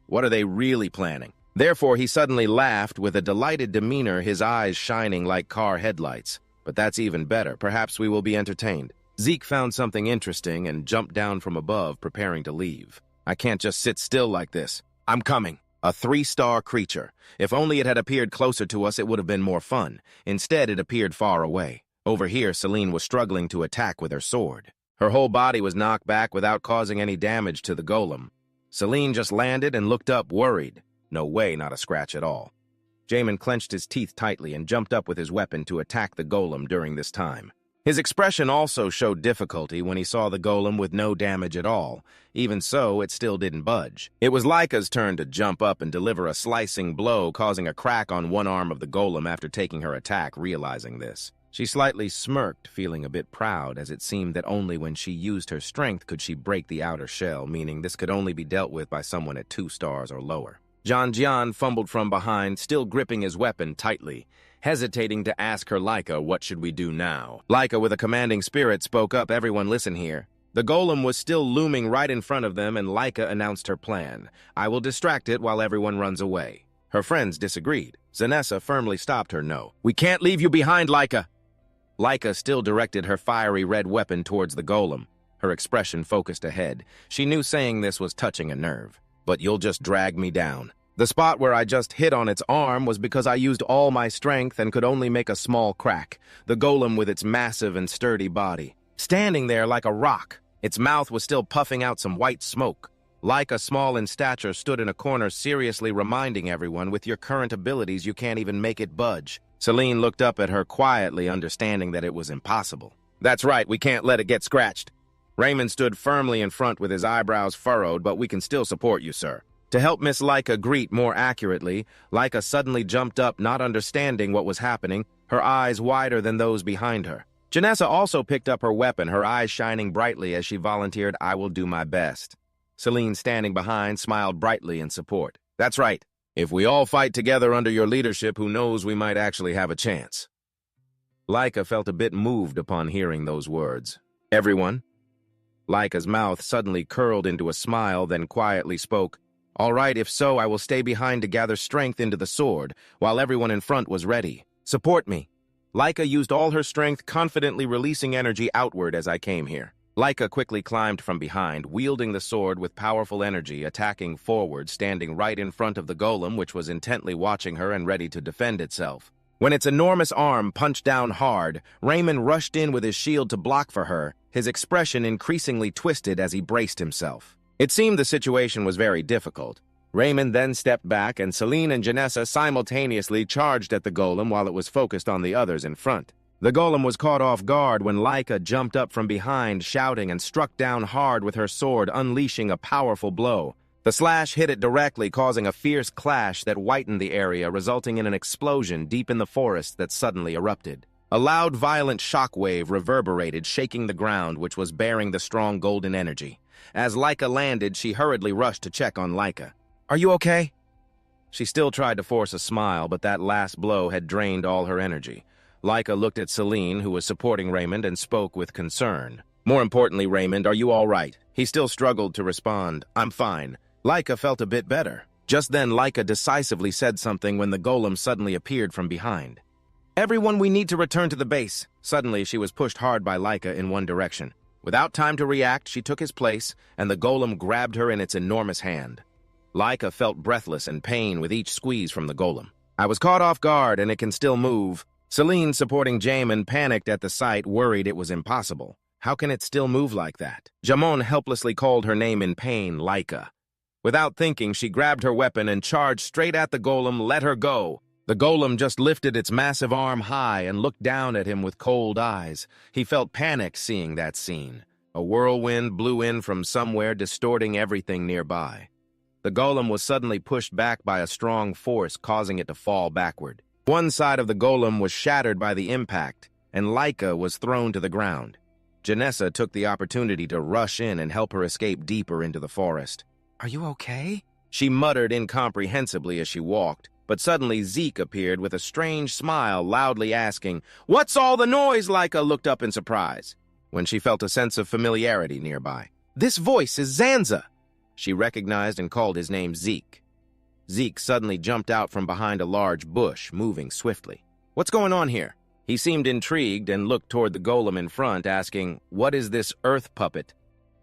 What are they really planning? Therefore, he suddenly laughed with a delighted demeanor, his eyes shining like car headlights. But that's even better. Perhaps we will be entertained. Zeke found something interesting and jumped down from above, preparing to leave. I can't just sit still like this. I'm coming. A 3-star creature. If only it had appeared closer to us, it would have been more fun. Instead, it appeared far away. Over here, Celine was struggling to attack with her sword. Her whole body was knocked back without causing any damage to the golem. Celine just landed and looked up, worried. No way, not a scratch at all. Jamin clenched his teeth tightly and jumped up with his weapon to attack the golem during this time. His expression also showed difficulty when he saw the golem with no damage at all. Even so, it still didn't budge. It was Lika's turn to jump up and deliver a slicing blow, causing a crack on one arm of the golem after taking her attack. Realizing this, she slightly smirked, feeling a bit proud, as it seemed that only when she used her strength could she break the outer shell, meaning this could only be dealt with by someone at 2 stars or lower. Jian fumbled from behind, still gripping his weapon tightly, hesitating to ask her Lika, what should we do now? Lika, with a commanding spirit, spoke up, everyone listen here. The golem was still looming right in front of them, and Lika announced her plan. I will distract it while everyone runs away. Her friends disagreed. Zanessa firmly stopped her. No. We can't leave you behind, Lika. Lika still directed her fiery red weapon towards the golem. Her expression focused ahead. She knew saying this was touching a nerve. But you'll just drag me down. The spot where I just hit on its arm was because I used all my strength and could only make a small crack. The golem with its massive and sturdy body, standing there like a rock. Its mouth was still puffing out some white smoke. Lika, small in stature, stood in a corner, seriously reminding everyone, with your current abilities, you can't even make it budge. Celine looked up at her quietly, understanding that it was impossible. That's right, we can't let it get scratched. Raymond stood firmly in front with his eyebrows furrowed, but we can still support you, sir. To help Miss Lika greet more accurately, Lika suddenly jumped up, not understanding what was happening, her eyes wider than those behind her. Janessa also picked up her weapon, her eyes shining brightly as she volunteered, I will do my best. Celine, standing behind, smiled brightly in support. That's right. If we all fight together under your leadership, who knows, we might actually have a chance. Laika felt a bit moved upon hearing those words. Everyone? Laika's mouth suddenly curled into a smile, then quietly spoke. All right, if so, I will stay behind to gather strength into the sword, while everyone in front was ready. Support me. Laika used all her strength, confidently releasing energy outward as I came here. Laika quickly climbed from behind, wielding the sword with powerful energy, attacking forward, standing right in front of the golem, which was intently watching her and ready to defend itself. When its enormous arm punched down hard, Raymond rushed in with his shield to block for her, his expression increasingly twisted as he braced himself. It seemed the situation was very difficult. Raymond then stepped back, and Celine and Janessa simultaneously charged at the golem while it was focused on the others in front. The golem was caught off guard when Laika jumped up from behind, shouting, and struck down hard with her sword, unleashing a powerful blow. The slash hit it directly, causing a fierce clash that whitened the area, resulting in an explosion deep in the forest that suddenly erupted. A loud, violent shockwave reverberated, shaking the ground, which was bearing the strong golden energy. As Laika landed, she hurriedly rushed to check on Laika. Are you okay? She still tried to force a smile, but that last blow had drained all her energy. Laika looked at Celine, who was supporting Raymond, and spoke with concern. More importantly, Raymond, are you all right? He still struggled to respond. I'm fine. Laika felt a bit better. Just then, Laika decisively said something when the golem suddenly appeared from behind. Everyone, we need to return to the base. Suddenly, she was pushed hard by Laika in one direction. Without time to react, she took his place, and the golem grabbed her in its enormous hand. Laika felt breathless and pain with each squeeze from the golem. I was caught off guard, and it can still move. Celine, supporting Jamin, panicked at the sight, worried it was impossible. How can it still move like that? Jamon helplessly called her name in pain, Laika. Without thinking, she grabbed her weapon and charged straight at the golem. Let her go. The golem just lifted its massive arm high and looked down at him with cold eyes. He felt panic seeing that scene. A whirlwind blew in from somewhere, distorting everything nearby. The golem was suddenly pushed back by a strong force, causing it to fall backward. One side of the golem was shattered by the impact, and Laika was thrown to the ground. Janessa took the opportunity to rush in and help her escape deeper into the forest. Are you okay? She muttered incomprehensibly as she walked, but suddenly Zeke appeared with a strange smile, loudly asking, What's all the noise? Laika looked up in surprise, when she felt a sense of familiarity nearby. This voice is Zanza! She recognized and called his name Zeke. Zeke suddenly jumped out from behind a large bush, moving swiftly. What's going on here? He seemed intrigued and looked toward the golem in front, asking, What is this earth puppet?